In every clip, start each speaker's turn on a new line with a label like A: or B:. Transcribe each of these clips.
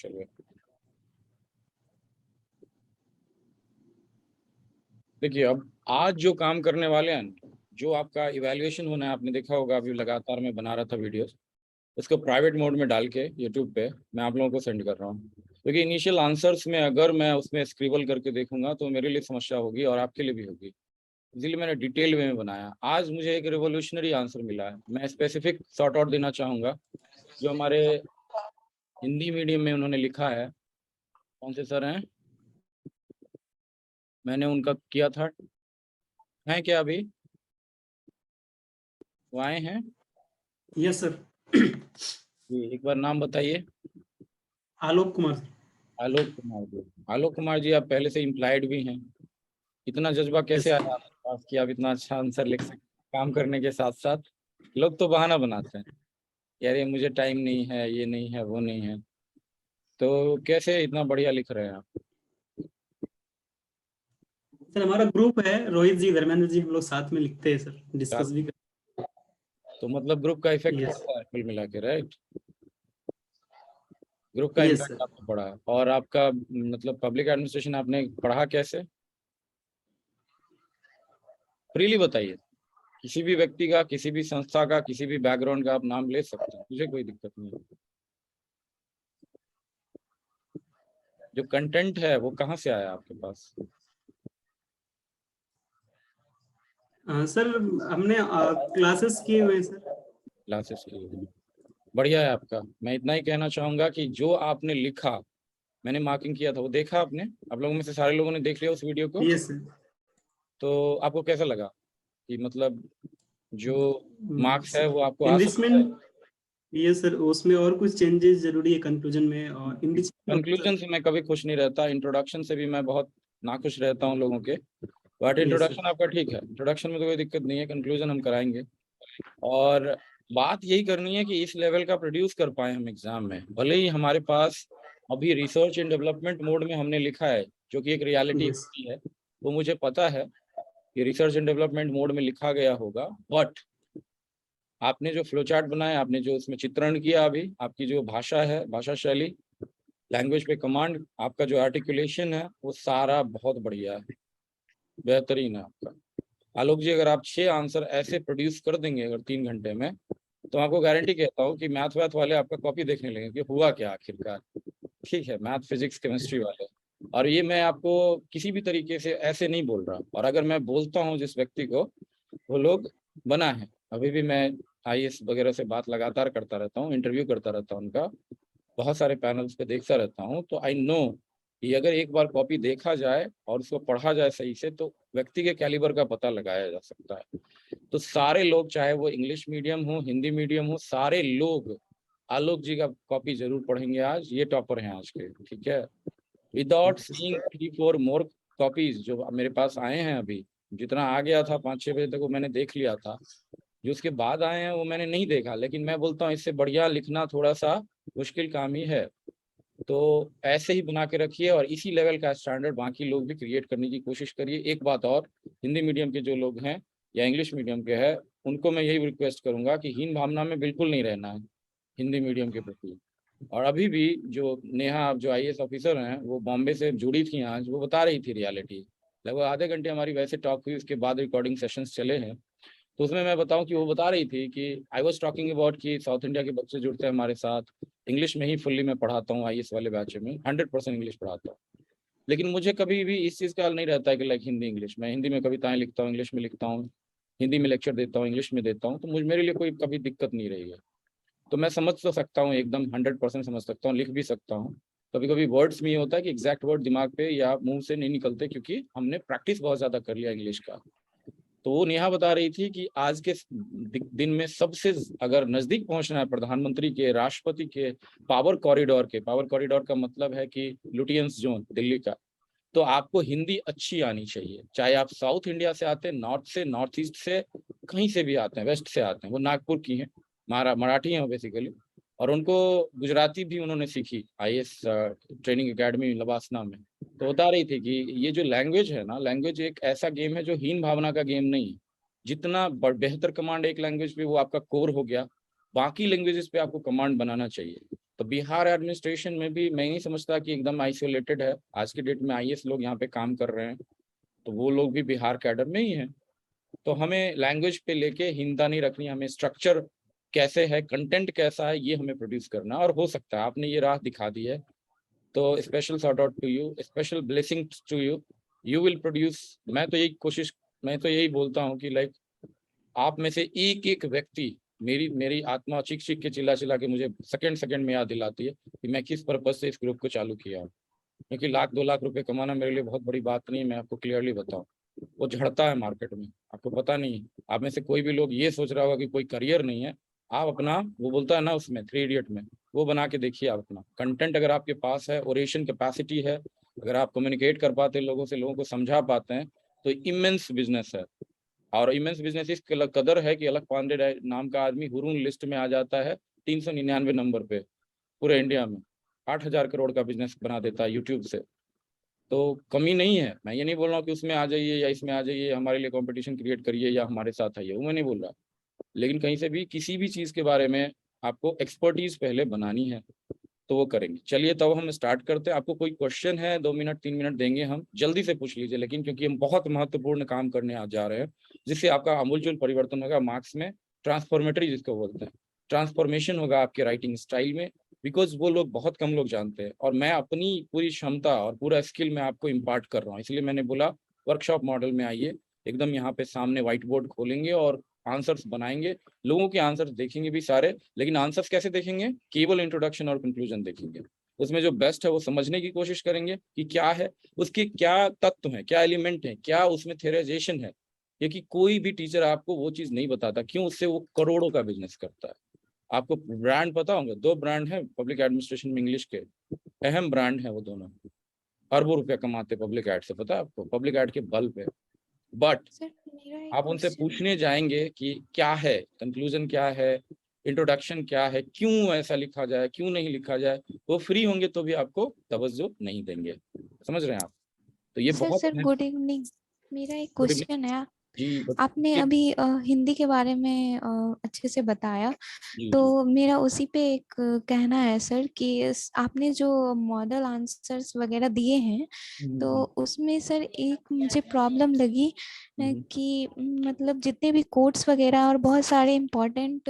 A: चलिए देखिए, अब आज जो काम करने वाले हैं, जो आपका इवैल्यूएशन होना है, आपने देखा होगा अभी लगातार मैं बना रहा था वीडियोस, उसको प्राइवेट मोड में डाल के यूट्यूब पे मैं आप लोगों को सेंड कर रहा हूँ। क्योंकि इनिशियल आंसर्स में अगर मैं उसमें स्क्रिबल करके देखूंगा तो मेरे लिए समस्या होगी और आपके लिए भी होगी, इसलिए मैंने डिटेल वे में बनाया। आज मुझे एक रिवोल्यूशनरी आंसर मिला है, मैं स्पेसिफिक सॉर्ट आउट देना चाहूँगा। जो हमारे हिंदी मीडियम में उन्होंने लिखा है, कौन से सर हैं, मैंने उनका किया था, हैं क्या अभी वो आए हैं?
B: Yes sir.
A: जी, एक बार नाम बताइए।
B: आलोक कुमार सर।
A: आलोक कुमार जी। आलोक कुमार जी, आप पहले से इम्प्लॉयड भी हैं, इतना जज्बा कैसे
B: यस
A: आया आपके पास कि आप इतना अच्छा आंसर लिख सकते, काम करने के साथ साथ? लोग तो बहाना बनाते हैं, यार ये मुझे टाइम नहीं है, ये नहीं है, वो नहीं है, तो कैसे इतना बढ़िया लिख रहे हैं आप?
B: सर, हमारा ग्रुप है, रोहित जी, धर्मेंद्र जी, हम लोग साथ में लिखते हैं सर,
A: साथ,
B: डिस्कस भी करते
A: तो मतलब ग्रुप का इफेक्ट
B: हैं। यस
A: पड़ता है कुल मिला के, राइट? ग्रुप का
B: यस
A: इम्पैक्ट
B: सर।
A: आपको पड़ा है। और आपका मतलब पब्लिक एडमिनिस्ट्रेशन आपने पढ़ा कैसे? फ्रीली बताइए, किसी भी व्यक्ति का, किसी भी संस्था का, किसी भी बैकग्राउंड का आप नाम ले सकते हैं, मुझे कोई दिक्कत नहीं है। जो कंटेंट है वो कहाँ से आया आपके पास?
B: सर, हमने क्लासेस किए हुए हैं सर।
A: क्लासेस के लिए बढ़िया है आपका। मैं इतना ही कहना चाहूंगा कि जो आपने लिखा, मैंने मार्किंग किया था, वो देखा आपने? आप लोगों में से सारे लोगों ने देख लिया उस वीडियो को?
B: Yes sir.
A: तो आपको कैसा लगा कि मतलब जो मार्क्स है वो आपको आ
B: इंग्लिश में।
A: सकता है?
B: यस सर, उसमें और कुछ चेंजेस जरूरी है कंक्लूजन में, और इंग्लिश में होता है
A: कंक्लूजन से मैं कभी खुश नहीं रहता, इंट्रोडक्शन से भी मैं बहुत नाखुश रहता हूँ लोगों के। But
B: sir. Yes sir.
A: Introduction आपका ठीक है, इंट्रोडक्शन में तो कोई दिक्कत नहीं है, कंक्लूजन हम कराएंगे। और बात यही करनी है कि इस लेवल का प्रोड्यूस कर पाए हम एग्जाम में, भले ही हमारे पास अभी रिसर्च एंड डेवलपमेंट मोड में हमने लिखा है, जो कि एक रियलिटी
B: यस।
A: होती है, वो मुझे पता है कि रिसर्च एंड डेवलपमेंट मोड में लिखा गया होगा। बट आपने जो फ्लो चार्ट बनाया, आपने जो उसमें चित्रण किया, अभी आपकी जो भाषा है, भाषा शैली, लैंग्वेज पे कमांड, आपका जो आर्टिकुलेशन है, वो सारा बहुत बढ़िया है, बेहतरीन है आपका। आलोक जी, अगर आप 6 आंसर ऐसे प्रोड्यूस कर देंगे अगर 3 घंटे में, तो आपको गारंटी कहता हूँ कि मैथ वैथ वाले आपका कॉपी देखने लगेंगे कि हुआ क्या आखिरकार। ठीक है, मैथ फिजिक्स केमिस्ट्री वाले। और ये मैं आपको किसी भी तरीके से ऐसे नहीं बोल रहा, और अगर मैं बोलता हूँ जिस व्यक्ति को, वो लोग बना है, अभी भी मैं आईएएस वगैरह से बात लगातार करता रहता हूँ, इंटरव्यू करता रहता हूँ उनका, बहुत सारे पैनल्स पे देखता रहता हूँ, तो आई नो कि अगर एक बार कॉपी देखा जाए और उसको पढ़ा जाए सही से, तो व्यक्ति के कैलिबर का पता लगाया जा सकता है। तो सारे लोग, चाहे वो इंग्लिश मीडियम हो, हिंदी मीडियम हो, सारे लोग आलोक जी का कॉपी जरूर पढ़ेंगे आज, ये टॉपर हैं आज के, ठीक है? विदाउट सीइंग 3-4 मोर कॉपीज जो मेरे पास आए हैं अभी, जितना आ गया था 5-6 बजे तक वो मैंने देख लिया था, जो उसके बाद आए हैं वो मैंने नहीं देखा, लेकिन मैं बोलता हूँ इससे बढ़िया लिखना थोड़ा सा मुश्किल काम ही है। तो ऐसे ही बना के रखिए, और इसी लेवल का स्टैंडर्ड बाकी लोग भी क्रिएट करने की कोशिश करिए। एक बात और, हिंदी मीडियम के जो लोग हैं या इंग्लिश मीडियम के हैं, उनको मैं यही रिक्वेस्ट करूंगा कि हीन भावना में बिल्कुल नहीं रहना है हिंदी मीडियम के प्रति। और अभी भी जो नेहा, जो आईएएस ऑफिसर हैं, वो बॉम्बे से जुड़ी थी आज, वो बता रही थी रियलिटी, लगभग आधे घंटे हमारी वैसे टॉक हुई, उसके बाद रिकॉर्डिंग सेशंस चले हैं। तो उसमें मैं बताऊं कि वो बता रही थी कि आई वॉज टॉकिंग अबाउट कि साउथ इंडिया के बच्चे जुड़ते हैं हमारे साथ, इंग्लिश में ही फुल्ली मैं पढ़ाता हूँ, आईएएस वाले बैच में 100% इंग्लिश पढ़ाता हूँ। लेकिन मुझे कभी भी इस चीज़ का हाल नहीं रहता है कि लाइक हिंदी इंग्लिश, मैं हिंदी में कविताएं लिखता हूँ, इंग्लिश में लिखता हूँ, हिंदी में लेक्चर देता हूँ, इंग्लिश में देता हूँ, तो मुझे, मेरे लिए कोई कभी दिक्कत नहीं रही है। तो मैं समझ तो सकता हूँ, एकदम 100% समझ सकता हूँ, लिख भी सकता हूँ। कभी कभी वर्ड्स में ये होता है कि एग्जैक्ट वर्ड दिमाग पे या मुंह से नहीं निकलते, क्योंकि हमने प्रैक्टिस बहुत ज़्यादा कर लिया इंग्लिश का। तो वो नेहा बता रही थी कि आज के दिन में सबसे अगर नजदीक पहुंचना है प्रधानमंत्री के, राष्ट्रपति के पावर कॉरिडोर के, पावर कॉरिडोर का मतलब है कि लुटियंस जोन दिल्ली का, तो आपको हिंदी अच्छी आनी चाहिए। चाहे आप साउथ इंडिया से आते हैं, नॉर्थ से, नॉर्थ ईस्ट से, कहीं से भी आते हैं, वेस्ट से आते हैं, वो नागपुर की हैं, मराठी हैं बेसिकली, और उनको गुजराती भी उन्होंने सीखी आईएएस ट्रेनिंग एकेडमी लवासना में। तो बता रही थी कि ये जो लैंग्वेज है ना, लैंग्वेज एक ऐसा गेम है जो हीन भावना का गेम नहीं है। जितना बेहतर कमांड एक लैंग्वेज पे, वो आपका कोर हो गया, बाकी लैंग्वेजेस पे आपको कमांड बनाना चाहिए। तो बिहार एडमिनिस्ट्रेशन में भी मैं नहीं समझता कि एकदम आइसोलेटेड है। आज के डेट में आईएएस लोग यहाँ पे काम कर रहे हैं, तो वो लोग भी बिहार कैडर में ही हैं। तो हमें लैंग्वेज पे लेके हिंदा नहीं रखनी, हमें स्ट्रक्चर कैसे है, कंटेंट कैसा है, ये हमें प्रोड्यूस करना है। और हो सकता है आपने ये राह दिखा दी है, तो special shout out to you, special blessing to you, you will produce. मैं तो यही बोलता हूँ कि लाइक आप में से एक एक व्यक्ति, मेरी आत्मा चीख चीख के चिल्ला चिल्ला के मुझे सेकंड सेकंड में याद दिलाती है कि मैं किस पर्पज से इस ग्रुप को चालू किया हूँ। क्योंकि 1-2 लाख रुपए कमाना मेरे लिए बहुत बड़ी बात नहीं है, मैं आपको क्लियरली बताऊं। वो झड़ता है मार्केट में, आपको पता नहीं है। आप में से कोई भी लोग ये सोच रहा होगा कि कोई करियर नहीं है, आप अपना, वो बोलता है ना उसमें 3 इडियट में, वो बना के देखिए। आप अपना कंटेंट अगर आपके पास है, ओरेशन कैपेसिटी है, अगर आप कम्युनिकेट कर पाते हैं लोगों से, लोगों को समझा पाते हैं, तो इमेंस बिजनेस है। और इमेंस बिजनेस इस कदर है कि अलग पांडे नाम का आदमी हुरून लिस्ट में आ जाता है 399 नंबर पे पूरे इंडिया में। 8,000 करोड़ का बिजनेस बना देता है यूट्यूब से। तो कमी नहीं है, मैं ये नहीं बोल रहा हूँ कि उसमें आ जाइए या इसमें आ जाइए, हमारे लिए कंपटीशन क्रिएट करिए या हमारे साथ आइए, वो मैं नहीं बोल रहा। लेकिन कहीं से भी किसी भी चीज़ के बारे में आपको एक्सपर्टीज पहले बनानी है, तो वो करेंगे। चलिए तब हम स्टार्ट करते हैं। आपको कोई क्वेश्चन है, 2 मिनट 3 मिनट देंगे हम, जल्दी से पूछ लीजिए। लेकिन क्योंकि हम बहुत महत्वपूर्ण काम करने आ जा रहे हैं, जिससे आपका आमूलचूल परिवर्तन होगा मार्क्स में, ट्रांसफॉर्मेटरी जिसको बोलते हैं, ट्रांसफॉर्मेशन होगा आपके राइटिंग स्टाइल में। बिकॉज वो लोग बहुत कम लोग जानते हैं, और मैं अपनी पूरी क्षमता और पूरा स्किल मैं आपको इम्पार्ट कर रहा हूँ। इसलिए मैंने बोला वर्कशॉप मॉडल में आइए, एकदम यहाँ पे सामने व्हाइट बोर्ड खोलेंगे और आंसर्स बनाएंगे। लोगों के आंसर्स देखेंगे भी सारे, लेकिन आंसर्स कैसे देखेंगे? केवल इंट्रोडक्शन और कंक्लूजन देखेंगे। उसमें जो बेस्ट है वो समझने की कोशिश करेंगे कि क्या है, उसके क्या तत्व हैं, क्या एलिमेंट है, क्या उसमें थेराइजेशन है। क्योंकि कोई भी टीचर आपको वो चीज नहीं बताता, क्यों? उससे वो करोड़ों का बिजनेस करता है। आपको ब्रांड पता होंगे, 2 ब्रांड है पब्लिक एडमिनिस्ट्रेशन में इंग्लिश के, अहम ब्रांड है वो दोनों। अरबों रुपया कमाते पब्लिक एड से, पता है आपको, पब्लिक एड के बल पे। बट
C: सर मेरा एक
A: आप उनसे
C: क्वेश्चन
A: पूछने जाएंगे कि क्या है कंक्लूजन, क्या है इंट्रोडक्शन, क्या है, क्यों ऐसा लिखा जाए, क्यों नहीं लिखा जाए, वो फ्री होंगे तो भी आपको तवज्जो नहीं देंगे। समझ रहे हैं आप? तो ये
C: सर
A: बहुत
C: सर
A: है।
C: Good evening. मेरा एक
A: गुड इवनिंग
C: क्वेश्चन है।
A: जी।
C: आपने
A: बताइए।
C: अभी हिंदी के बारे में अच्छे से बताया,
A: जी
C: तो
A: जी।
C: मेरा उसी पे एक कहना है सर कि आपने जो मॉडल आंसर्स वगैरह दिए हैं, तो
A: हम्म,
C: उसमें सर एक मुझे प्रॉब्लम लगी
A: हम्म,
C: कि मतलब जितने भी कोट्स वगैरह और बहुत सारे इम्पोर्टेंट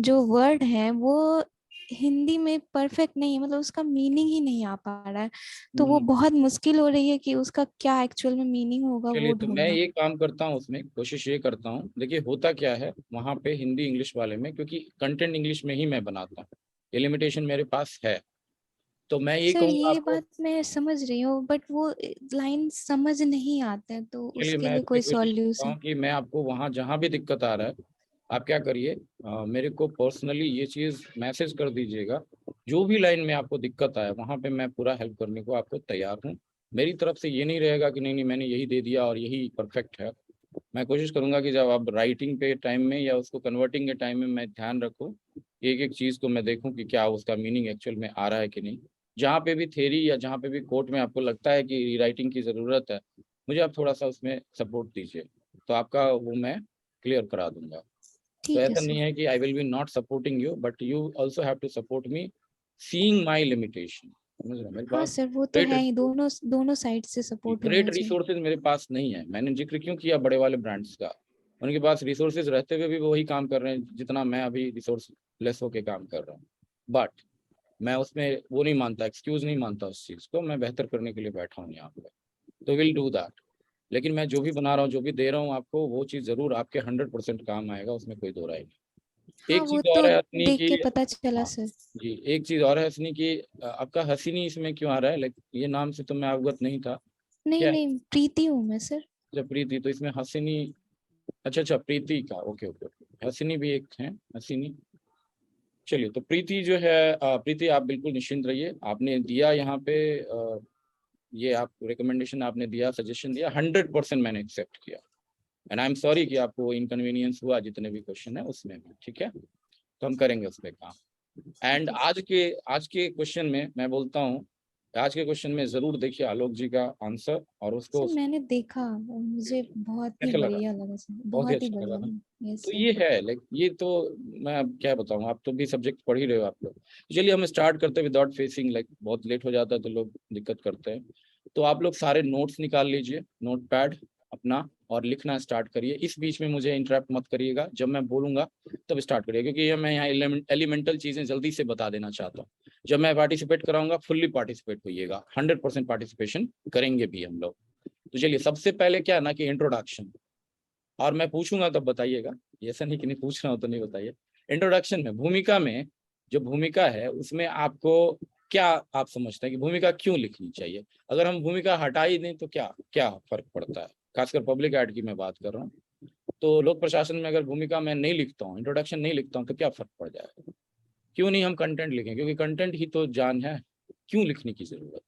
C: जो वर्ड हैं वो हिंदी में परफेक्ट नहीं है, मतलब उसका मीनिंग ही नहीं आ पा रहा है। तो वो
A: हम्म।
C: बहुत मुश्किल हो रही है कि उसका क्या एक्चुअल में मीनिंग होगा
A: चलिए,
C: वो
A: तो मैं
C: ढूंढना।
A: ये काम करता हूँ, उसमें कोशिश ये करता हूँ। देखिए होता क्या है वहाँ पे हिंदी इंग्लिश वाले में, क्योंकि कंटेंट इंग्लिश में ही मैं बनाता हूँ, ये लिमिटेशन मेरे पास है। तो मैं ये
C: सर
A: कहूँगा
C: ये
A: आपको।
C: बात मैं समझ रही हूँ, बट वो लाइन समझ नहीं आता है, तो
A: चलिए,
C: उसके
A: मैं
C: लिए
A: इस पे
C: कोई
A: कोशिश करता
C: सॉल्यूशन।
A: हूँ कि मैं आपको वहाँ जहाँ भी दिक्कत आ रहा है, आप क्या करिए, मेरे को पर्सनली ये चीज़ मैसेज कर दीजिएगा। जो भी लाइन में आपको दिक्कत आए, वहाँ पे मैं पूरा हेल्प करने को आपको तैयार हूँ। मेरी तरफ से ये नहीं रहेगा कि नहीं नहीं मैंने यही दे दिया और यही परफेक्ट है। मैं कोशिश करूंगा कि जब आप राइटिंग के टाइम में या उसको कन्वर्टिंग के टाइम में मैं ध्यान रखूं, एक एक चीज़ को मैं देखूं कि क्या उसका मीनिंग एक्चुअल में आ रहा है कि नहीं। जहाँ पे भी थ्योरी या जहाँ पे भी कोर्ट में आपको लगता है कि रीराइटिंग की ज़रूरत है, मुझे आप थोड़ा सा उसमें सपोर्ट दीजिए, तो आपका वो मैं क्लियर करा दूंगा। तो
C: ठीक है
A: ऐसा
C: सर।
A: नहीं है कि I will be not supporting you, but you also have to support me, seeing my limitation. समझ रहे हैं? मेरे
C: हाँ
A: पास
C: सर, वो तो है ही, दोनों दोनों साइड से सपोर्ट
A: ग्रेट
C: होना चाहिए।
A: रिसोर्सेज मेरे पास नहीं है। मैंने जिक्र क्यों किया बड़े वाले ब्रांड्स का? उनके पास रिसोर्सेज रहते हुए भी वो वही काम कर रहे हैं जितना मैं अभी रिसोर्स लेस होके काम कर रहा हूँ। बट मैं उसमें वो नहीं मानता, एक्सक्यूज नहीं मानता उस चीज़ को। मैं बेहतर करने के लिए बैठा हूँ यहाँ पे, तो विल डू दैट। लेकिन मैं जो भी बना रहा हूँ, जो भी दे रहा हूँ आपको, वो चीज़ ज़रूर आपके 100% काम आएगा, उसमें कोई दो राय नहीं।
C: हाँ
A: एक
C: वो
A: चीज़ और
C: तो
A: है हंसनी
C: देख
A: की।
C: के पता चला
A: हाँ
C: सर।
A: जी, एक चीज़ और है हंसनी की, आपका हसीनी इसमें क्यों आ रहा है? लाइक ये नाम से तो मैं अवगत नहीं था।
C: नहीं
A: क्या है?
C: नहीं, प्रीति हूँ मैं सर।
A: जब प्रीति, तो इसमें हसीनी। अच्छा अच्छा, प्रीति का, ओके ओके ओके, हसीनी भी एक है, हसीनी। चलिए, तो प्रीति जो है, प्रीति आप बिल्कुल निश्चिंत रहिए। आपने दिया यहाँ पे, ये आप रिकमेंडेशन आपने दिया, सजेशन दिया, 100% मैंने एक्सेप्ट किया। एंड आई एम सॉरी कि आपको इनकन्वीनियंस हुआ जितने भी क्वेश्चन है उसमें भी, ठीक है? तो हम करेंगे उस पर काम।
C: ठीक
A: एंड
C: है सर।
A: आज के क्वेश्चन में मैं बोलता हूँ आज के क्वेश्चन में जरूर देखिए आलोक जी का आंसर और उसको
C: सर मैंने देखा, मुझे बहुत ही
A: कैसा लगा?
C: बढ़िया लगा सर,
A: बहुत ही
C: बहुत ही
A: अच्छा लगा
C: बढ़िया
A: ना?
C: लगा। यस
A: तो
C: सर।
A: ये है लाइक, ये तो मैं अब क्या बताऊं, आप तो भी सब्जेक्ट पढ़ ही रहे हो आप लोग। चलिए हम स्टार्ट करते हैं विदाउट फेसिंग, लाइक बहुत लेट हो जाता है तो लोग दिक्कत करते हैं। तो आप लोग सारे नोट्स निकाल लीजिए, नोट पैड अपना, और लिखना स्टार्ट करिए। इस बीच में मुझे इंटरप्ट मत करिएगा, जब मैं बोलूंगा तब स्टार्ट करिए, क्योंकि ये मैं यहाँ एलिमेंटल चीजें जल्दी से बता देना चाहता हूँ। जब मैं पार्टिसिपेट कराऊंगा फुल्ली पार्टिसिपेट होइएगा, 100% पार्टिसिपेशन करेंगे भी हम लोग। तो चलिए सबसे पहले क्या है ना कि इंट्रोडक्शन, और मैं पूछूंगा तब बताइएगा, ऐसा नहीं कि नहीं पूछ रहा हूं तो नहीं बताइए। इंट्रोडक्शन में, भूमिका में, जो भूमिका है उसमें आपको क्या आप समझते हैं कि भूमिका क्यों लिखनी चाहिए? अगर हम भूमिका हटा ही दें तो क्या क्या फर्क पड़ता है? खासकर पब्लिक एड की मैं बात कर रहा हूँ। तो लोक प्रशासन में अगर भूमिका मैं नहीं लिखता हूँ, इंट्रोडक्शन नहीं लिखता हूँ, तो क्या फर्क पड़ जाएगा? क्यों नहीं हम कंटेंट लिखें? क्योंकि कंटेंट ही तो जान है। क्यों लिखने की जरूरत?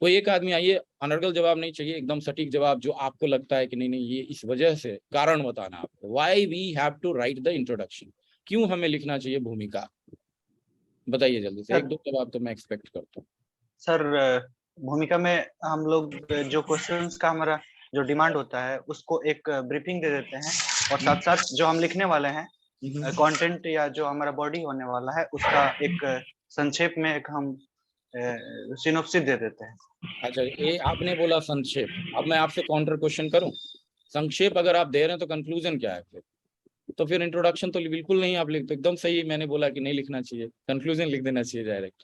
A: कोई एक आदमी आइए, अनर्गल जवाब नहीं चाहिए, एकदम सटीक जवाब जो आपको लगता है कि नहीं नहीं ये इस वजह से, कारण बताना आपको। Why we have to write the introduction, क्यों हमें लिखना चाहिए भूमिका? बताइए जल्दी से, एक दो जवाब तो मैं एक्सपेक्ट करता हूँ।
D: सर भूमिका में हम लोग जो क्वेश्चंस का हमारा जो डिमांड होता है उसको एक ब्रीफिंग दे देते हैं, और साथ साथ जो हम लिखने वाले हैं कंटेंट या जो हमारा बॉडी होने वाला है उसका एक संक्षेप में एक हम सिनॉप्सिस दे देते हैं।
A: अच्छा, ये आपने बोला संक्षेप, अब मैं आपसे काउंटर क्वेश्चन करूं। संक्षेप अगर आप दे रहे हैं तो कंक्लूजन क्या है फिर? तो फिर इंट्रोडक्शन तो बिल्कुल नहीं आप लिखते, एकदम सही मैंने बोला कि नहीं लिखना चाहिए, कंक्लूजन लिख देना चाहिए डायरेक्ट।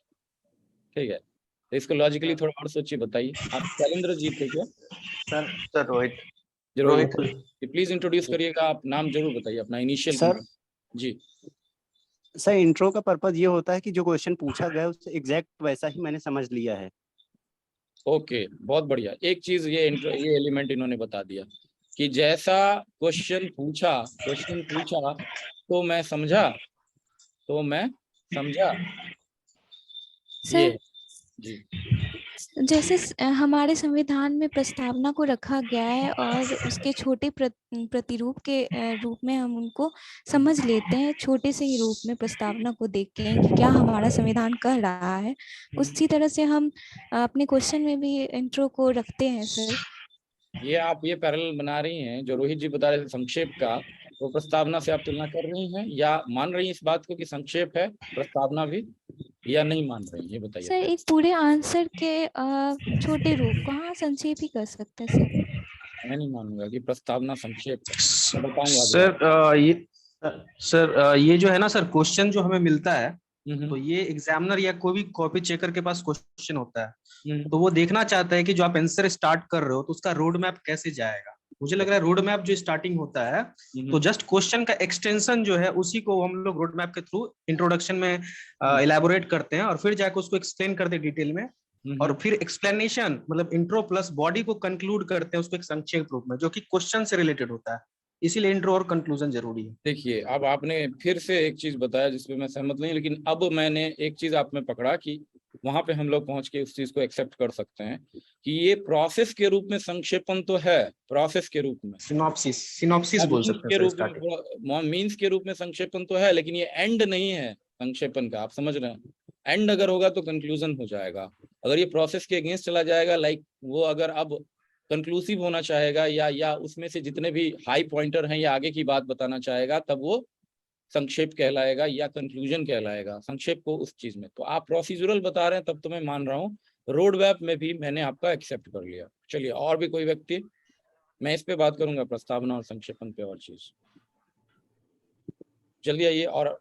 A: ठीक है, तो इसको लॉजिकली थोड़ा और सोचिए, बताइए। आप शैलेंद्र जी थे क्या?
D: Sir Rohit.
A: Rohit, please introduce करिएगा, आप नाम जरूर बताइए अपना, इनिशियल
E: सर।
A: जी।
E: सर इंट्रो का पर्पज ये होता है कि जो क्वेश्चन पूछा गया है उससे एग्जैक्ट वैसा ही मैंने समझ लिया है।
A: ओके, बहुत बढ़िया। एक चीज ये एलिमेंट इन्होंने बता दिया कि जैसा क्वेश्चन पूछा तो मैं समझा,
C: सर
A: ये जी।
C: जैसे हमारे संविधान में प्रस्तावना को रखा गया है और उसके छोटे प्रतिरूप के रूप में हम उनको समझ लेते हैं, छोटे से ही रूप में प्रस्तावना को देखते हैं कि क्या हमारा संविधान कह रहा है। उसी तरह से हम अपने क्वेश्चन में भी इंट्रो को रखते हैं सर।
A: ये आप ये पैरेलल बना रही हैं जो रोहित जी बता रहे थे संक्षेप का, वो प्रस्तावना से आप तुलना कर रही हैं या मान रही हैं इस बात को कि संक्षेप है प्रस्तावना भी, या नहीं मान रही हैं? ये बताइए।
C: सर एक पूरे आंसर के छोटे रूप को हाँ संक्षेप ही कर सकते हैं सर।
A: मैं नहीं मानूंगा कि प्रस्तावना संक्षेप है, मैं बताऊंगा
F: सर ये जो है ना सर, क्वेश्चन जो हमें मिलता है
A: अभी।
F: तो ये एग्जामिनर या कोई भी कॉपी चेकर के पास क्वेश्चन होता है, तो वो देखना चाहता है कि जो आप आंसर स्टार्ट कर रहे हो तो उसका रोड मैप कैसे जाएगा। मुझे लग रहा है रोड मैप जो स्टार्टिंग होता है तो जस्ट क्वेश्चन का एक्सटेंशन जो है उसी को हम लोग रोड मैप के थ्रू इंट्रोडक्शन में इलेबोरेट करते हैं और फिर जाकर उसको एक्सप्लेन करते हैं डिटेल में, और फिर एक्सप्लेनेशन मतलब इंट्रो प्लस बॉडी को कंक्लूड करते हैं उसको एक संक्षेप रूप में जो कि क्वेश्चन से रिलेटेड होता है। इसीलिए इंट्रो और कंक्लूजन जरूरी है।
A: देखिए, अब आपने फिर से एक चीज बताया जिसपे मैं सहमत नहीं, लेकिन अब मैंने एक चीज आप में पकड़ा कि वहां पे हम लोग पहुंच के उस चीज को एक्सेप्ट कर सकते हैं कि ये प्रोसेस के रूप में संक्षेपण तो है, प्रोसेस के रूप में
F: सिनॉप्सिस बोल सकते हैं सर,
A: मीन्स के रूप में संक्षेपण तो है, लेकिन ये एंड नहीं है संक्षेपण का, आप समझ रहे हैं? एंड अगर होगा तो कंक्लूजन हो जाएगा। अगर ये प्रोसेस के अगेंस्ट चला जाएगा, लाइक वो अगर अब कंक्लूसिव होना चाहेगा या उसमें से जितने भी हाई पॉइंटर हैं या आगे की बात बताना चाहेगा, तब वो संक्षेप कहलाएगा या कंक्लूजन कहलाएगा। संक्षेप को उस चीज में तो आप प्रोसीजरल बता रहे हैं तब तो मैं मान रहा हूँ, रोड मैप में भी मैंने आपका एक्सेप्ट कर लिया। चलिए, और भी कोई व्यक्ति? मैं इस पे बात करूंगा, प्रस्तावना और संक्षेपण पे और चीज। जल्दी आइए और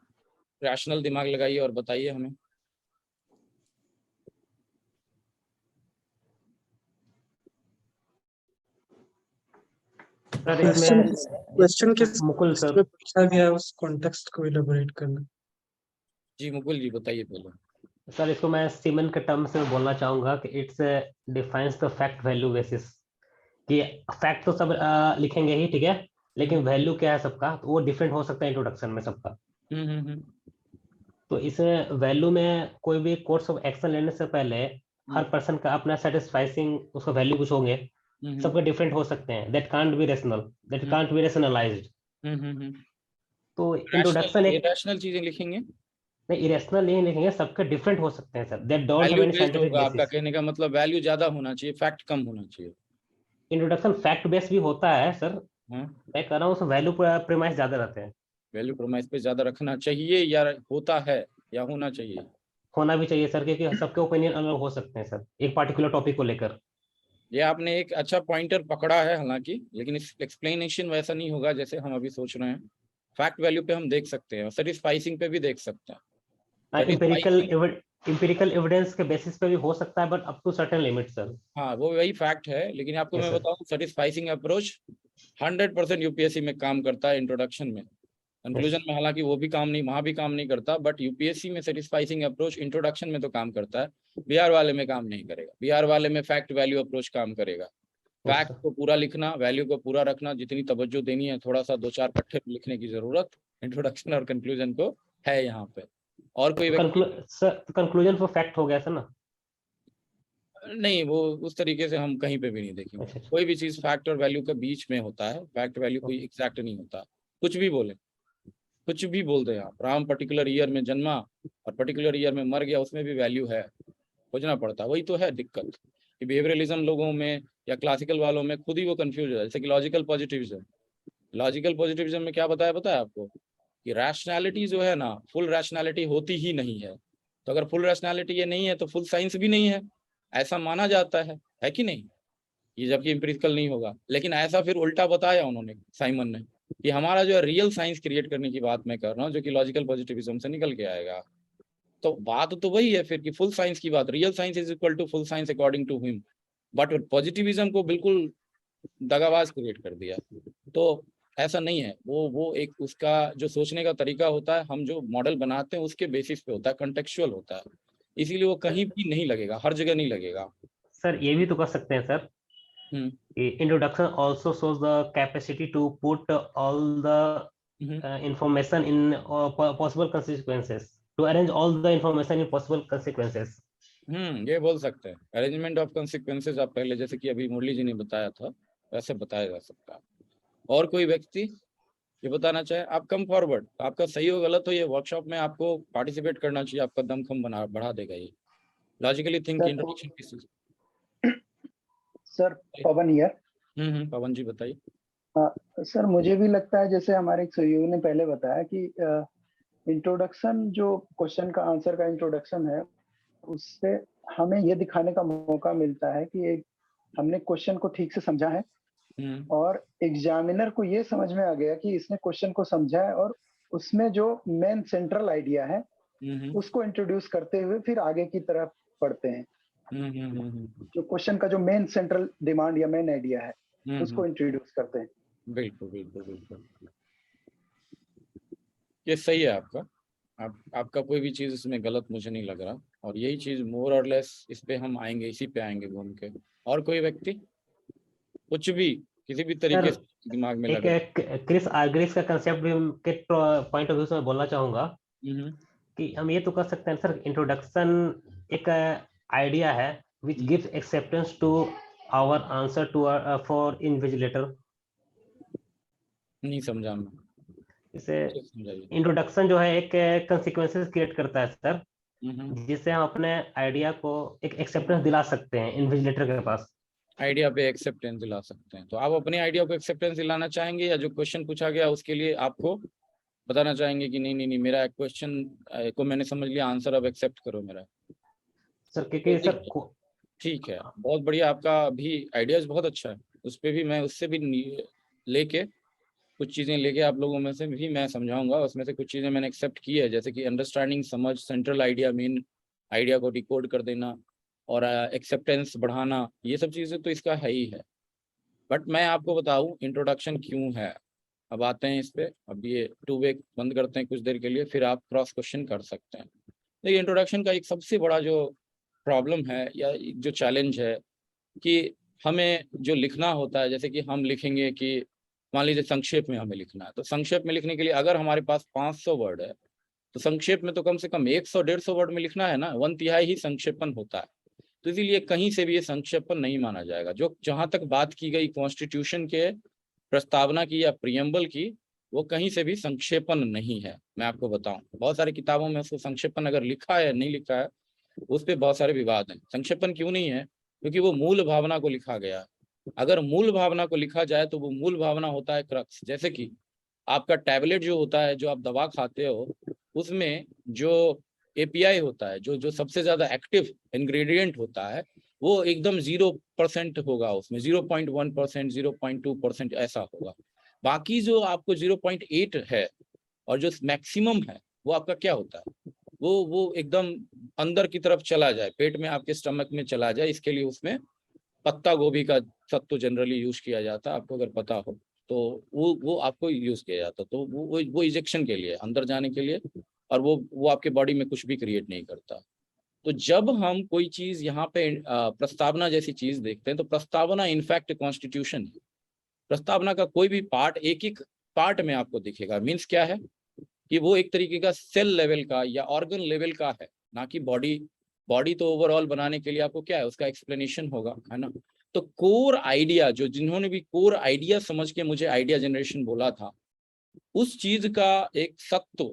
A: रैशनल दिमाग लगाइए और बताइए हमें।
G: क्वेश्चन किस
H: मुकुल सर
G: पे पूछा गया है उस कॉन्टेक्स्ट को इलेबोरेट करना।
A: जी मुकुल जी बताइए पहले।
H: सर, इसको मैं सीमन के टर्म से बोलना चाहूंगा कि it's defines the fact value basis, कि फैक्ट तो सब लिखेंगे ही, ठीक है, लेकिन वैल्यू क्या है सबका, तो वो डिफरेंट हो सकता है इंट्रोडक्शन में सबका। तो इस वैल्यू में कोई भी कोर्स ऑफ एक्शन लेने से पहले हर पर्सन का अपना सेटिस्फाइसिंग उसका वैल्यू कुछ होंगे, सबके डिफरेंट हो सकते हैं। That can't be rational, that can't be rationalized. तो इंट्रोडक्शन एक
A: रैशनल चीजें लिखेंगे।
H: नहीं इरेशनल नहीं लिखेंगे, सबके डिफरेंट हो सकते हैं sir, that don't have
A: value
H: any
A: based
H: scientific
A: होगा, आपका
H: बेसिस।
A: कहने का मतलब वैल्यू ज्यादा होना चाहिए, फैक्ट कम होना चाहिए।
H: इंट्रोडक्शन फैक्ट बेस भी होता है सर,
A: हाँ,
H: मैं कह रहा हूँ उसमें वैल्यू प्रीमाइस ज्यादा रहते हैं।
A: वैल्यू प्रोमाइस पे ज्यादा रखना चाहिए या होता है या होना चाहिए?
H: होना भी चाहिए सर, क्योंकि सबके ओपिनियन अलग हो सकते हैं सर एक पार्टिकुलर टॉपिक को लेकर।
A: ये आपने एक अच्छा पॉइंटर पकड़ा है हालांकि, लेकिन इस एक्सप्लेनेशन वैसा नहीं होगा जैसे हम अभी सोच रहे हैं। फैक्ट वैल्यू पे हम देख सकते हैं, सेटिस्फाइसिंग पे भी देख सकते हैं।
H: इम्पेरिकल एविडेंस के बेसिस पे भी हो सकता है, but up to certain limit sir.
A: हाँ, वो वही फैक्ट है, लेकिन आपको
H: Yes,
A: मैं
H: sir.
A: बताऊं सेटिस्फाइसिंग अप्रोच 100% यूपीएससी में काम करता है इंट्रोडक्शन में। कंक्लूजन में हालांकि वो भी काम नहीं, वहां भी काम नहीं करता, बट यूपीएससी में सेटिस्फाइसिंग अप्रोच इंट्रोडक्शन में तो काम करता है। बिहार वाले में काम नहीं करेगा, बिहार वाले में फैक्ट वैल्यू अप्रोच काम करेगा।
H: Yes,
A: fact
H: sir.
A: को पूरा लिखना, वैल्यू को पूरा रखना, जितनी तवज्जो देनी है, थोड़ा सा 2-4 पट्टे लिखने की जरूरत इंट्रोडक्शन और कंक्लूजन को है यहाँ पे। और कोई व्यक्ति
H: सर कंक्लूजन फॉर फैक्ट हो गया सर ना?
A: नहीं, वो उस तरीके से हम कहीं पे भी नहीं देखेंगे।
H: अच्छा, अच्छा।
A: कोई भी चीज फैक्ट और वैल्यू के बीच में होता है, फैक्ट वैल्यू कोई एग्जैक्ट नहीं होता। कुछ भी बोले, कुछ भी बोल दे आप, राम पर्टिकुलर ईयर में जन्मा और पर्टिकुलर ईयर में मर गया, उसमें भी वैल्यू है, खोजना पड़ता। वही तो है दिक्कत कि बिहेवियरलिज्म लोगों में या क्लासिकल वालों में खुद ही वो कंफ्यूज है। जैसे कि लॉजिकल पॉजिटिविज्म में क्या बताया आपको कि रैशनैलिटी जो है ना, फुल रैशनैलिटी होती ही नहीं है। तो अगर फुल रैशनैलिटी ये नहीं है तो फुल साइंस भी नहीं है, ऐसा माना जाता है कि नहीं? ये जबकि एम्पिरिकल नहीं होगा। लेकिन ऐसा फिर उल्टा बताया उन्होंने, साइमन ने, कि हमारा जो है रियल साइंस क्रिएट करने की बात मैं कर रहा हूँ, जो कि लॉजिकल पॉजिटिविज्म से निकल के आएगा। तो बात तो वही है फिर कि फुल साइंस की बात, real science is equal to full science according to him, but positivism को बिल्कुल दगाबाज क्रिएट कर दिया। तो ऐसा नहीं है, वो एक उसका जो सोचने का तरीका होता है, हम जो मॉडल बनाते हैं उसके बेसिस पे होता है, कंटेक्चुअल होता है, इसीलिए वो कहीं भी नहीं लगेगा, हर जगह नहीं लगेगा।
H: सर ये भी तो कर सकते हैं sir, introduction also shows the capacity to put all the information in possible consequences, to arrange all the information in possible consequences.
A: ये बोल सकते हैं, अरेंजमेंट ऑफ कंसिक्वेंसेस आप पहले जैसे कि अभी मुरली जी ने बताया था वैसे बताया जा सकता है। और कोई व्यक्ति ये बताना चाहे, आप कम फॉरवर्ड, आपका सही हो गलत हो, ये वर्कशॉप में आपको पार्टिसिपेट करना चाहिए, आपका दमखम बढ़ा देगा ये। लॉजिकली थिंक इंट्रोडक्शन किस चीज?
I: Sir Pawan here.
A: पवन जी बताइए।
I: सर मुझे भी लगता है, जैसे हमारे एक सहयोगी ने पहले बताया कि इंट्रोडक्शन जो क्वेश्चन का आंसर का इंट्रोडक्शन है, उससे हमें ये दिखाने का मौका मिलता है कि हमने क्वेश्चन को ठीक से समझा है और एग्जामिनर को ये समझ में आ गया कि इसने क्वेश्चन को समझा है, और उसमें जो मेन सेंट्रल आइडिया है उसको इंट्रोड्यूस करते हुए फिर आगे की तरफ बढ़ते हैं। जो क्वेश्चन का जो मेन सेंट्रल डिमांड या मेन आइडिया है उसको इंट्रोड्यूस करते हैं।
A: बिल्कुल ये सही है आपका। आपका कोई भी चीज इसमें गलत मुझे नहीं लग रहा, और यही चीज मोर और लेस इस पे हम आएंगे, इसी पे आएंगे घूम के। और कोई व्यक्ति कुछ भी किसी भी तरीके से दिमाग में लग रहा?
H: क्रिस का कंसेप्ट के पॉइंट ऑफ व्यू से मैं बोलना चाहूंगा कि हम ये तो कर सकते हैं सर, इंट्रोडक्शन एक आइडिया है which gives acceptance to our answer to for invigilator।
A: नहीं समझा मैं
H: इसे इंट्रोडक्शन जो है एक कंसिक्वेंसेस क्रिएट करता है सर, जिससे हम अपने आइडिया को एक एक्सेप्टेंस दिला सकते हैं इन्विजिलेटर के पास।
A: आइडिया पे एक्सेप्टेंस दिला सकते हैं, तो आप अपने आइडिया को एक्सेप्टेंस दिलाना चाहेंगे या जो क्वेश्चन पूछा गया उसके लिए आपको बताना चाहेंगे कि नहीं मेरा क्वेश्चन को मैंने समझ लिया, आंसर अब एक्सेप्ट करो मेरा?
H: सर क्योंकि सर
A: ठीक है, बहुत बढ़िया, आपका भी आइडियाज बहुत अच्छा है। उस पर भी मैं उससे भी लेके कुछ चीज़ें लेके आप लोगों में से भी मैं समझाऊंगा। उसमें से कुछ चीज़ें मैंने एक्सेप्ट की है, जैसे कि अंडरस्टैंडिंग, समझ, सेंट्रल आइडिया, मेन आइडिया को डिकोड कर देना और एक्सेप्टेंस बढ़ाना, ये सब चीज़ें तो इसका है ही है। बट मैं आपको बताऊं इंट्रोडक्शन क्यों है। अब आते हैं इस पे, अब ये 2 वे बंद करते हैं कुछ देर के लिए, फिर आप क्रॉस क्वेश्चन कर सकते हैं। तो इंट्रोडक्शन का एक सबसे बड़ा जो प्रॉब्लम है या जो चैलेंज है कि हमें जो लिखना होता है, जैसे कि हम लिखेंगे कि मान लीजिए संक्षेप में हमें लिखना है, तो संक्षेप में लिखने के लिए अगर हमारे पास 500 वर्ड है तो संक्षेप में तो कम से कम 100-150 वर्ड में लिखना है ना, 1/3 ही संक्षेपन होता है। तो इसीलिए कहीं से भी ये संक्षेपन नहीं माना जाएगा। जो जहां तक बात की गई कॉन्स्टिट्यूशन के प्रस्तावना की या प्रियम्बल की, वो कहीं से भी संक्षेपण नहीं है। मैं आपको बताऊं, बहुत सारी किताबों में उसको संक्षेपण अगर लिखा है नहीं लिखा है उस पर बहुत सारे विवाद हैं। संक्षेपण क्यों नहीं है? क्योंकि वो मूल भावना को लिखा गया है। अगर मूल भावना को लिखा जाए तो वो मूल भावना होता है क्रक्स। जैसे कि आपका टैबलेट जो होता है, जो आप दवा खाते हो, उसमें जो एपीआई होता है, जो जो सबसे ज्यादा एक्टिव इंग्रेडिएंट होता है, वो एकदम 0% होगा, उसमें 0.1%, 0.2% ऐसा होगा। बाकी जो आपको 0.8 है और जो मैक्सिमम है वो आपका क्या होता है, वो एकदम अंदर की तरफ चला जाए, पेट में आपके स्टमक में चला जाए। इसके लिए उसमें पत्ता गोभी का सत्तू जनरली यूज किया जाता है, आपको अगर पता हो तो वो आपको यूज किया जाता है। तो वो इंजेक्शन के लिए, अंदर जाने के लिए, और वो आपके बॉडी में कुछ भी क्रिएट नहीं करता। तो जब हम कोई चीज यहाँ पे प्रस्तावना जैसी चीज देखते हैं, तो प्रस्तावना इनफैक्ट कॉन्स्टिट्यूशन है। प्रस्तावना का कोई भी पार्ट एक एक पार्ट में आपको दिखेगा। मीन्स क्या है कि वो एक तरीके का सेल लेवल का या ऑर्गन लेवल का है, ना कि बॉडी तो ओवरऑल बनाने के लिए आपको क्या है, उसका एक्सप्लेनेशन होगा, है ना। तो कोर आइडिया, जो जिन्होंने भी कोर आइडिया समझ के मुझे आइडिया जनरेशन बोला था, उस चीज का एक सत्व,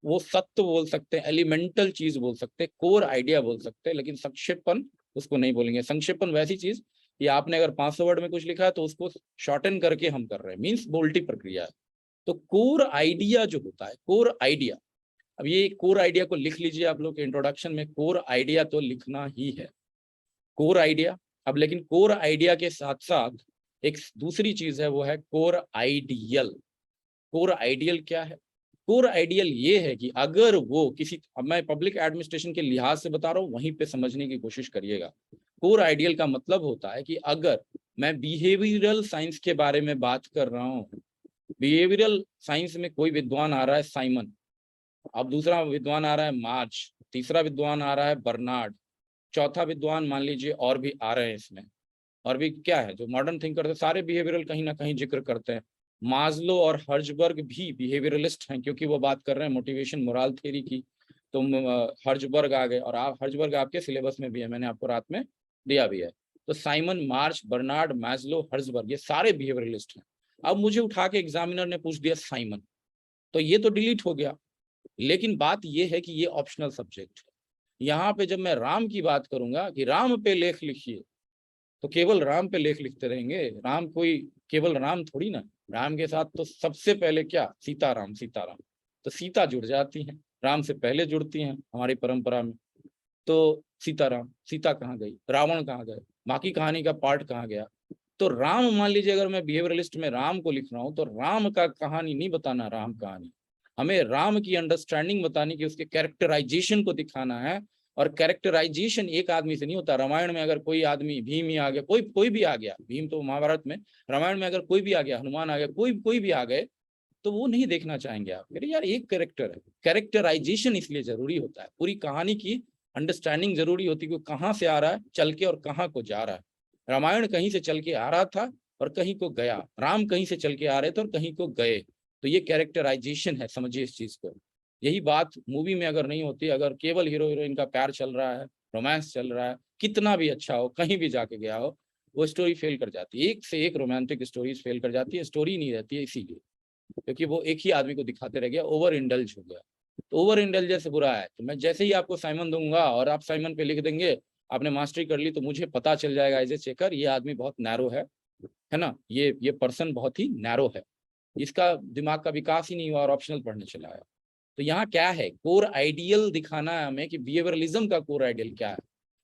A: वो सत्व बोल सकते हैं, एलिमेंटल चीज बोल सकते हैं, कोर आइडिया बोल सकते हैं, लेकिन संक्षेपण उसको नहीं बोलेंगे। संक्षेपण वैसी चीज कि आपने अगर 500 वर्ड में कुछ लिखा है तो उसको शॉर्टन करके हम कर रहे हैं, मीन्स बोल्टी प्रक्रिया है। तो कोर आइडिया जो होता है, कोर आइडिया, अब ये कोर आइडिया को लिख लीजिए आप लोग के इंट्रोडक्शन में, कोर आइडिया तो लिखना ही है, कोर आइडिया। अब लेकिन कोर आइडिया के साथ साथ एक दूसरी चीज है, वो है कोर आइडियल। कोर आइडियल क्या है? कोर आइडियल ये है कि अगर वो किसी, अब मैं पब्लिक एडमिनिस्ट्रेशन के लिहाज से बता रहा हूँ, वहीं पे समझने की कोशिश करिएगा। कोर आइडियल का मतलब होता है कि अगर मैं बिहेवियरल साइंस के बारे में बात कर रहा हूँ, बिहेवियरल साइंस में कोई विद्वान आ रहा है साइमन, अब दूसरा विद्वान आ रहा है मार्च, तीसरा विद्वान आ रहा है बर्नार्ड, चौथा विद्वान मान लीजिए और भी आ रहे हैं इसमें, और भी क्या है जो मॉडर्न थिंकर थे, सारे बिहेवियरल कहीं ना कहीं जिक्र करते हैं। मास्लो और हर्जबर्ग भी बिहेवियरलिस्ट हैं, क्योंकि वो बात कर रहे हैं मोटिवेशन मोरल थ्योरी की। तो हर्जबर्ग आ गए, और आप हर्जबर्ग आपके सिलेबस में भी है, मैंने आपको रात में दिया भी है। तो साइमन, मार्च, बर्नार्ड, मास्लो, हर्जबर्ग, ये सारे बिहेवियरलिस्ट हैं। अब मुझे उठा के एग्जामिनर ने पूछ दिया साइमन, तो ये तो डिलीट हो गया। लेकिन बात ये है कि ये ऑप्शनल सब्जेक्ट है। यहाँ पे जब मैं राम की बात करूंगा कि राम पे लेख लिखिए, तो केवल राम पे लेख लिखते रहेंगे? राम कोई केवल राम थोड़ी ना, राम के साथ तो सबसे पहले क्या, सीताराम, सीताराम। तो सीता जुड़ जाती हैं, राम से पहले जुड़ती हैं हमारी परंपरा में। तो सीताराम, सीता कहाँ गई, रावण कहाँ गए, बाकी कहानी का पार्ट कहाँ गया? तो राम, मान लीजिए अगर मैं बिहेवियरलिस्ट में राम को लिख रहा हूँ, तो राम का कहानी नहीं बताना, राम कहानी हमें राम की अंडरस्टैंडिंग बतानी, कि उसके कैरेक्टराइजेशन को दिखाना है। और कैरेक्टराइजेशन एक आदमी से नहीं होता। रामायण में अगर कोई आदमी, भीम ही आ गया, कोई भी आ गया, भीम तो महाभारत में, रामायण में अगर कोई भी आ गया, हनुमान आ गया, कोई भी आ गए, तो वो नहीं देखना चाहेंगे आप। अरे यार एक कैरेक्टर है। कैरेक्टराइजेशन इसलिए जरूरी होता है, पूरी कहानी की अंडरस्टैंडिंग जरूरी होती है कि कहाँ से आ रहा है चल के और कहाँ को जा रहा है। रामायण कहीं से चल के आ रहा था और कहीं को गया, राम कहीं से चल के आ रहे थे और कहीं को गए। तो ये कैरेक्टराइजेशन है, समझिए इस चीज को। यही बात मूवी में अगर नहीं होती, अगर केवल हीरो हीरोइन का प्यार चल रहा है, रोमांस चल रहा है, कितना भी अच्छा हो, कहीं भी जाके गया हो, वो स्टोरी फेल कर जाती है। एक से एक रोमांटिक स्टोरीज फेल कर जाती है, स्टोरी नहीं रहती है, इसीलिए क्योंकि वो एक ही आदमी को दिखाते रह गया, ओवर इंडल्ज हो गया। तो ओवर इंडल्जेंस बुरा है। तो मैं जैसे ही आपको साइमन दूंगा और आप साइमन पे लिख देंगे आपने मास्टरी कर ली, तो मुझे पता चल जाएगा एज ए चेकर, ये आदमी बहुत नैरो है ना, ये पर्सन बहुत ही नैरो है, इसका दिमाग का विकास ही नहीं हुआ और ऑप्शनल पढ़ने चला आया। तो यहाँ क्या है, कोर आइडियल दिखाना है हमें कि बिहेवियरलिज्म का कोर आइडियल क्या है।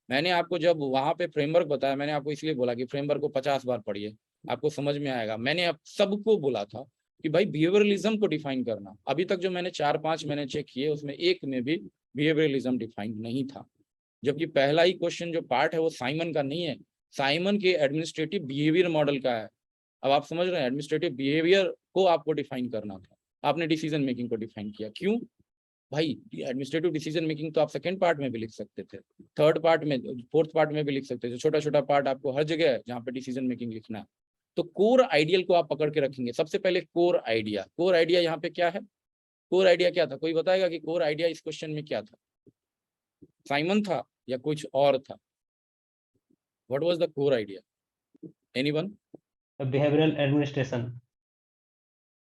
A: मैंने आपको जब वहां पे फ्रेमवर्क बताया, मैंने आपको इसलिए बोला कि फ्रेमवर्क को 50 बार पढ़िए, आपको समझ में आएगा। मैंने अब सबको बोला था कि भाई बिहेवियरलिज्म को डिफाइन करना। अभी तक जो मैंने 4-5 मैंने चेक किए, उसमें एक में भी बिहेवियरलिज्म डिफाइंड नहीं था। जबकि पहला ही क्वेश्चन जो पार्ट है वो साइमन का नहीं है, साइमन के एडमिनिस्ट्रेटिव बिहेवियर मॉडल का है। अब आप समझ रहे हैं, एडमिनिस्ट्रेटिव बिहेवियर को आपको डिफाइन करना था, आपने डिसीजन मेकिंग को डिफाइन किया। क्यों भाई? एडमिनिस्ट्रेटिव डिसीजन मेकिंग तो आप सेकंड पार्ट में भी लिख सकते थे, थर्ड पार्ट में, फोर्थ पार्ट में भी लिख सकते थे। छोटा छोटा पार्ट आपको हर जगह है जहाँ पे डिसीजन मेकिंग लिखना है। तो कोर आइडियल को आप पकड़ के रखेंगे। सबसे पहले कोर आइडिया, कोर आइडिया यहाँ पे क्या है? कोर आइडिया क्या था? कोई बताएगा कि कोर आइडिया इस क्वेश्चन में क्या था? साइमन था या कुछ और था? What was the core idea? Anyone?
H: Behavioural administration.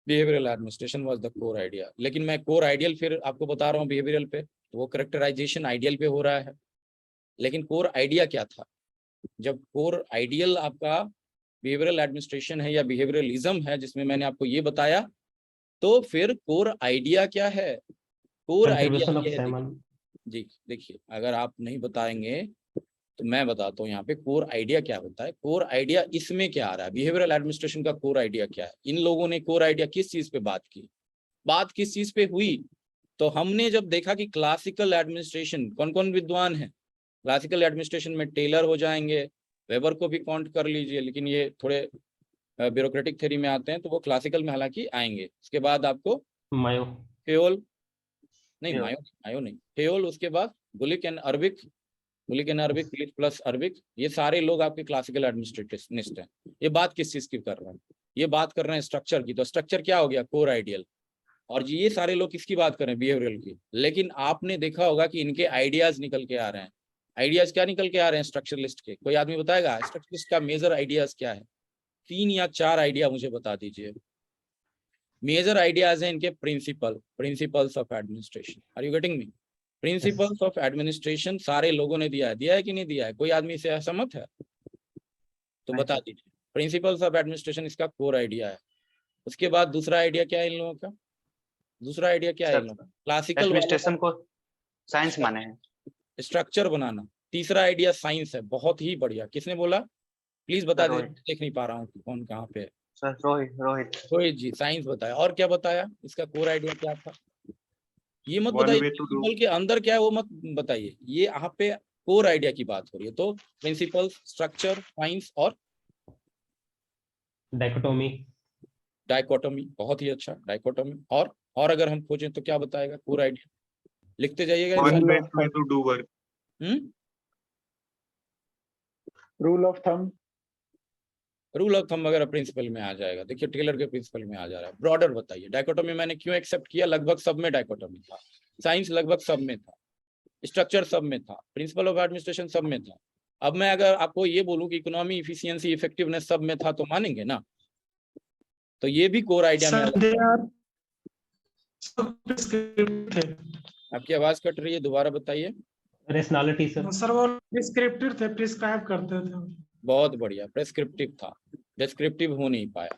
A: Behavioural administration was the core idea. लेकिन मैं कोर आइडियल फिर आपको बता रहा हूँ बिहेवियरल पे, तो वो करेक्टराइजेशन आइडियल पे हो रहा है। लेकिन कोर आइडिया क्या था? जब कोर आइडियल आपका बिहेवियरल एडमिनिस्ट्रेशन है या बिहेवियरलिज्म है, जिसमें मैंने आपको ये बताया, तो फिर कोर आइडिया क्या है? कोर आइडिया
H: कंट्रीब्यूशन ऑफ
A: ये है,
H: साइमन।
A: जी देखिए, अगर आप नहीं बताएंगे तो मैं बताता हूँ यहाँ पे कोर आइडिया क्या होता है। कोर आइडिया इसमें क्या आ रहा है, बिहेवियरल एडमिनिस्ट्रेशन का कोर आइडिया क्या है? इन लोगों ने कोर आइडिया किस चीज पे बात की, बात किस चीज पे हुई? तो हमने जब देखा कि क्लासिकल एडमिनिस्ट्रेशन, कौन कौन विद्वान है क्लासिकल एडमिनिस्ट्रेशन में? टेलर हो जाएंगे, वेबर को भी काउंट कर लीजिए, लेकिन ये थोड़े ब्यूरोक्रेटिक थ्योरी में आते हैं, तो वो क्लासिकल में हालांकि आएंगे। उसके बाद आपको
H: मायो।
A: फेयोल, नहीं
D: फेयोल।
A: मायो नहीं, फेयोल। उसके बाद Gulick and Urwick, Gulick and Urwick plus Urwick, ये सारे लोग आपके क्लासिकल एडमिनिस्ट्रेटिविस्ट हैं। ये बात किस चीज की कर रहे हैं? ये बात कर रहे हैं स्ट्रक्चर की। तो स्ट्रक्चर क्या हो गया? Core ideal. और ये सारे लोग किसकी बात कर रहे हैं? बिहेवियरल की। लेकिन आपने देखा होगा कि इनके आइडियाज निकल के आ रहे हैं। आइडियाज क्या निकल के आ रहे हैं स्ट्रक्चर लिस्ट के? कोई आदमी बताएगा स्ट्रक्चर लिस्ट का मेजर आइडियाज क्या है? 3 या 4 आइडिया मुझे बता दीजिए। मेजर आइडियाज हैं इनके principles of administration. Are you getting me? Principles of administration सारे लोगों ने दिया है कि नहीं दिया है? कोई आदमी से असहमत है तो
D: नहीं
A: बता
D: सर।
A: दीजिए। प्रिंसिपल्स ऑफ एडमिनिस्ट्रेशन इसका कोर आइडिया है। उसके बाद दूसरा आइडिया क्या है इन लोगों का? दूसरा आइडिया क्या है इन लोगों का? क्लासिकल
D: एडमिनिस्ट्रेशन को साइंस माने हैं।
A: स्ट्रक्चर बनाना। तीसरा आइडिया साइंस है। बहुत ही बढ़िया। किसने बोला? प्लीज बता दीजिए,
D: रोहित।
A: देख नहीं पा रहा हूँ कि कौन कहाँ पे है।
D: सर रोहित।
A: रोहित जी, साइंस बताया। और क्या बताया? इसका कोर आइडिया क्या था? ये मत बताइए प्रिंसिपल के अंदर क्या है वो मत बताइए, ये यहाँ पे कोर आइडिया की बात हो रही है। तो प्रिंसिपल, स्ट्रक्चर, साइंस और
H: डाइकोटोमी।
A: डाइकोटोमी। बहुत ही अच्छा, डाइकोटोमी। और अगर हम खोजें तो क्या बताएगा कोर आइडिया? लिखते जाइएगा।
I: Rule of thumb.
A: Rule of thumb अगर प्रिंसिपल में आ जाएगा, देखिए टेलर के प्रिंसिपल में आ जा रहा है। ब्रॉडर बताइए। डाइकोटोमी मैंने क्यों एक्सेप्ट किया? लगभग सब में डाइकोटोमी था। साइंस लगभग सब में था। स्ट्रक्चर सब में था। प्रिंसिपल ऑफ एडमिनिस्ट्रेशन सब में था। अब मैं अगर आपको ये बोलूं कि इकोनॉमी, इफिशियंसी, इफेक्टिवनेस सब में था, तो मानेंगे ना? तो ये भी कोर आइडिया में आपकी आवाज कट रही है, दोबारा बताइए।
H: Rationality sir.
G: सर वो प्रिस्क्रिप्टिव थे, प्रिस्क्राइब करते थे।
A: बहुत बढ़िया, प्रेस्क्रिप्टिव था, डिस्क्रिप्टिव हो नहीं पाया।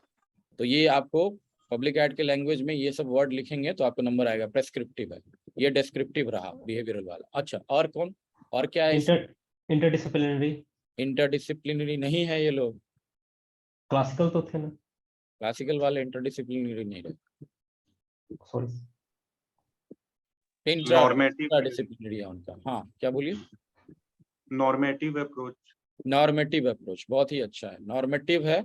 A: तो ये आपको पब्लिक एड के लैंग्वेज में ये सब वर्ड लिखेंगे तो आपको नंबर आएगा। प्रेस्क्रिप्टिव है, ये डिस्क्रिप्टिव रहा बिहेवियरल वाला। अच्छा, और कौन, और क्या है?
H: इंटरडिसिप्लिनरी।
A: इंटरडिसिप्लिनरी नहीं है ये लोग।
H: क्लासिकल तो थे ना?
A: क्लासिकल वाले इंटरडिसिप्लिनरी नहीं रहे।
H: सॉरी।
A: इंटरडिसिप्लिनरी है उनका। हाँ, क्या बोलिए?
J: Normative approach.
A: नॉर्मेटिव अप्रोच, बहुत ही अच्छा है। नॉर्मेटिव है,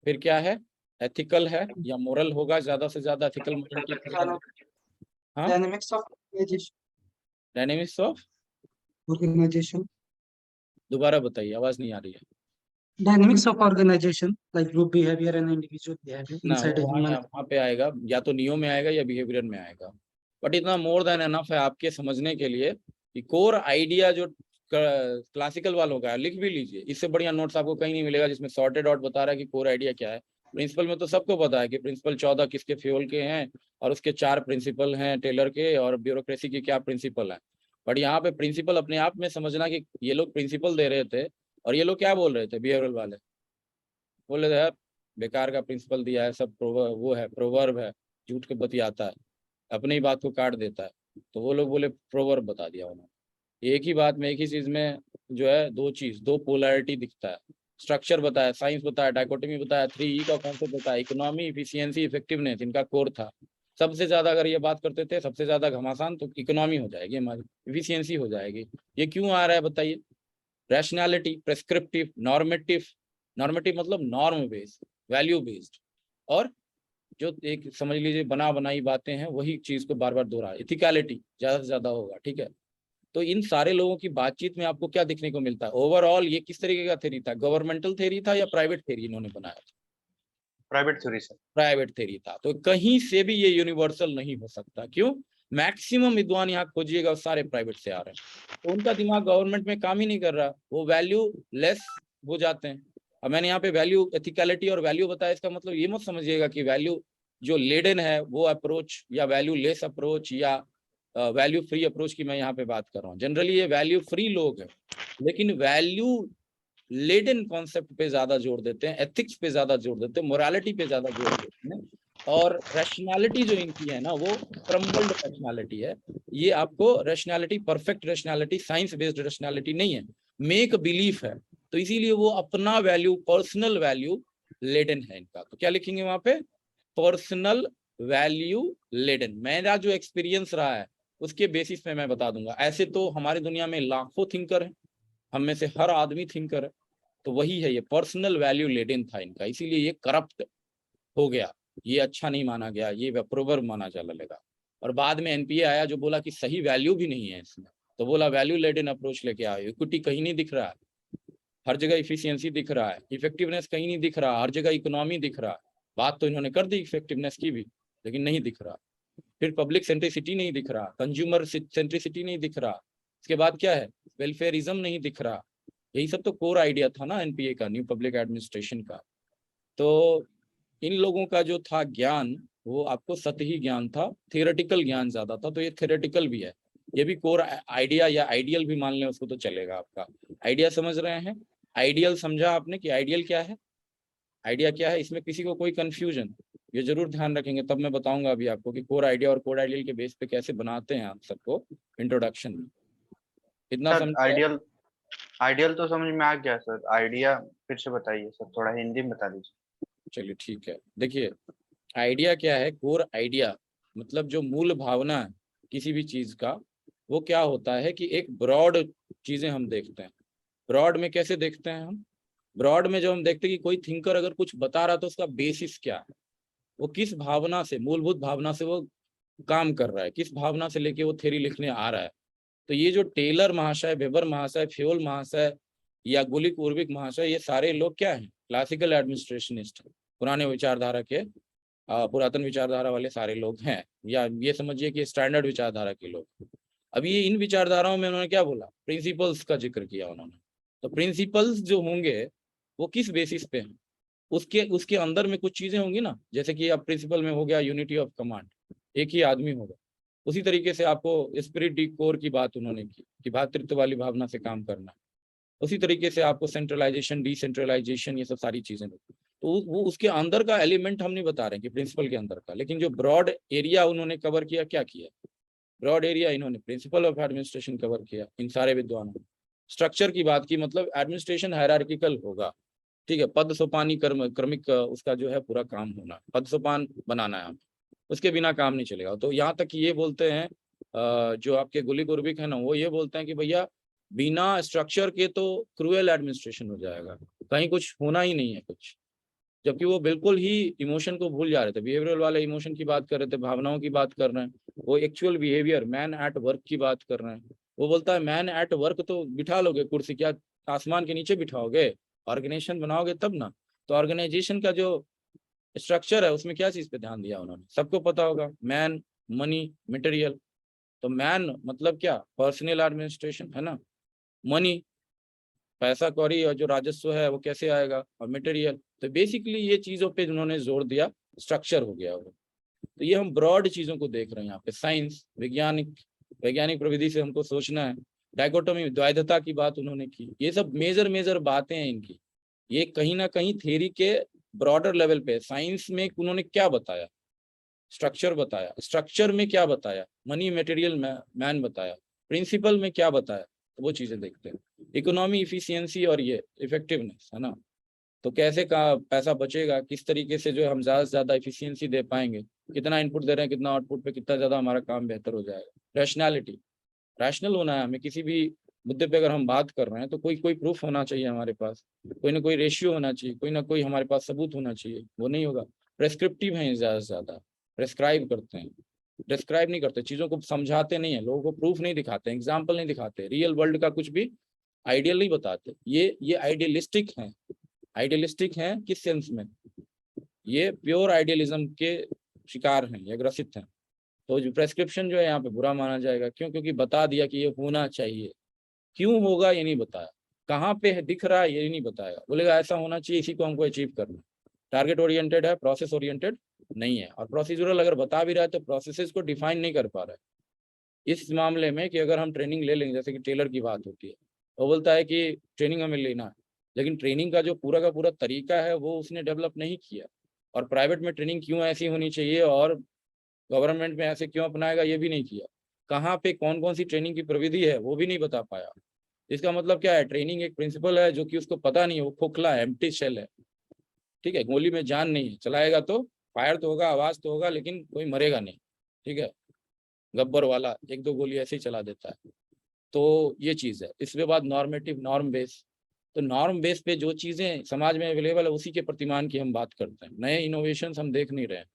A: फिर क्या है? एथिकल है या मोरल होगा, ज्यादा से ज्यादा एथिकल मोरल। हाँ,
G: dynamics of
A: dynamics of
G: organisation.
A: दोबारा बताइए, आवाज नहीं आ रही है
G: dynamics of organisation like group behaviour and individual behaviour
A: ना।
G: इनसाइड
A: वो वहाँ पे आएगा, या तो नियो में आएगा या बिहेवियर में आएगा। बट इतना मोर देन एनफ है आपके समझने के लिए कि कोर आइडिया जो क्लासिकल वालों का है, लिख भी लीजिए। इससे बढ़िया नोट्स आपको कहीं नहीं मिलेगा जिसमें सॉर्टेड आउट बता रहा है कि कोर आइडिया क्या है। प्रिंसिपल में तो सबको पता है कि प्रिंसिपल 14 किसके फ्यूल के हैं, और उसके 4 प्रिंसिपल हैं टेलर के, और ब्यूरोक्रेसी के क्या प्रिंसिपल हैं। बट यहाँ पे प्रिंसिपल अपने आप में समझना कि ये लोग प्रिंसिपल दे रहे थे, और ये लोग क्या बोल रहे थे? बिहेवियरल वाले बोले थे यार बेकार का प्रिंसिपल दिया है, सब वो है, प्रोवर्ब है, झूठ के बतियाता है, अपनी बात को काट देता है। तो वो लोग बोले प्रोवर्ब बता दिया उन्होंने। एक ही बात में, एक ही चीज में जो है दो पोलैरिटी दिखता है। स्ट्रक्चर बताया, साइंस बताया, डाइकोटोमी बताया, 3E का कॉन्सेप्ट बताया, इकोनॉमी, इफिशियंसी, इफेक्टिवनेस इनका कोर था। सबसे ज्यादा अगर ये बात करते थे, सबसे ज्यादा घमासान, तो इकोनॉमी हो जाएगी हमारी, इफिशियंसी हो जाएगी। ये क्यों आ रहा है बताइए? Rationality, prescriptive, normative. नॉर्मेटिव मतलब नॉर्म बेस्ड, वैल्यू बेस्ड, और जो एक समझ लीजिए बना बनाई बातें हैं, वही चीज को बार बार दोहरा। इथिकलिटी ज्यादा से ज्यादा होगा, ठीक है। तो इन सारे लोगों की बातचीत में आपको क्या दिखने को मिलता है? ओवरऑल ये किस तरीके का थ्योरी था? गवर्नमेंटल थ्योरी था या प्राइवेट थ्योरी इन्होंने बनाया था?
D: Private theory sir.
A: Private theory था। तो कहीं से भी ये यूनिवर्सल नहीं हो सकता। क्यों? मैक्सिमम विद्वान यहाँ खोजिएगा सारे प्राइवेट से आ रहे हैं, तो उनका दिमाग गवर्नमेंट में काम ही नहीं कर रहा, वो वैल्यू लेस हो जाते हैं। अब मैंने यहाँ पे वैल्यू, एथिकलिटी और वैल्यू बताया, इसका मतलब ये मत समझिएगा कि वैल्यू जो लेडन है वो अप्रोच या वैल्यू लेस अप्रोच या वैल्यू फ्री अप्रोच की मैं यहाँ पे बात कर रहा हूँ। जनरली ये वैल्यू फ्री लोग हैं, लेकिन वैल्यू लेडन कॉन्सेप्ट पे ज्यादा जोर देते हैं, एथिक्स पे ज्यादा जोर देते हैं, मोरालिटी पे ज्यादा जोर देते हैं, और रैशनैलिटी जो इनकी है ना वो क्रम्बल्ड रैशनैलिटी है। ये आपको rationality, perfect rationality, science based rationality नहीं है, मेक बिलीफ है। तो इसीलिए वो अपना वैल्यू, पर्सनल वैल्यू लेडन है इनका। तो क्या लिखेंगे वहां पे? Personal value laden. मेरा जो एक्सपीरियंस रहा है उसके बेसिस पे मैं बता दूंगा। ऐसे तो हमारी दुनिया में लाखों थिंकर हैं, हम में से हर आदमी थिंकर है, तो वही है, ये पर्सनल वैल्यू लेडन था इनका, इसीलिए ये करप्ट हो गया, ये अच्छा नहीं माना गया, ये अप्रूवर माना चला लगा। और बाद में एनपीए आया जो बोला कि सही वैल्यू भी नहीं है इसमें, तो बोला वैल्यू लेडन अप्रोच लेके आए। इक्विटी कहीं नहीं दिख रहा है, हर जगह इफिशियंसी दिख रहा है, इफेक्टिवनेस कहीं नहीं दिख रहा, हर जगह इकोनॉमी दिख रहा है। बात तो इन्होंने कर दी इफेक्टिवनेस की भी, लेकिन नहीं दिख रहा। फिर पब्लिक सेंट्रिसिटी नहीं दिख रहा, कंज्यूमर सेंट्रिसिटी नहीं दिख रहा, इसके बाद क्या है, वेलफेयरिज्म नहीं दिख रहा। यही सब तो कोर आइडिया था ना एनपीए का, न्यू पब्लिक एडमिनिस्ट्रेशन का। तो इन लोगों का जो था ज्ञान वो आपको सतही ज्ञान था, थियोरेटिकल ज्ञान ज्यादा था, तो ये थियोरेटिकल भी है, ये भी कोर आइडिया या आइडियल भी मान लें उसको तो चलेगा। आपका आइडिया समझ रहे हैं? आइडियल समझा आपने कि आइडियल क्या है, आइडिया क्या है? इसमें किसी को कोई कंफ्यूजन, ये जरूर ध्यान रखेंगे, तब मैं बताऊंगा अभी आपको कि कोर आइडिया और कोर आइडियल के बेस पे कैसे बनाते हैं आप सबको इंट्रोडक्शन में। इतना समझ
D: आइडियल, आइडियल तो समझ में आ गया सर, आइडिया फिर से बताइए सर, थोड़ा हिंदी में बता दीजिए।
A: चलिए ठीक है, देखिए आइडिया क्या है, कोर आइडिया मतलब जो मूल भावना है किसी भी चीज का, वो क्या होता है कि एक ब्रॉड चीजें हम देखते हैं। ब्रॉड में कैसे देखते हैं हम? ब्रॉड में जब हम देखते हैं कि कोई थिंकर अगर कुछ बता रहा है तो उसका बेसिस क्या है, वो किस भावना से, मूलभूत भावना से वो काम कर रहा है, किस भावना से लेके वो थ्योरी लिखने आ रहा है। तो ये जो टेलर महाशय, वेबर महाशय, फ्योल महाशय या गुलिक उर्विक महाशय, ये सारे लोग क्या हैं? क्लासिकल एडमिनिस्ट्रेशनिस्ट, पुराने विचारधारा के, पुरातन विचारधारा वाले सारे लोग हैं, या ये समझिए कि स्टैंडर्ड विचारधारा के लोग। अब ये इन विचारधाराओं में उन्होंने क्या बोला? प्रिंसिपल्स का जिक्र किया उन्होंने। तो प्रिंसिपल्स जो होंगे वो किस बेसिस पे हैं? उसके अंदर में कुछ चीजें होंगी ना, जैसे कि अब प्रिंसिपल में हो गया यूनिटी ऑफ कमांड, एक ही आदमी होगा। उसी तरीके से आपको स्पिरिट डी कोर की बात उन्होंने की कि भातृत्व वाली भावना से काम करना। उसी तरीके से आपको सेंट्रलाइजेशन, डिसेंट्रलाइजेशन, ये सब सारी चीजें। तो वो उसके अंदर का एलिमेंट हम नहीं बता रहे कि प्रिंसिपल के अंदर का, लेकिन जो ब्रॉड एरिया उन्होंने कवर किया, क्या किया? ब्रॉड एरिया इन्होंने प्रिंसिपल ऑफ एडमिनिस्ट्रेशन कवर किया इन सारे विद्वानों। स्ट्रक्चर की बात की, मतलब एडमिनिस्ट्रेशन हायरार्किकल होगा, ठीक है, पद सोपानी क्रमिक उसका जो है पूरा काम होना, पद सोपान बनाना है, उसके बिना काम नहीं चलेगा। तो यहाँ तक ये बोलते हैं जो आपके गुलिक उर्विक है ना, वो ये बोलते हैं कि भैया बिना स्ट्रक्चर के तो क्रूएल एडमिनिस्ट्रेशन हो जाएगा, कहीं कुछ होना ही नहीं है कुछ। जबकि वो बिल्कुल ही इमोशन को भूल जा रहे थे, बिहेवियरल वाले इमोशन की बात कर रहे थे, भावनाओं की बात कर रहे हैं, वो actual behaviour, man at work की बात कर रहे हैं। वो बोलता है मैन एट वर्क तो बिठा लोगे कुर्सी, क्या आसमान के नीचे बिठाओगे? ऑर्गेनाइजेशन बनाओगे तब ना। तो ऑर्गेनाइजेशन का जो स्ट्रक्चर है उसमें क्या चीज पे ध्यान दिया उन्होंने? सबको पता होगा, मैन, मनी, मटेरियल। तो मैन मतलब क्या? पर्सनल एडमिनिस्ट्रेशन है ना, मनी, पैसा कौड़ी, और जो राजस्व है वो कैसे आएगा, और मटेरियल। तो बेसिकली ये चीजों पे उन्होंने जोर दिया, स्ट्रक्चर हो गया वो। तो ये हम ब्रॉड चीजों को देख रहे हैं यहाँ पे, साइंस, वैज्ञानिक प्रविधि से हमको सोचना है। डाइकोटोमी, द्वैधता की बात उन्होंने की। ये सब मेजर बातें हैं इनकी। ये कहीं ना कहीं थ्योरी के ब्रॉडर लेवल पे, साइंस में उन्होंने क्या बताया? स्ट्रक्चर बताया। स्ट्रक्चर में क्या बताया? मनी, मटेरियल, मैन बताया। प्रिंसिपल में क्या बताया? तो वो चीजें देखते हैं। इकोनॉमी, इफिशियंसी और ये इफेक्टिवनेस है ना, तो कैसे का पैसा बचेगा, किस तरीके से जो हम ज्यादा से ज्यादा इफिशियंसी दे पाएंगे, कितना इनपुट दे रहे हैं, कितना आउटपुट पे कितना ज्यादा हमारा काम बेहतर हो जाएगा। रैशनैलिटी, रैशनल होना है हमें। किसी भी मुद्दे पे अगर हम बात कर रहे हैं तो कोई प्रूफ होना चाहिए हमारे पास, कोई ना कोई रेशियो होना चाहिए, कोई ना कोई हमारे पास सबूत होना चाहिए। वो नहीं होगा, प्रेस्क्रिप्टिव है ज्यादा से ज्यादा, प्रेस्क्राइब करते हैं, डिस्क्राइब नहीं करते, चीजों को समझाते नहीं है, लोगों को प्रूफ नहीं दिखाते, एग्जाम्पल नहीं दिखाते, रियल वर्ल्ड का कुछ भी आइडियल नहीं बताते। ये आइडियलिस्टिक हैं। आइडियलिस्टिक हैं किस सेंस में? ये प्योर आइडियलिज्म के शिकार हैं, ये ग्रसित हैं। तो जो प्रेस्क्रिप्शन जो है यहाँ पे बुरा माना जाएगा। क्यों? क्योंकि बता दिया कि ये होना चाहिए, क्यों होगा ये नहीं बताया, कहाँ पे दिख रहा है ये नहीं बताया। बोलेगा ऐसा होना चाहिए, इसी को हमको अचीव करना। टारगेट ओरिएंटेड है, प्रोसेस ओरिएंटेड नहीं है। और प्रोसीजरल अगर बता भी रहा है तो प्रोसेसेस को डिफाइन नहीं कर पा रहा है इस मामले में कि अगर हम ट्रेनिंग ले लेंगे, जैसे कि टेलर की बात होती है, वो बोलता है कि ट्रेनिंग हमें लेना है, लेकिन ट्रेनिंग का जो पूरा का पूरा तरीका है वो उसने डेवलप नहीं किया। और प्राइवेट में ट्रेनिंग क्यों ऐसी होनी चाहिए और गवर्नमेंट में ऐसे क्यों अपनाएगा ये भी नहीं किया। कहाँ पे कौन कौन सी ट्रेनिंग की प्रविधि है वो भी नहीं बता पाया। इसका मतलब क्या है, ट्रेनिंग एक प्रिंसिपल है जो कि उसको पता नहीं है, वो खोखला है, एम्प्टी शेल है, ठीक है। गोली में जान नहीं है, चलाएगा तो फायर तो होगा, आवाज तो होगा, लेकिन कोई मरेगा नहीं, ठीक है। गब्बर वाला 1-2 गोली ऐसे ही चला देता है। तो ये चीज़ है। इसके बाद नॉर्मेटिव, नॉर्म बेस। तो नॉर्म बेस पे जो चीज़ें समाज में अवेलेबल है उसी के प्रतिमान की हम बात करते हैं। नए इनोवेशंस हम देख नहीं रहे हैं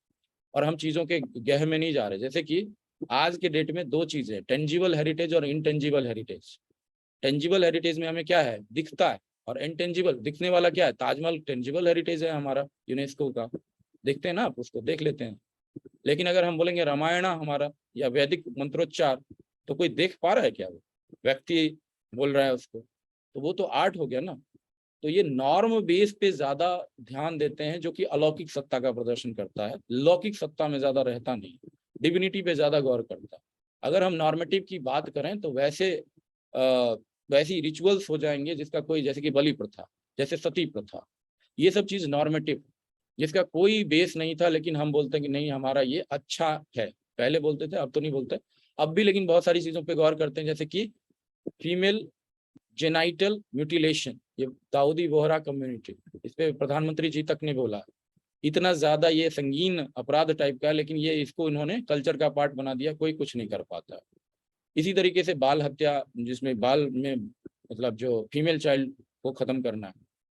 A: और हम चीज़ों के गहरे में नहीं जा रहे। जैसे कि आज के डेट में 2 चीज़ें, टेंजिबल हेरिटेज और इनटेंजिबल हेरिटेज। टेंजिबल हेरिटेज में हमें क्या है, दिखता है, और इनटेंजिबल, दिखने वाला क्या है, ताजमहल टेंजिबल हेरिटेज है हमारा, यूनेस्को का, देखते हैं ना आप, उसको देख लेते हैं। लेकिन अगर हम बोलेंगे रामायण हमारा या वैदिक मंत्रोच्चार, तो कोई देख पा रहा है क्या? वो व्यक्ति बोल रहा है उसको, तो वो तो आर्ट हो गया ना। तो ये नॉर्म बेस पे ज्यादा ध्यान देते हैं जो कि अलौकिक सत्ता का प्रदर्शन करता है, लौकिक सत्ता में ज्यादा रहता नहीं, डिविनिटी पे ज्यादा गौर करता है। अगर हम नॉर्मेटिव की बात करें तो वैसी रिचुअल्स हो जाएंगे जिसका कोई, जैसे कि बलि प्रथा, जैसे सती प्रथा, ये सब चीज नॉर्मेटिव, जिसका कोई बेस नहीं था, लेकिन हम बोलते हैं कि नहीं हमारा ये अच्छा है। पहले बोलते थे, अब तो नहीं बोलते, अब भी, लेकिन बहुत सारी चीजों पे गौर करते हैं। जैसे कि फीमेल जेनाइटल म्यूटिलेशन, ये दाऊदी बोहरा कम्युनिटी, इस पे प्रधानमंत्री जी तक ने बोला, इतना ज्यादा ये संगीन अपराध टाइप का है, लेकिन ये इसको इन्होंने कल्चर का पार्ट बना दिया, कोई कुछ नहीं कर पाता। इसी तरीके से बाल हत्या, जिसमें बाल में मतलब जो फीमेल चाइल्ड को खत्म करना है,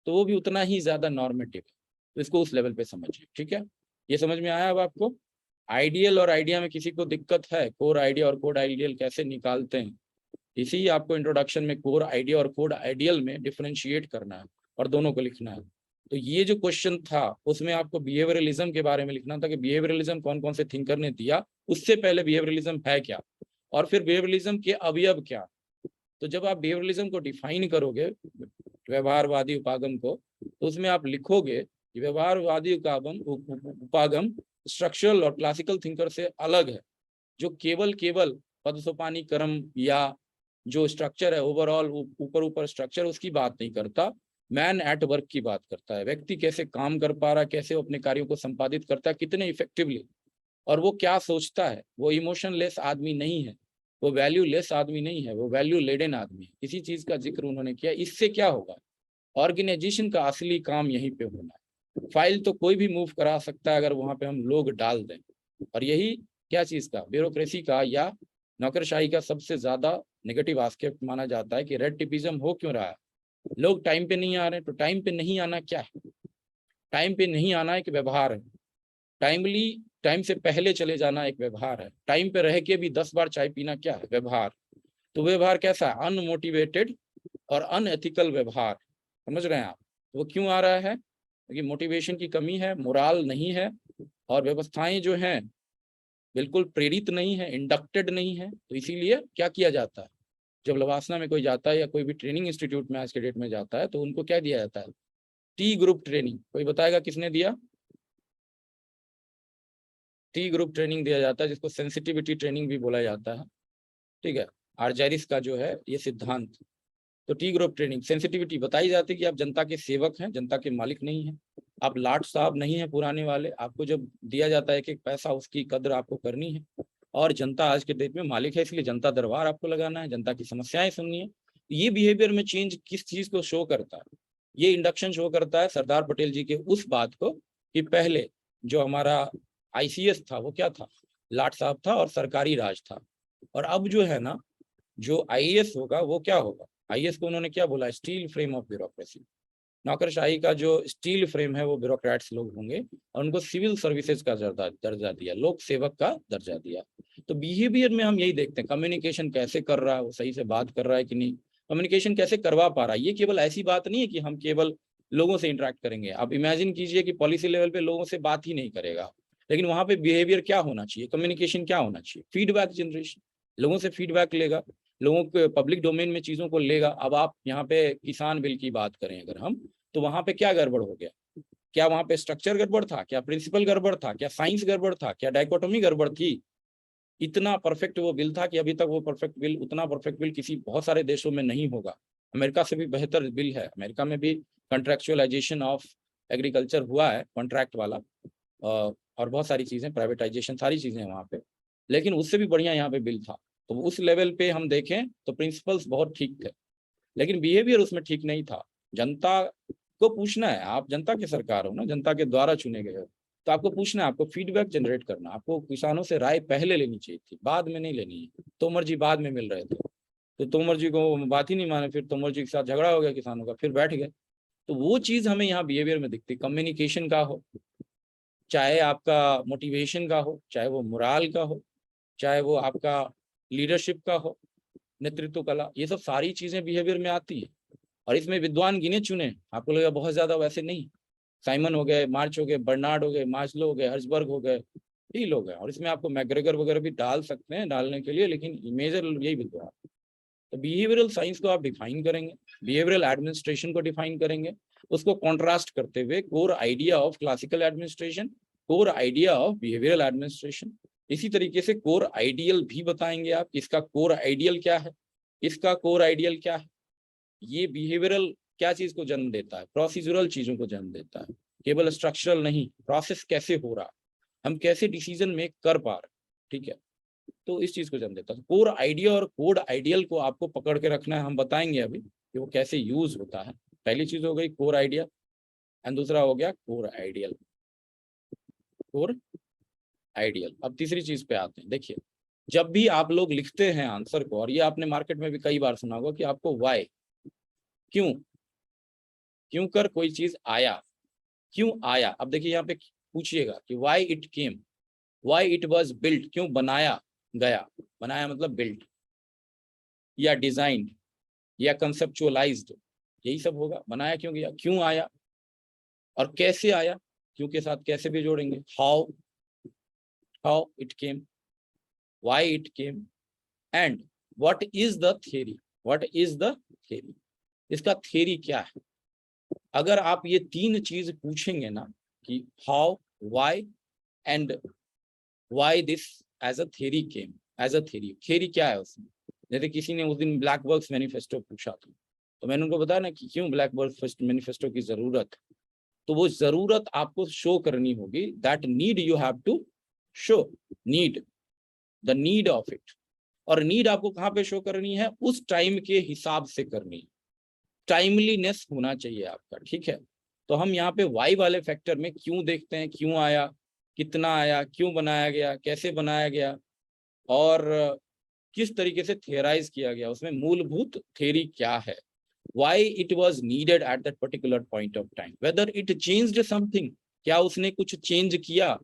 A: तो वो भी उतना ही ज्यादा नॉर्मेटिव है। तो इसको उस लेवल पे समझिए, ठीक है। ये समझ में आया अब आपको? आइडियल और आइडिया में किसी को दिक्कत है? कोर आइडिया और कोड आइडियल कैसे निकालते हैं, इसी आपको इंट्रोडक्शन में कोर आइडिया और कोड आइडियल में डिफरेंशिएट करना है और दोनों को लिखना है। तो ये जो क्वेश्चन था उसमें आपको बिहेवियरलिज्म के बारे में लिखना था कि बिहेवियरलिज्म कौन कौन से थिंकर ने दिया, उससे पहले बिहेवियरलिज्म है क्या, और फिर बिहेवियरलिज्म के अवयव क्या। तो जब आप बिहेवियरलिज्म को डिफाइन करोगे, व्यवहारवादी उपागम को, तो उसमें आप लिखोगे कि व्यवहारवादी उपागम स्ट्रक्चरल और क्लासिकल थिंकर से अलग है, जो केवल पद सोपानी क्रम या जो स्ट्रक्चर है ओवरऑल ऊपर स्ट्रक्चर, उसकी बात नहीं करता, मैन एट वर्क की बात करता है। व्यक्ति कैसे काम कर पा रहा है, कैसे वो अपने कार्यों को संपादित करता है, कितने इफेक्टिवली, और वो क्या सोचता है। वो इमोशनलेस आदमी नहीं है, वो वैल्यू लेस आदमी नहीं है, वो वैल्यू लेडन आदमी है। इसी चीज का जिक्र उन्होंने किया। इससे क्या होगा, ऑर्गेनाइजेशन का असली काम यहीं पे होना है। फाइल तो कोई भी मूव करा सकता है अगर वहां पे हम लोग डाल दें, और यही क्या चीज का, ब्यूरोक्रेसी का या नौकरशाही का सबसे ज्यादा नेगेटिव एस्पेक्ट माना जाता है कि रेड टिपिज्म हो क्यों रहा है। लोग टाइम पे नहीं आ रहे, तो टाइम पे नहीं आना क्या है? टाइम पे नहीं आना एक व्यवहार है, टाइम से पहले चले जाना एक व्यवहार है, टाइम पे रह के भी 10 बार चाय पीना क्या है? व्यवहार। तो व्यवहार कैसा है? अनमोटिवेटेड और अनएथिकल व्यवहार, समझ रहे हैं आप? वो क्यों आ रहा है? क्योंकि मोटिवेशन की कमी है, मोराल नहीं है, और व्यवस्थाएं जो हैं बिल्कुल प्रेरित नहीं है, इंडक्टेड नहीं है। तो इसीलिए क्या किया जाता है, जब लवासना में कोई जाता है या कोई भी ट्रेनिंग इंस्टीट्यूट में आज के डेट में जाता है, तो उनको क्या दिया जाता है? T group training. कोई बताएगा किसने दिया? टी ग्रुप ट्रेनिंग दिया जाता है, जिसको सेंसिटिविटी ट्रेनिंग भी बोला जाता है, ठीक है। आर्जेरिस का जो है ये सिद्धांत। तो टी ग्रुप ट्रेनिंग, सेंसिटिविटी बताई जाती है कि आप जनता के सेवक हैं, जनता के मालिक नहीं हैं, आप लाट साहब नहीं हैं पुराने वाले। आपको जब दिया जाता है कि पैसा, उसकी कद्र आपको करनी है, और जनता आज के डेट में मालिक है, इसलिए जनता दरबार आपको लगाना है, जनता की समस्याएं सुननी है। ये बिहेवियर में चेंज किस चीज को शो करता है? ये इंडक्शन शो करता है सरदार पटेल जी के उस बात को कि पहले जो हमारा आईसीएस था वो क्या था? लाट साहब था और सरकारी राज था। और अब जो है ना, जो आईएएस होगा वो क्या होगा? आईएएस को उन्होंने क्या बोला? Steel frame of bureaucracy. नौकरशाही का जो स्टील फ्रेम है वो ब्यूरोक्रेट्स लोग होंगे, और उनको सिविल सर्विसेज का दर्जा दिया, लोक सेवक का दर्जा दिया। तो बिहेवियर में हम यही देखते हैं, कम्युनिकेशन कैसे कर रहा है, वो सही से बात कर रहा है कि नहीं, कम्युनिकेशन कैसे करवा पा रहा है। ये केवल ऐसी बात नहीं है कि हम केवल लोगों से इंटरेक्ट करेंगे। आप इमेजिन कीजिए कि पॉलिसी लेवल पे लोगों से बात ही नहीं करेगा, लेकिन वहां पे बिहेवियर क्या होना चाहिए, कम्युनिकेशन क्या होना चाहिए? फीडबैक जनरेशन, लोगों से फीडबैक लेगा, लोगों के पब्लिक डोमेन में चीजों को लेगा। अब आप यहाँ पे किसान बिल की बात करें अगर हम, तो वहां पे क्या गड़बड़ हो गया? क्या वहां पे स्ट्रक्चर गड़बड़ था, क्या प्रिंसिपल गड़बड़ था, क्या साइंस गड़बड़ था, क्या डायकोटोमी गड़बड़ थी? इतना परफेक्ट वो बिल था कि अभी तक वो परफेक्ट बिल, उतना परफेक्ट बिल किसी बहुत सारे देशों में नहीं होगा। अमेरिका से भी बेहतर बिल है। अमेरिका में भी कंट्रैक्चुअलाइजेशन ऑफ एग्रीकल्चर हुआ है, कॉन्ट्रैक्ट वाला, और बहुत सारी चीजें, प्राइवेटाइजेशन, सारी चीजें वहाँ पे, लेकिन उससे भी बढ़िया यहाँ पे बिल था। तो उस लेवल पे हम देखें तो प्रिंसिपल्स बहुत ठीक थे, लेकिन बिहेवियर उसमें ठीक नहीं था। जनता को पूछना है, आप जनता की सरकार हो ना, जनता के द्वारा चुने गए हो, तो आपको पूछना है, आपको फीडबैक जनरेट करना, आपको किसानों से राय पहले लेनी चाहिए थी, बाद में नहीं लेनी है। तोमर जी बाद में मिल रहे थे, तो तोमर जी को बात ही नहीं माने, फिर तोमर जी के साथ झगड़ा हो गया किसानों का, फिर बैठ गए। तो वो चीज हमें यहाँ बिहेवियर में दिखती, कम्युनिकेशन का हो, चाहे आपका मोटिवेशन का हो, चाहे वो मोराल का हो, चाहे वो आपका लीडरशिप का हो, नेतृत्व कला, ये सब सारी चीजें बिहेवियर में आती है। और इसमें विद्वान गिने चुने, आपको लगेगा बहुत ज्यादा, वैसे नहीं। साइमन हो गए, मार्च हो गए, बर्नार्ड हो गए, मास्लो हो गए, हर्जबर्ग हो गए, यही लोग हैं। और इसमें आपको मैग्रेगर वगैरह भी डाल सकते हैं डालने के लिए, लेकिन मेजर यही विद्वान। तो बिहेवियरल साइंस को आप डिफाइन करेंगे, बिहेवियरल एडमिनिस्ट्रेशन को डिफाइन करेंगे, उसको कॉन्ट्रास्ट करते हुए core idea of classical administration, core idea of behavioural administration. इसी तरीके से कोर आइडियल भी बताएंगे आप, इसका कोर आइडियल क्या है, इसका कोर आइडियल क्या है, ये बिहेवियरल क्या चीज को जन्म देता है, प्रोसीजरल चीजों को जन्म देता है, केवल स्ट्रक्चरल नहीं। प्रोसेस कैसे हो रहा, हम कैसे डिसीजन मेक कर पा रहे, ठीक है, तो इस चीज को जन्म देता है। कोर आइडिया और कोड आइडियल को आपको पकड़ के रखना है, हम बताएंगे अभी कि वो कैसे यूज होता है। पहली चीज हो गई कोर आइडिया, एंड दूसरा हो गया कोर आइडियल, कोर आइडियल। अब तीसरी चीज पे आते हैं। देखिए, जब भी आप लोग लिखते हैं आंसर को, और ये आपने मार्केट में भी कई बार सुना होगा कि आपको वाई, क्यों कर कोई चीज आया, क्यों आया। अब देखिए यहाँ पे पूछिएगा कि why it came, why it was built, क्यों बनाया गया, बनाया मतलब बिल्ट, या डिजाइंड, या कंसेप्चुअलाइज्ड, यही सब होगा। बनाया क्यों गया, क्यों आया, और कैसे आया, क्यों के साथ कैसे भी जोड़ेंगे, how it came, why it came, and what is the theory, what is the theory, इसका थ्योरी क्या है। अगर आप ये तीन चीज पूछेंगे ना कि how, why and why this as a theory came, as a theory, theory क्या है उसमें। जैसे किसी ने उस दिन ब्लैक वर्क्स मैनिफेस्टो पूछा था, तो मैंने उनको बताया ना कि क्यों ब्लैक वर्क्स मैनिफेस्टो की जरूरत, तो वो जरूरत आपको शो करनी होगी, that need you have to show, need, the need of it. और नीड आपको कहाँ पे शो करनी है, उस टाइम के हिसाब से करनी है, टाइमलीनेस होना चाहिए आपका, ठीक है। तो हम यहाँ पे वाई वाले फैक्टर में क्यों देखते हैं, क्यों आया, कितना आया, क्यों बनाया गया, कैसे बनाया गया, और किस तरीके से थियराइज किया गया, उसमें मूलभूत थ्योरी क्या है, why it was needed at that particular point of time, whether it changed something, क्या उसने कुछ चेंज किया,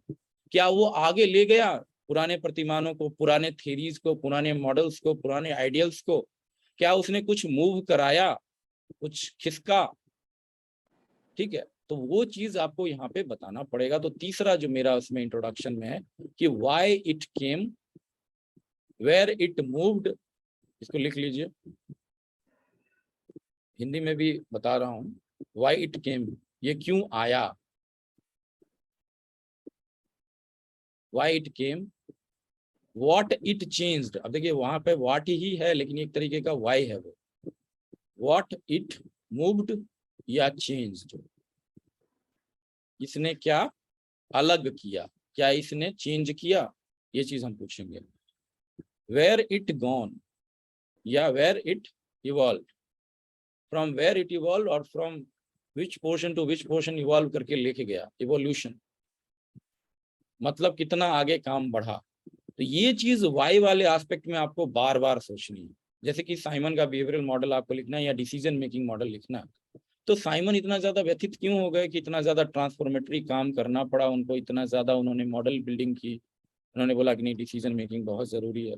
A: क्या वो आगे ले गया पुराने प्रतिमानों को, पुराने थ्योरीज को, पुराने मॉडल्स को, पुराने आइडियल्स को, क्या उसने कुछ मूव कराया, कुछ खिसका, ठीक है। तो वो चीज आपको यहाँ पे बताना पड़ेगा। तो तीसरा जो मेरा उसमें इंट्रोडक्शन में है कि why it came, where it moved, इसको लिख लीजिए, हिंदी में भी बता रहा हूं, व्हाई इट केम, ये क्यों आया, why it came, what it changed. अब देखिए वहां पे व्हाट ही है, लेकिन एक तरीके का वाई है वो, व्हाट इट मूव्ड या चेंज्ड, इसने क्या अलग किया, क्या इसने चेंज किया, ये चीज हम पूछेंगे। वेयर इट गॉन, या where it evolve, from where it evolve, और from which portion to which portion evolve करके लेके गया, इवोल्यूशन, मतलब कितना आगे काम बढ़ा। तो ये चीज वाई वाले एस्पेक्ट में आपको बार बार सोचनी है। जैसे कि साइमन का बिहेवियरल मॉडल आपको लिखना है, या डिसीजन मेकिंग मॉडल लिखना है, तो साइमन इतना ज्यादा व्यथित क्यों हो गए कि इतना ज्यादा ट्रांसफॉर्मेटरी काम करना पड़ा उनको, इतना ज्यादा उन्होंने मॉडल बिल्डिंग की, उन्होंने बोला कि नहीं डिसीजन मेकिंग बहुत जरूरी है।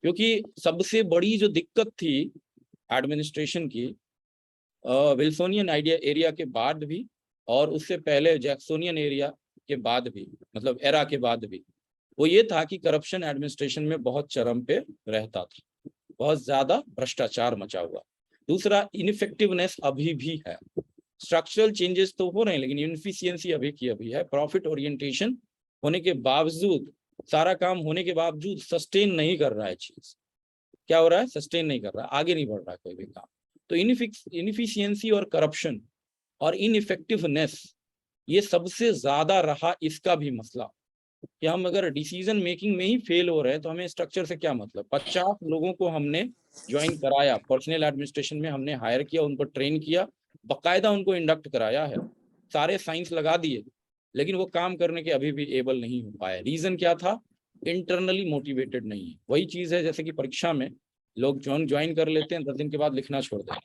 A: क्योंकि सबसे बड़ी जो दिक्कत थी एडमिनिस्ट्रेशन की, विल्सोनियन आइडिया एरिया के बाद भी, और उससे पहले जैक्सोनियन एरिया के बाद भी, मतलब एरा के बाद भी, वो ये था कि करप्शन एडमिनिस्ट्रेशन में बहुत चरम पे रहता था, बहुत ज्यादा भ्रष्टाचार मचा हुआ। दूसरा, इनफेक्टिवनेस अभी भी है। स्ट्रक्चरल चेंजेस तो हो रहे हैं, लेकिन इनफिशियंसी अभी की अभी है। प्रॉफिट ओरिएंटेशन होने के बावजूद, सारा काम होने के बावजूद सस्टेन नहीं कर रहा है चीज। क्या हो रहा है? सस्टेन नहीं कर रहा, आगे नहीं बढ़ रहा कोई भी काम। तो इनफिशियंसी और करप्शन और इनइफेक्टिवनेस, ये सबसे ज्यादा रहा इसका भी मसला। कि हम अगर डिसीजन मेकिंग में ही फेल हो रहे हैं तो हमें स्ट्रक्चर से क्या मतलब। 50 लोगों को हमने ज्वाइन कराया, पर्सनल एडमिनिस्ट्रेशन में हमने हायर किया, उनको ट्रेन किया, बकायदा उनको इंडक्ट कराया है, सारे साइंस लगा दिए, लेकिन वो काम करने के अभी भी एबल नहीं हो पाए। रीजन क्या था? इंटरनली मोटिवेटेड नहीं है। वही चीज है जैसे कि परीक्षा में लोग ज्वाइन कर लेते हैं, 10 दिन के बाद लिखना छोड़ देते हैं,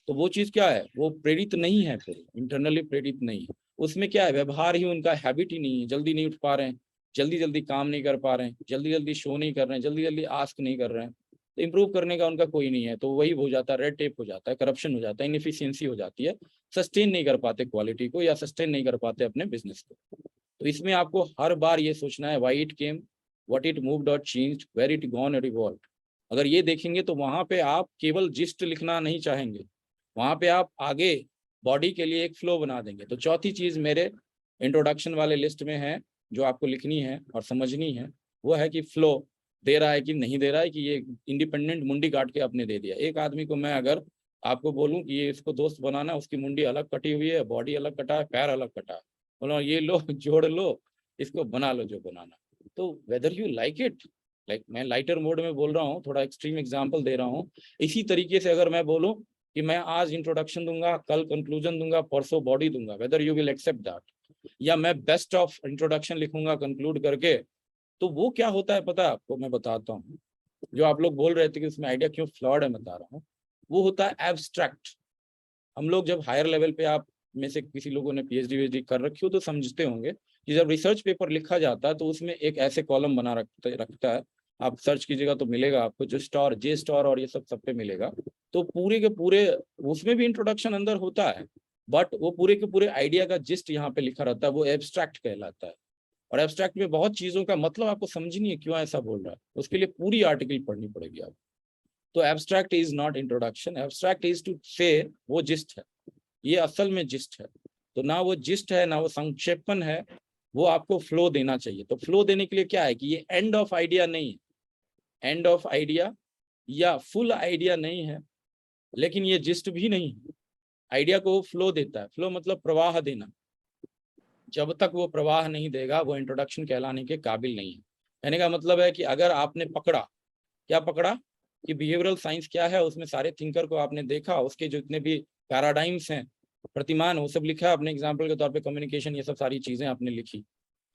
A: तो वो चीज क्या है? वो प्रेरित नहीं है, फिर इंटरनली प्रेरित नहीं है। उसमें क्या है? व्यवहार ही उनका, हैबिट ही नहीं है, जल्दी नहीं उठ पा रहे हैं, जल्दी जल्दी काम नहीं कर पा रहे हैं, जल्दी जल्दी शो नहीं कर रहे हैं, जल्दी जल्दी आस्क नहीं कर रहे हैं, तो इंप्रूव करने का उनका कोई नहीं है। तो वही हो जाता है, रेड टेप हो जाता है, करप्शन हो जाता है, इनएफिशिएंसी हो जाती है, सस्टेन नहीं कर पाते क्वालिटी को, या सस्टेन नहीं कर पाते अपने बिजनेस को। तो इसमें आपको हर बार ये सोचना है, why it came, what it moved और चेंज्ड, वेयर इट गॉन और इवॉल्व्ड। अगर ये देखेंगे तो वहां पे आप केवल जिस्ट लिखना नहीं चाहेंगे, वहां पे आप आगे बॉडी के लिए एक फ्लो बना देंगे। तो चौथी चीज मेरे इंट्रोडक्शन वाले लिस्ट में है जो आपको लिखनी है और समझनी है, वो है कि फ्लो दे रहा है कि नहीं दे रहा है, कि ये इंडिपेंडेंट मुंडी काट के आपने दे दिया। एक आदमी को मैं अगर आपको बोलूं कि ये इसको दोस्त बनाना है, उसकी मुंडी अलग कटी हुई है, बॉडी अलग कटा है, पैर अलग कटा है, बोलो ये लो जोड़ लो, इसको बना लो जो बनाना। तो whether you like it, like मैं लाइटर मोड में बोल रहा हूँ, थोड़ा एक्सट्रीम एग्जाम्पल दे रहा हूँ। इसी तरीके से अगर मैं बोलूँ कि मैं आज इंट्रोडक्शन दूंगा, कल कंक्लूजन दूंगा, परसों बॉडी दूंगा, whether you will accept that. या मैं बेस्ट ऑफ इंट्रोडक्शन लिखूंगा कंक्लूड करके, तो वो क्या होता है पता है आपको? मैं बताता हूँ। जो आप लोग बोल रहे थे कि उसमें आइडिया क्यों फ्लॉड है, बता रहा हूँ। वो होता है एब्स्ट्रैक्ट। हम लोग जब हायर लेवल पे, आप में से किसी लोगों ने पीएचडी कर रखी हो तो समझते होंगे कि जब रिसर्च पेपर लिखा जाता है तो उसमें एक ऐसे कॉलम बना रखता है, आप सर्च कीजिएगा तो मिलेगा आपको, जो स्टार, जे स्टार और ये सब पे मिलेगा। तो पूरे के पूरे उसमें भी इंट्रोडक्शन अंदर होता है, बट वो पूरे के पूरे आइडिया का जिस्ट यहाँ पे लिखा रहता है, वो एब्स्ट्रैक्ट कहलाता है। और एब्स्ट्रैक्ट में बहुत चीजों का मतलब आपको समझनी है क्यों ऐसा बोल रहा है, उसके लिए पूरी आर्टिकल पढ़नी पड़ेगी आपको। तो abstract is not introduction, abstract is to say वो जिस्ट है, ये असल में जिस्ट है। तो ना वो जिस्ट है, ना वो संक्षेपण है, वो आपको फ्लो देना चाहिए। तो फ्लो देने के लिए क्या है कि ये एंड ऑफ आइडिया नहीं है, एंड ऑफ आइडिया या फुल आइडिया नहीं है, लेकिन ये जिस्ट भी नहीं है। आइडिया को वो फ्लो देता है, फ्लो मतलब प्रवाह देना। जब तक वो प्रवाह नहीं देगा वो इंट्रोडक्शन कहलाने के काबिल नहीं है। कहने का मतलब है कि अगर आपने पकड़ा, क्या पकड़ा कि बिहेवियरल साइंस क्या है, उसमें सारे थिंकर को आपने देखा, उसके जितने भी पैराडाइम्स हैं, प्रतिमान, वो सब लिखा अपने एग्जाम्पल के तौर पे, कम्युनिकेशन, ये सब सारी चीजें आपने लिखी।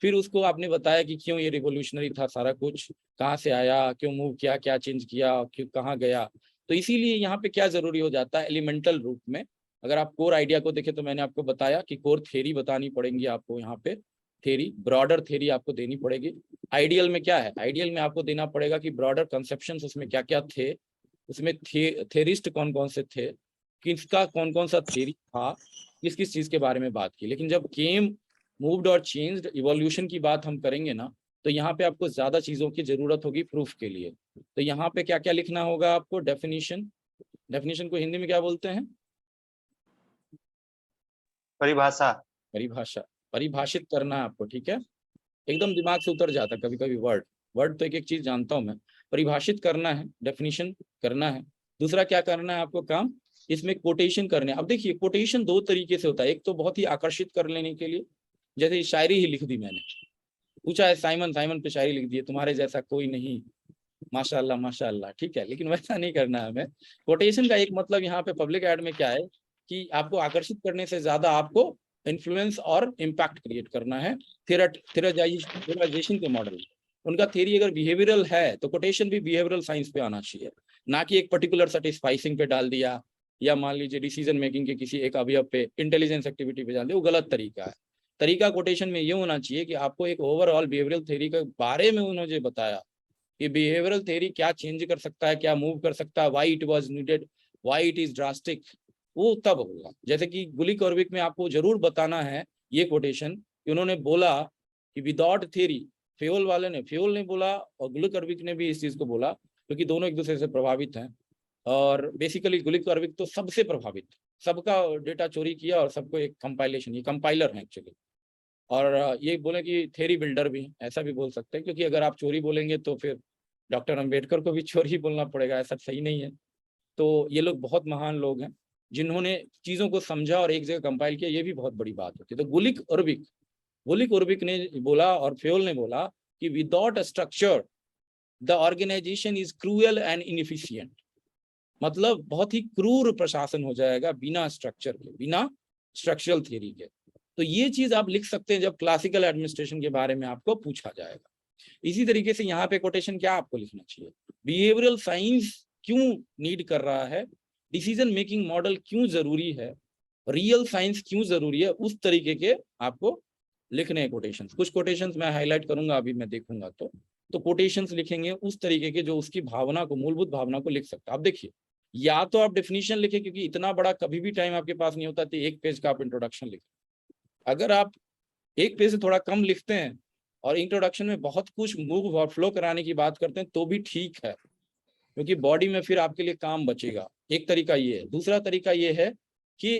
A: फिर उसको आपने बताया कि क्यों ये रिवोल्यूशनरी था सारा कुछ, कहाँ से आया, क्यों मूव किया, क्या चेंज किया, क्यों कहाँ गया। तो इसीलिए यहाँ पे क्या जरूरी हो जाता है, एलिमेंटल रूप में अगर आप कोर आइडिया को देखें तो मैंने आपको बताया कि कोर थ्योरी बतानी पड़ेगी आपको, यहाँ पे थ्योरी, ब्रॉडर थ्योरी आपको देनी पड़ेगी। आइडियल में क्या है, आइडियल में आपको देना पड़ेगा कि ब्रॉडर कंसेप्शंस उसमें क्या क्या थे, उसमें थ्योरिस्ट कौन कौन से थे, किसका कौन कौन सा थ्योरी था, किस किस चीज के बारे में बात की। लेकिन जब केम, मूव्ड और चेंज्ड, इवोल्यूशन की बात हम करेंगे ना, तो यहाँ पे आपको ज्यादा चीजों की जरूरत होगी प्रूफ के लिए। तो यहाँ पे क्या क्या लिखना होगा आपको, डेफिनेशन, डेफिनेशन को हिंदी में क्या बोलते हैं,
D: परिभाषा,
A: परिभाषा, परिभाषित करना है आपको, ठीक है। एकदम दिमाग से उतर जाता है कभी कभी वर्ड तो एक एक चीज जानता हूं मैं, परिभाषित करना है, डेफिनेशन करना है। दूसरा क्या करना है आपको काम, इसमें कोटेशन करने। अब देखिए कोटेशन दो तरीके से होता है, एक तो बहुत ही आकर्षित कर लेने के लिए, जैसे शायरी ही लिख दी मैंने, पूछा है साइमन पे शायरी लिख दी है, तुम्हारे जैसा कोई नहीं, माशाअल्लाह माशाअल्लाह, ठीक है, लेकिन वैसा नहीं करना है हमें। कोटेशन का एक मतलब यहाँ पे पब्लिक एड में क्या है कि आपको आकर्षित करने से ज्यादा आपको इन्फ्लुएंस और इम्पैक्ट क्रिएट करना है। थेराइजेशन के मॉडल, उनका थ्योरी अगर बिहेवियरल है तो कोटेशन भी बिहेवियरल साइंस पे आना चाहिए, ना कि एक पर्टिकुलर सेटिस्फाइसिंग पे डाल दिया, या मान लीजिए डिसीजन मेकिंग के किसी एक अवयव पे, इंटेलिजेंस एक्टिविटी पे डाल दिया, वो गलत तरीका है। तरीका कोटेशन में ये होना चाहिए कि आपको एक ओवरऑल बिहेवियरल थ्योरी के बारे में उन्होंने बताया कि बिहेवियरल थ्योरी क्या चेंज कर सकता है, क्या मूव कर सकता है, why it was needed, why it is drastic, वो तब होगा। जैसे कि गुलिक और विक में आपको जरूर बताना है ये कोटेशन कि उन्होंने बोला कि विदाउट थ्योरी, फ्योल ने बोला और गुलिक और विक ने भी इस चीज को बोला, क्योंकि दोनों एक दूसरे से प्रभावित हैं, और बेसिकली गुलिक अर्विक तो सबसे प्रभावित, सबका डेटा चोरी किया और सबको एक कंपाइलेशन, ये कंपाइलर है एक्चुअली। और ये बोले कि थ्योरी बिल्डर भी, ऐसा भी बोल सकते हैं, क्योंकि अगर आप चोरी बोलेंगे तो फिर डॉक्टर अंबेडकर को भी चोरी बोलना पड़ेगा, ऐसा सही नहीं है। तो ये लोग बहुत महान लोग हैं जिन्होंने चीज़ों को समझा और एक जगह कंपाइल किया, ये भी बहुत बड़ी बात होती है। तो गुलिक अर्विक ने बोला और फेयोल ने बोला कि without a structure the organisation is cruel and inefficient, मतलब बहुत ही क्रूर प्रशासन हो जाएगा बिना स्ट्रक्चर के, बिना स्ट्रक्चरल थ्योरी के। तो ये चीज आप लिख सकते हैं जब क्लासिकल एडमिनिस्ट्रेशन के बारे में आपको पूछा जाएगा। इसी तरीके से यहाँ पे कोटेशन क्या आपको लिखना चाहिए, बिहेवियरल साइंस क्यों नीड कर रहा है, डिसीजन मेकिंग मॉडल क्यों जरूरी है, रियल साइंस क्यों जरूरी है, उस तरीके के आपको लिखने हैं कोटेशंस। कुछ कोटेशंस मैं हाईलाइट करूंगा अभी, मैं देखूंगा तो कोटेशंस लिखेंगे उस तरीके के जो उसकी भावना को, मूलभूत भावना को लिख सकते हैं। आप देखिए, या तो आप डेफिनेशन लिखे, क्योंकि इतना बड़ा कभी भी टाइम आपके पास नहीं होता, तो एक पेज का आप इंट्रोडक्शन लिखें। अगर आप एक पेज से थोड़ा कम लिखते हैं और इंट्रोडक्शन में बहुत कुछ मूव और फ्लो कराने की बात करते हैं तो भी ठीक है, क्योंकि बॉडी में फिर आपके लिए काम बचेगा। एक तरीका ये है। दूसरा तरीका ये है कि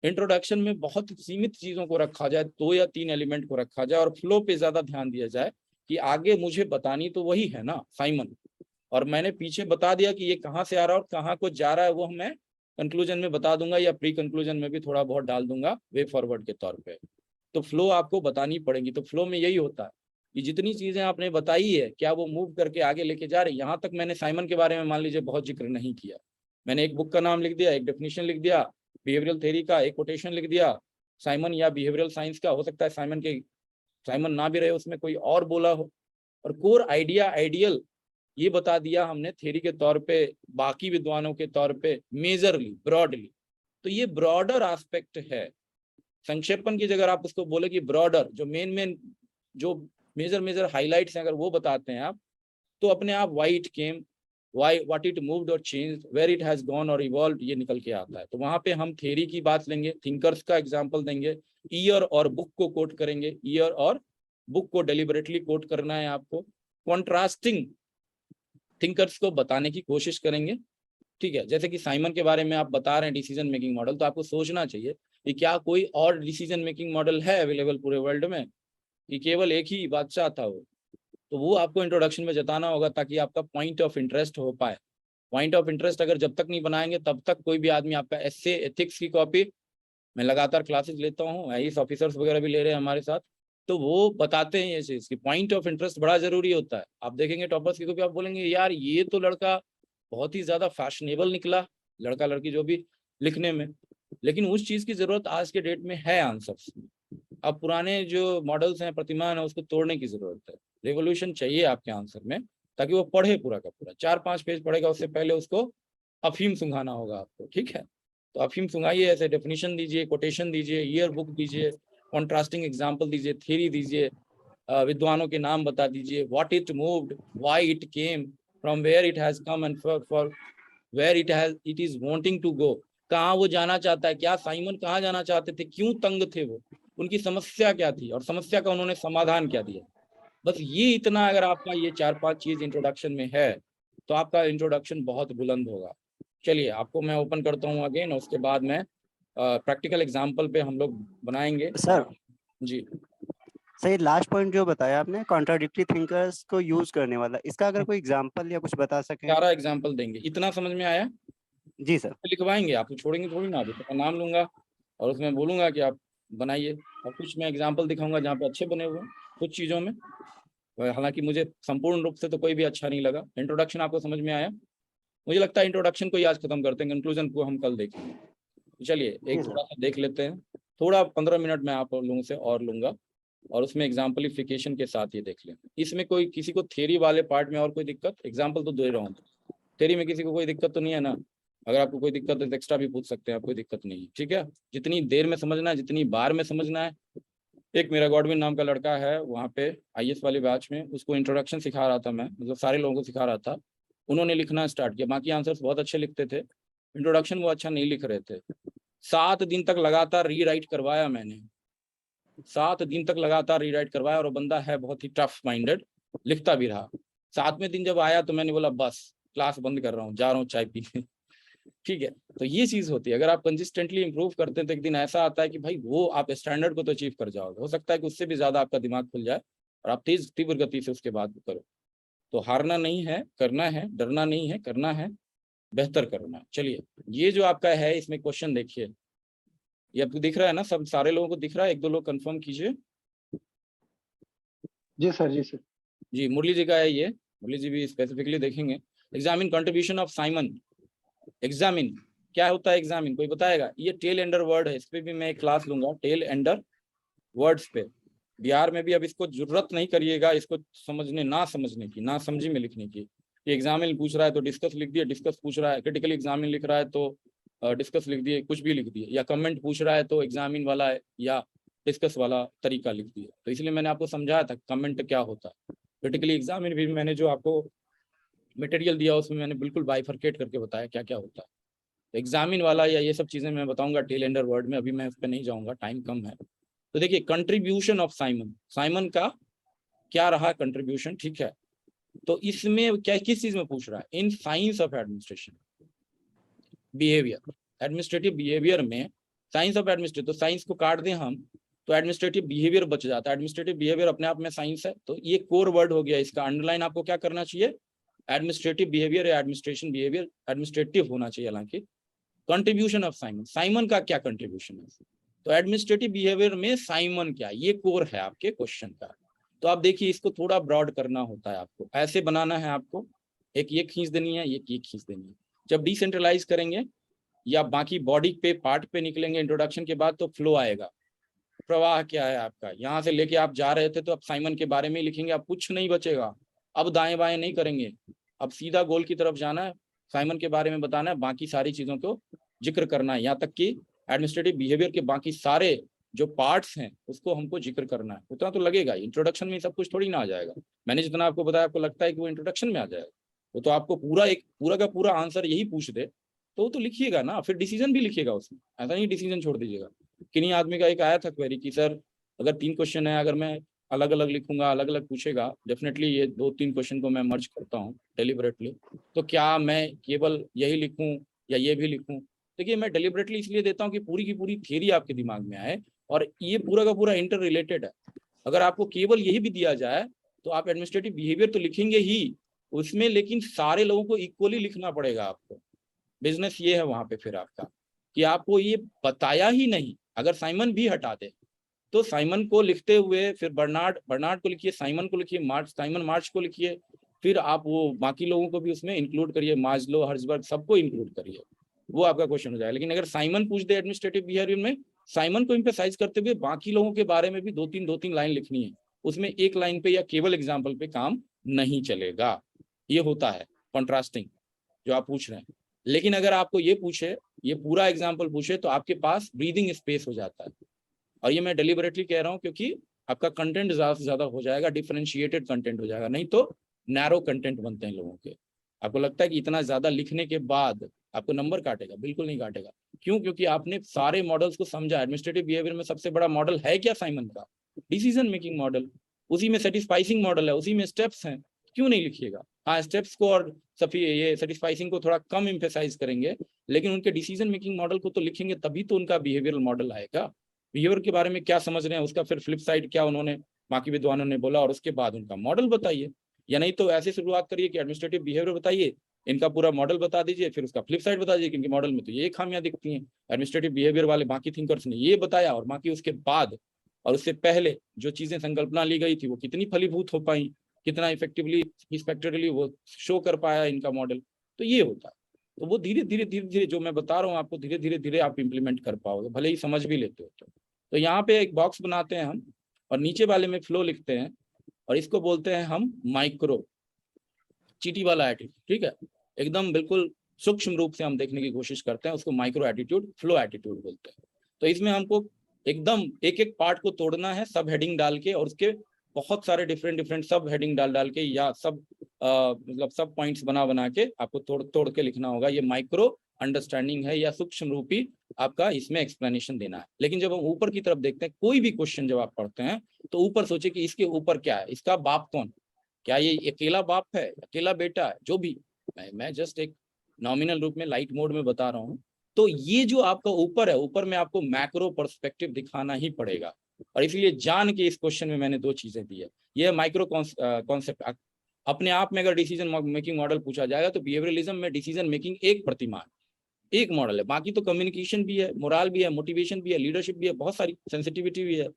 A: इंट्रोडक्शन में बहुत सीमित चीजों को रखा जाए, 2 या 3 एलिमेंट को रखा जाए और फ्लो पे ज्यादा ध्यान दिया जाए कि आगे मुझे बतानी तो वही है ना साइमन, और मैंने पीछे बता दिया कि ये कहाँ से आ रहा है और कहाँ को जा रहा है, वो मैं कंक्लूजन में बता दूंगा या प्री कंक्लूजन में भी थोड़ा बहुत डाल दूंगा वे फॉरवर्ड के तौर पे। तो फ्लो आपको बतानी पड़ेगी। तो फ्लो में यही होता है कि जितनी चीजें आपने बताई है क्या वो मूव करके आगे लेके जा रही। यहाँ तक मैंने साइमन के बारे में मान लीजिए बहुत जिक्र नहीं किया, मैंने एक बुक का नाम लिख दिया, एक डेफिनेशन लिख दिया, बिहेवियरल थ्योरी का एक कोटेशन लिख दिया, साइमन या बिहेवियरल साइंस का, हो सकता है साइमन ना भी रहे उसमें कोई और बोला हो, और कोर आइडिया आइडियल ये बता दिया हमने थ्योरी के तौर पे, बाकी विद्वानों के तौर पे मेजरली ब्रॉडली। तो ये ब्रॉडर एस्पेक्ट है। संक्षेपण की जगह आप उसको बोले कि ब्रॉडर, जो मेन जो मेजर हाइलाइट्स हैं अगर वो बताते हैं आप, तो अपने आप why it came, what it moved और changed, where it has gone और इवॉल्व, ये निकल के आता है। तो वहां पे हम थ्योरी की बात लेंगे, थिंकर्स का एग्जांपल देंगे, ईयर और बुक को कोट करेंगे, ईयर और बुक को डेलिबरेटली कोट करना है आपको, कॉन्ट्रास्टिंग थिंकर्स को बताने की कोशिश करेंगे। ठीक है, जैसे कि साइमन के बारे में आप बता रहे हैं डिसीजन मेकिंग मॉडल, तो आपको सोचना चाहिए कि क्या कोई और डिसीजन मेकिंग मॉडल है अवेलेबल पूरे वर्ल्ड में, कि केवल एक ही बादशाह था वो। तो वो आपको इंट्रोडक्शन में जताना होगा ताकि आपका पॉइंट ऑफ इंटरेस्ट हो पाए। पॉइंट ऑफ इंटरेस्ट अगर जब तक नहीं बनाएंगे तब तक कोई भी आदमी आपका एसए एथिक्स की कॉपी, मैं लगातार क्लासेस लेता हूँ, आईएएस ऑफिसर्स वगैरह भी ले रहे हैं हमारे साथ, तो वो बताते हैं ये चीज कि पॉइंट ऑफ इंटरेस्ट बड़ा जरूरी होता है। आप देखेंगे टॉपर्स की कॉपी, आप बोलेंगे यार ये तो लड़का बहुत ही ज्यादा फैशनेबल निकला, लड़का लड़की जो भी लिखने में, लेकिन उस चीज की जरूरत आज के डेट में है आंसर्स। अब पुराने जो मॉडल्स हैं, प्रतिमान है, उसको तोड़ने की जरूरत है। रेवोल्यूशन चाहिए आपके आंसर में, ताकि वो पढ़े पूरा का पूरा। 4-5 पेज पढ़ेगा, उससे पहले उसको अफीम सुंघाना होगा आपको। ठीक है, तो अफीम सुंघाइए, ऐसे डेफिनेशन दीजिए, कोटेशन दीजिए, ईयर बुक दीजिए, कॉन्ट्रास्टिंग एग्जाम्पल दीजिए, थ्योरी दीजिए, विद्वानों के नाम बता दीजिए, what it moved, why it came, from where it has come and for where it is wanting to go, कहाँ वो जाना चाहता है, क्या साइमन कहाँ जाना चाहते थे, क्यों तंग थे वो, उनकी समस्या क्या थी और समस्या का उन्होंने समाधान क्या दिया। बस ये इतना अगर आपका ये 4-5 चीज इंट्रोडक्शन में है तो आपका इंट्रोडक्शन बहुत बुलंद होगा। चलिए आपको मैं ओपन करता हूँ अगेन, उसके बाद में प्रैक्टिकल एग्जाम्पल पे हम लोग बनाएंगे।
E: सर
A: जी
E: सही, लास्ट पॉइंट जो बताया आपने कॉन्ट्राडिक्टरी थिंकर्स को यूज करने वाला, इसका अगर कोई एग्जांपल या कुछ बता सकें।
A: सारा एग्जाम्पल देंगे, इतना समझ में आया?
E: जी सर।
A: लिखवाएंगे, आपको छोड़ेंगे थोड़ी ना, अभी तो नाम लूंगा और उसमें बोलूंगा कि आप बनाइए, और कुछ मैं एग्जाम्पल दिखाऊंगा जहाँ पे अच्छे बने हुए हैं कुछ चीज़ों में। हालांकि मुझे संपूर्ण रूप से तो कोई भी अच्छा नहीं लगा। इंट्रोडक्शन आपको समझ में आया? मुझे लगता है इंट्रोडक्शन को ही आज खत्म करते हैं, कंक्लूजन को हम कल देखेंगे। चलिए एक थोड़ा सा देख लेते हैं, थोड़ा 15 मिनट में आप लोगों से और लूंगा, और उसमें एग्जाम्पलिफिकेशन के साथ ये देख लें। इसमें कोई किसी को थ्योरी वाले पार्ट में और कोई दिक्कत, एग्जाम्पल तो दे रहा हूँ, थ्योरी में किसी को कोई दिक्कत तो नहीं है ना? अगर आपको कोई दिक्कत है तो एक्स्ट्रा भी पूछ सकते हैं आप, कोई दिक्कत नहीं है। ठीक है, जितनी देर में समझना है, जितनी बार में समझना है। एक मेरा गॉडविन नाम का लड़का है वहाँ पे आईएएस वाले बैच में, उसको इंट्रोडक्शन सिखा रहा था मैं, मतलब सारे लोगों को सिखा रहा था। उन्होंने लिखना स्टार्ट किया, बाकी आंसर्स बहुत अच्छे लिखते थे, इंट्रोडक्शन वो अच्छा नहीं लिख रहे थे। 7 दिन तक लगातार रीराइट करवाया मैंने, 7 दिन तक लगातार रीराइट करवाया, और वो बंदा है बहुत ही टफ माइंडेड, लिखता भी रहा। 7वें दिन जब आया तो मैंने बोला बस क्लास बंद कर रहा हूँ, जा रहा हूँ चाय पीने। ठीक है, तो ये चीज होती है। अगर आप कंसिस्टेंटली इंप्रूव करते हैं तो एक दिन ऐसा आता है कि भाई वो आप स्टैंडर्ड को तो अचीव कर जाओगे, हो सकता है कि उससे भी ज्यादा आपका दिमाग खुल जाए और आप तेज तीव्र गति से उसके बाद करो। तो हारना नहीं है, करना है, डरना नहीं है, करना है, बेहतर करना है। चलिए, ये जो आपका है इसमें क्वेश्चन देखिए, ये आपको दिख रहा है ना, सब सारे लोगों को दिख रहा है? एक दो लोग कंफर्म कीजिए।
I: जी सर, जी सर।
A: जी, मुरली जी का है ये, मुरली जी भी स्पेसिफिकली देखेंगे। Examine contribution of Simon. Examine क्या होता है? एग्जामिन कोई बताएगा? ये टेल एंडर वर्ड है, इस पे भी मैं एक क्लास लूंगा, टेल एंडर वर्ड्स पे। बिहार में भी अब इसको जरूरत नहीं करिएगा इसको समझने ना समझने की, ना समझी में लिखने की। ये एग्जामिन पूछ रहा है तो डिस्कस लिख दिए, डिस्कस पूछ रहा है, क्रिटिकली एग्जामिन लिख रहा है तो डिस्कस लिख दिए, कुछ भी लिख दिए, या कमेंट पूछ रहा है तो एग्जामिन वाला है या डिस्कस वाला तरीका लिख दिए। तो इसलिए मैंने आपको समझाया था कमेंट क्या होता है। क्रिटिकली एग्जामिन भी मैंने जो आपको मटेरियल दिया उसमें मैंने बिल्कुल बाइफरकेट करके बताया क्या क्या होता है। तो एग्जामिन वाला या ये सब चीजें मैं बताऊंगा टेल एंडर वर्ड में, अभी मैं उस पर नहीं जाऊंगा, टाइम कम है। तो देखिए, कंट्रीब्यूशन ऑफ साइमन, साइमन का क्या रहा कंट्रीब्यूशन, ठीक है। तो इसमें क्या किस चीज में पूछ रहा है? In science of administration behaviour, administrative behaviour में साइंस ऑफ एडमिनिस्ट्रेटिव, तो साइंस को काट दें हम तो एडमिनिस्ट्रेटिव बिहेवियर बच जाता है। एडमिनिस्ट्रेटिव बिहेवियर अपने आप में साइंस है, तो ये कोर वर्ड हो गया। इसका अंडरलाइन आपको क्या करना चाहिए? एडमिनिस्ट्रेटिव बिहेवियर या एडमिनिस्ट्रेशन बिहेवियर, एडमिनिस्ट्रेटिव होना चाहिए हालांकि। कंट्रीब्यूशन ऑफ साइमन, साइमन का क्या कंट्रीब्यूशन है? तो एडमिनिस्ट्रेटिव बिहेवियर में साइमन क्या, ये कोर है आपके क्वेश्चन का। तो आप देखिए, इसको थोड़ा ब्रॉड करना होता है, आपको ऐसे बनाना है, आपको एक ये खींच देनी है, एक ये खींच देनी है। जब डिसेंट्रलाइज करेंगे या बाकी बॉडी पे पार्ट पे निकलेंगे इंट्रोडक्शन के बाद, तो फ्लो आएगा। प्रवाह क्या है आपका, यहाँ से लेके आप जा रहे थे तो अब साइमन के बारे में ही लिखेंगे, अब कुछ नहीं बचेगा, अब दाएं बाएं नहीं करेंगे, अब सीधा गोल की तरफ जाना है, साइमन के बारे में बताना है, बाकी सारी चीजों को जिक्र करना है, यहाँ तक कि एडमिनिस्ट्रेटिव बिहेवियर के बाकी सारे जो पार्ट्स हैं उसको हमको जिक्र करना है। उतना तो लगेगा, इंट्रोडक्शन में सब कुछ थोड़ी ना आ जाएगा। मैंने जितना आपको बताया, आपको लगता है कि वो इंट्रोडक्शन में आ जाएगा? वो तो आपको पूरा का पूरा आंसर यही पूछ दे तो वो तो लिखिएगा ना, फिर डिसीजन भी लिखिएगा उसमें, ऐसा नहीं डिसीजन छोड़ दीजिएगा। किन्हीं आदमी का एक आया था क्वेरी कि सर अगर 3 क्वेश्चन है, अगर मैं अलग अलग लिखूंगा, अलग अलग पूछेगा, डेफिनेटली ये 2-3 क्वेश्चन को मैं मर्ज करता हूँ डेलिबरेटली, तो क्या मैं केवल यही लिखूं या ये भी लिखूं? देखिए, मैं डेलिबरेटली इसलिए देता हूँ कि पूरी की पूरी थियरी आपके दिमाग में आए, और ये पूरा का पूरा इंटर रिलेटेड है। अगर आपको केवल यही भी दिया जाए तो आप एडमिनिस्ट्रेटिव बिहेवियर तो लिखेंगे ही उसमें, लेकिन सारे लोगों को इक्वली लिखना पड़ेगा आपको। बिजनेस ये है वहां पे फिर आपका कि आपको ये बताया ही नहीं। अगर साइमन भी हटा दे तो साइमन को लिखते हुए फिर बर्नार्ड को लिखिए, साइमन को लिखिए, साइमन मार्च को लिखिए, फिर आप वो बाकी लोगों को भी उसमें इंक्लूड करिए, मास्लो, हर्जबर्ग, सबको इंक्लूड करिए, वो आपका क्वेश्चन हो जाएगा। लेकिन अगर साइमन पूछ दे एडमिनिस्ट्रेटिव बिहेवियर में, साइमन को एम्फसाइज करते हुए बाकी लोगों के बारे में भी 2-3 लाइन लिखनी है, उसमें एक लाइन पे या केवल एग्जाम्पल पे काम नहीं चलेगा। ये होता है कॉन्ट्रास्टिंग जो आप पूछ रहे हैं। लेकिन अगर आपको ये पूछे, ये पूरा एग्जाम्पल पूछे, तो आपके पास ब्रीदिंग स्पेस हो जाता है। और ये मैं डेलिबरेटली कह रहा हूँ क्योंकि आपका कंटेंट ज्यादा से ज्यादा हो जाएगा, डिफरेंशिएटेड कंटेंट हो जाएगा, नहीं तो नैरो कंटेंट बनते हैं लोगों के। आपको लगता है कि इतना ज्यादा लिखने के बाद आपको नंबर काटेगा? बिल्कुल नहीं काटेगा। क्यों? क्योंकि आपने सारे मॉडल्स को समझा। एडमिनिस्ट्रेटिव बिहेवियर में सबसे बड़ा मॉडल है क्या साइमन का? Decision making model. उसी में सेटिस्फाइसिंग मॉडल है, उसी में स्टेप्स हैं, क्यों नहीं लिखिएगा? हाँ, स्टेप्स को और ये सेटिस्फाइसिंग को थोड़ा कम एम्फेसाइज करेंगे, लेकिन उनके डिसीजन मेकिंग मॉडल को तो लिखेंगे, तभी तो उनका बिहेवियरल मॉडल आएगा। बिहेवियर के बारे में क्या समझ रहे हैं उसका फिर फ्लिप साइड क्या उन्होंने बाकी विद्वानों ने बोला, और उसके बाद उनका मॉडल बताइए। या नहीं तो ऐसे शुरुआत करिए कि एडमिनिस्ट्रेटिव बिहेवियर बताइए, इनका पूरा मॉडल बता दीजिए, फिर उसका फ्लिप साइड बता दीजिए, क्योंकि मॉडल में तो ये खामियां दिखती हैं। एडमिनिस्ट्रेटिव बिहेवियर वाले बाकी थिंकर्स ने ये बताया, और बाकी उसके बाद और उससे पहले जो चीजें संकल्पना ली गई थी वो कितनी फलीभूत हो पाई, कितना इफेक्टिवली इंस्पेक्टरली वो शो कर पाया इनका मॉडल। तो ये होता है। तो वो धीरे धीरे जो मैं बता रहा हूँ आपको, धीरे धीरे आप इम्प्लीमेंट कर पाओगे, भले ही समझ भी लेते हो। तो यहाँ पे एक बॉक्स बनाते हैं हम, और नीचे वाले में फ्लो लिखते हैं, और इसको बोलते हैं हम माइक्रो, चीटी वाला एटीट्यूड। ठीक है, एकदम बिल्कुल सूक्ष्म रूप से हम देखने की कोशिश करते हैं, उसको माइक्रो एटीट्यूड, फ्लो एटीट्यूड बोलते हैं। तो इसमें हमको एकदम एक एक पार्ट को तोड़ना है, सब हेडिंग डाल के, और उसके बहुत सारे डिफरेंट सब हेडिंग डाल के, या सब मतलब सब पॉइंट्स बना के आपको तोड़ के लिखना होगा। ये माइक्रो अंडरस्टैंडिंग है, या सूक्ष्म रूपी आपका इसमें एक्सप्लेनेशन देना है। लेकिन जब हम ऊपर की तरफ देखते हैं, कोई भी क्वेश्चन जब आप पढ़ते हैं, तो ऊपर सोचे कि इसके ऊपर क्या है, इसका बाप कौन, क्या ये अकेला बाप है, अकेला बेटा है, जो भी। मैं जस्ट एक नॉमिनल रूप में लाइट मोड में बता रहा हूँ। तो ये जो आपका ऊपर है, ऊपर में आपको मैक्रो पर्सपेक्टिव दिखाना ही पड़ेगा, और इसलिए जान के इस क्वेश्चन में मैंने 2 चीजें दी है। ये माइक्रो कॉन्सेप्ट अपने आप में अगर डिसीजन मेकिंग मॉडल पूछा जाएगा तो बिहेवियरलिज्म में डिसीजन मेकिंग एक प्रतिमा है, एक मॉडल है, बाकी तो कम्युनिकेशन भी है, मोरल भी है, मोटिवेशन भी है, लीडरशिप भी है, बहुत सारी सेंसिटिविटी भी है,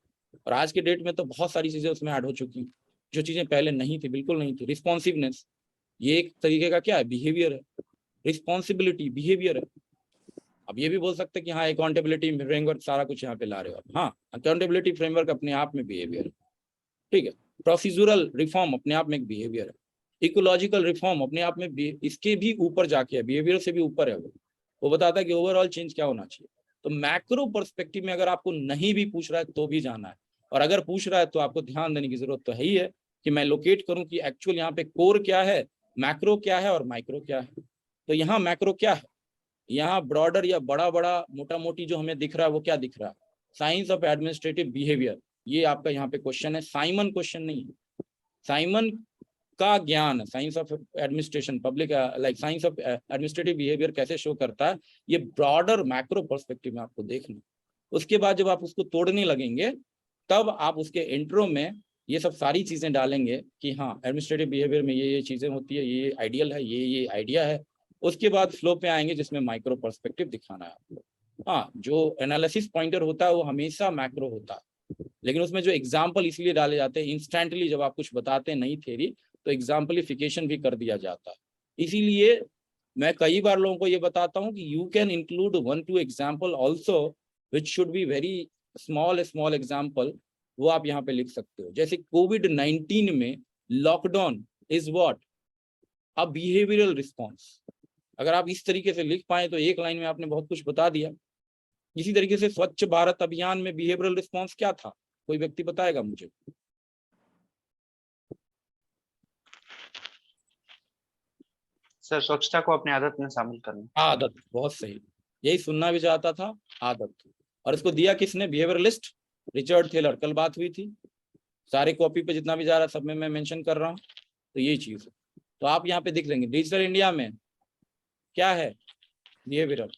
A: और आज के डेट में तो बहुत सारी चीजें उसमें ऐड हो चुकी हैं जो चीजें पहले नहीं थी, बिल्कुल नहीं थी। रिस्पॉन्सिवनेस ये एक तरीके का क्या है, बिहेवियर है। रिस्पॉन्सिबिलिटी बिहेवियर है। अब ये भी बोल सकते हैं कि हाँ अकाउंटेबिलिटी फ्रेमवर्क सारा कुछ यहाँ पे ला रहे हो आप, हाँ अकाउंटेबिलिटी फ्रेमवर्क अपने आप में बिहेवियर है, ठीक है। प्रोसीजरल रिफॉर्म अपने आप में एक बिहेवियर है। इकोलॉजिकल रिफॉर्म अपने आप में इसके भी ऊपर जाके है, बिहेवियर से भी ऊपर है। वो बताता है कि ओवरऑल चेंज क्या होना चाहिए। तो मैक्रो पर्सपेक्टिव में अगर आपको नहीं भी पूछ रहा है तो भी जाना है, और अगर पूछ रहा है तो आपको ध्यान देने की जरूरत तो है ही है कि मैं लोकेट करूं कि एक्चुअल यहाँ पे कोर क्या है, मैक्रो क्या है और माइक्रो क्या है। तो यहाँ मैक्रो क्या है, यहाँ ब्रॉडर या बड़ा बड़ा मोटा मोटी जो हमें दिख रहा है वो क्या दिख रहा है, साइंस ऑफ एडमिनिस्ट्रेटिव बिहेवियर। ये आपका यहाँ पे क्वेश्चन है, साइमन क्वेश्चन नहीं है। साइमन का ज्ञान science of administration public like science of administrative behaviour कैसे शो करता है, ये ब्रॉडर मैक्रो पर्सपेक्टिव में आपको देखना। उसके बाद जब आप उसको तोड़ने लगेंगे तब आप उसके इंट्रो में ये सब सारी चीजें डालेंगे कि हाँ एडमिनिस्ट्रेटिव बिहेवियर में ये चीजें होती है, ये आइडियल है, ये आइडिया है। उसके बाद फ्लो पे आएंगे जिसमें माइक्रो पर्सपेक्टिव दिखाना है आपको। हाँ जो एनालिसिस पॉइंटर होता है वो हमेशा मैक्रो होता है, लेकिन उसमें जो एग्जाम्पल इसलिए डाले जाते हैं इंस्टेंटली, जब आप कुछ बताते हैं नई थ्योरी तो एग्जाम्पलिफिकेशन भी कर दिया जाता है। इसीलिए मैं कई बार लोगों को ये बताता हूँ कि you can include 1-2 example also which should be very small example, वो आप यहाँ पे लिख सकते हो। जैसे कोविड-19 में lockdown is what, a behavioural response. अगर आप इस तरीके से लिख पाए तो एक लाइन में आपने बहुत कुछ बता दिया। इसी तरीके से स्वच्छ भारत अभियान में बिहेवियरल रिस्पॉन्स क्या था, कोई व्यक्ति बताएगा मुझे?
D: सर स्वच्छता को अपनी आदत में शामिल करना।
A: आदत, बहुत सही, यही सुनना भी चाहता था, आदत। और इसको दिया किसने, बिहेवियरलिस्ट रिचर्ड थेलर। कल बात हुई थी, सारे कॉपी पे जितना भी जा रहा है सब में मैं मेंशन कर रहा हूँ, तो यही चीज है। तो आप यहाँ पे देख लेंगे डिजिटल इंडिया में क्या है, बिहेवियरल।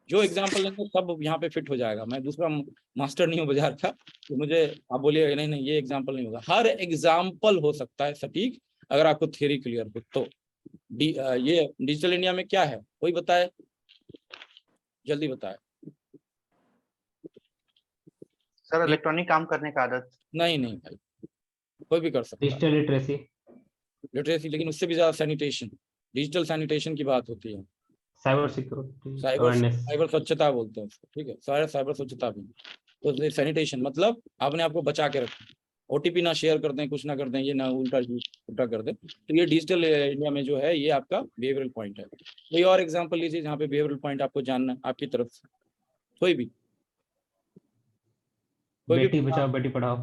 A: जो एग्जाम्पल लेंगे सब यहाँ पे फिट हो जाएगा। मैं दूसरा मास्टर नहीं हूँ बाजार का, तो मुझे आप बोलिएगा नहीं ये एग्जाम्पल नहीं होगा। हर एग्जाम्पल हो सकता है सटीक अगर आपको थ्योरी क्लियर हो तो। ये डिजिटल इंडिया में क्या है, कोई बताए, जल्दी बताए।
D: सर इलेक्ट्रॉनिक काम करने का आदत।
A: नहीं भाई, कोई भी कर सकता है
H: डिजिटल लिटरेसी,
A: लेकिन उससे भी ज्यादा सैनिटेशन, डिजिटल सैनिटेशन की बात होती है।
H: साइबर सिक्योरिटी,
A: साइबर स्वच्छता बोलते हैं उसको, ठीक है, साइबर स्वच्छता भी। तो सैनिटेशन मतलब अपने आप को बचा के रखें, ओटीपी ना शेयर कर दें, कुछ ना कर दें, ये ना उल्टा कर दें। तो ये डिजिटल इंडिया में जो है ये आपका बिहेवियरल पॉइंट है। कोई और एग्जांपल लीजिए जहाँ पे बिहेवियरल पॉइंट आपको जानना है आपकी तरफ से, कोई भी
H: बेटी बचाओ बेटी पढ़ाओ।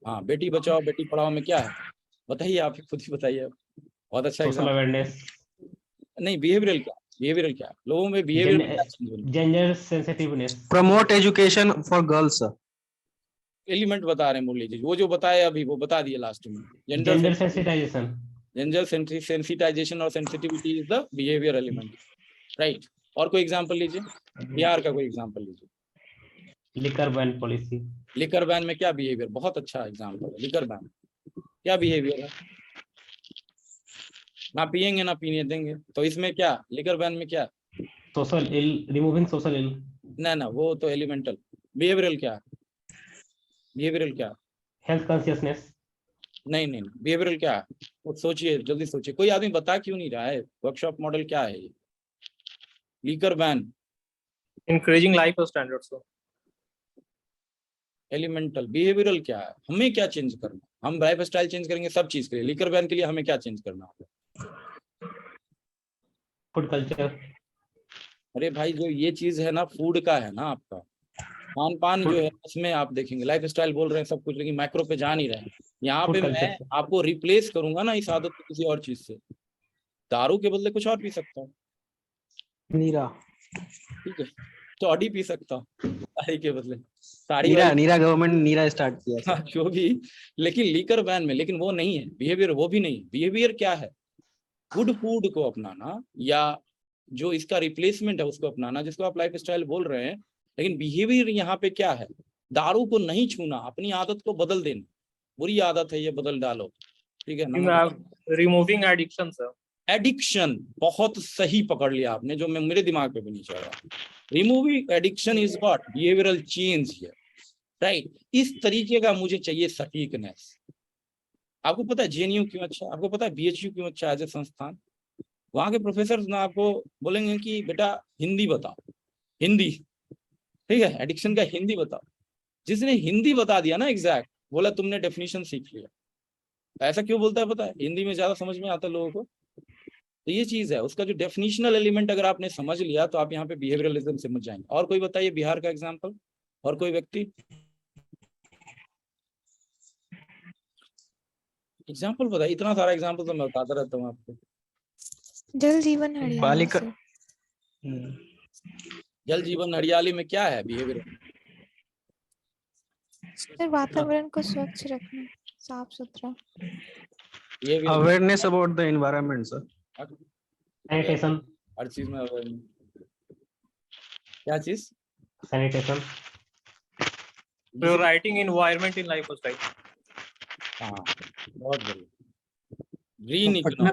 A: हाँ बेटी बचाओ बेटी पढ़ाओ में क्या है बताइए, आप खुद ही बताइए। बहुत अच्छा
H: सोशल अवेयरनेस
A: नहीं, बिहेवियरल क्या लोगों में behaviour,
H: gender sensitiveness,
F: promote education for girls.
A: Element बता रहे हैं मुरली जी, वो जो बताए अभी वो बता दिए लास्ट में।
H: जेंडर सेंसिटाइजेशन,
A: जेंडर सेंसिटाइजेशन और sensitivity is the behaviour element, right. और कोई एग्जांपल लीजिए, बिहार का कोई एग्जांपल लीजिए।
H: Liquor ban policy,
A: liquor ban में क्या बिहेवियर, बहुत अच्छा एग्जांपल है। लिकर बैन क्या बिहेवियर है, ना पिएंगे ना पीने देंगे, तो इसमें क्या लिकर बैन में क्या,
H: सोशल इल, रिमूविंग सोशल इल।
A: ना वो तो एलिमेंटल। बिहेवियरल क्या, बिहेवियरल क्या,
H: हेल्थ कॉन्शियसनेस।
A: नहीं बिहेवियरल क्या है, वो सोचिए, जल्दी सोचिए। कोई आदमी बता क्यों नहीं रहा है, वर्कशॉप मॉडल क्या है ये? Liquor ban,
K: increasing life standards.
A: Elemental. Behavioural क्या है, हमें क्या चेंज करना, हम लाइफ स्टाइल चेंज करेंगे सब चीज के लिए, लिकर बैन के लिए हमें क्या चेंज करना होगा?
H: Food culture.
A: अरे भाई जो ये चीज है ना फूड का है ना, आपका खान पान जो है उसमें आप देखेंगे लाइफ स्टाइल बोल रहे हैं सब कुछ, लेकिन मैक्रो पे जा नहीं रहे हैं। यहाँ पे मैं आपको रिप्लेस करूंगा ना इस आदत को किसी और चीज से। दारू के बदले कुछ और पी सकता हूँ,
F: नीरा,
A: ठीक है, तो अडी पी सकता हूँ साड़ी के बदले, साड़ी
F: नीरा गवर्नमेंट नीरा स्टार्ट किया
A: जो भी, लेकिन लीकर बैन में, लेकिन वो नहीं है बिहेवियर, वो भी नहीं। बिहेवियर क्या है, गुड फूड को अपनाना या जो इसका रिप्लेसमेंट है उसको अपनाना, जिसको आप लाइफ स्टाइल बोल रहे हैं, लेकिन बिहेवियर यहाँ पे क्या है? दारू को नहीं छूना, अपनी आदत को बदल देना। बुरी आदत है ये, बदल डालो, ठीक है ना?
K: Removing addiction, sir.
A: एडिक्शन, बहुत सही पकड़ लिया आपने, जो मैं मेरे दिमाग पे भी नहीं चल रहा। Removing addiction is what? Behavioural change here, right? इस तरीके का मुझे चाहिए सटीकनेस। आपको पता है जेएनयू क्यों अच्छा है? आपको पता है बीएचयू क्यों अच्छा है? संस्थान, वहां के प्रोफेसर ना आपको बोलेंगे कि बेटा हिंदी बताओ, हिंदी, ठीक है, एडिक्शन का हिंदी बताओ। जिसने हिंदी बता दिया ना एग्जैक्ट, बोला तुमने डेफिनेशन सीख लिया। ऐसा क्यों बोलता है पता है? हिंदी में ज्यादा समझ में आता है लोगों को। तो ये चीज है, उसका जो डेफिनेशनल एलिमेंट अगर आपने समझ लिया तो आप यहाँ पे बिहेवियरलिज्म समझ जाएंगे। और कोई बताइए बिहार का एग्जाम्पल, और कोई व्यक्ति एग्जाम्पल बताइए। इतना सारा एग्जाम्पल तो मैं बताता रहता हूँ आपको।
C: जल जीवन हरियाली
F: बालिका
C: सर।
A: जल जीवन हरियाली में क्या है बिहेवियर?
C: सर वातावरण को स्वच्छ रखना, साफ सुथरा।
F: Awareness about the environment sir.
H: Sanitation,
A: हर चीज में awareness। क्या चीज?
H: Sanitation.
K: Writing environment in lifestyle.
A: हाँ, बहुत बढ़िया। ग्रीन
G: पटना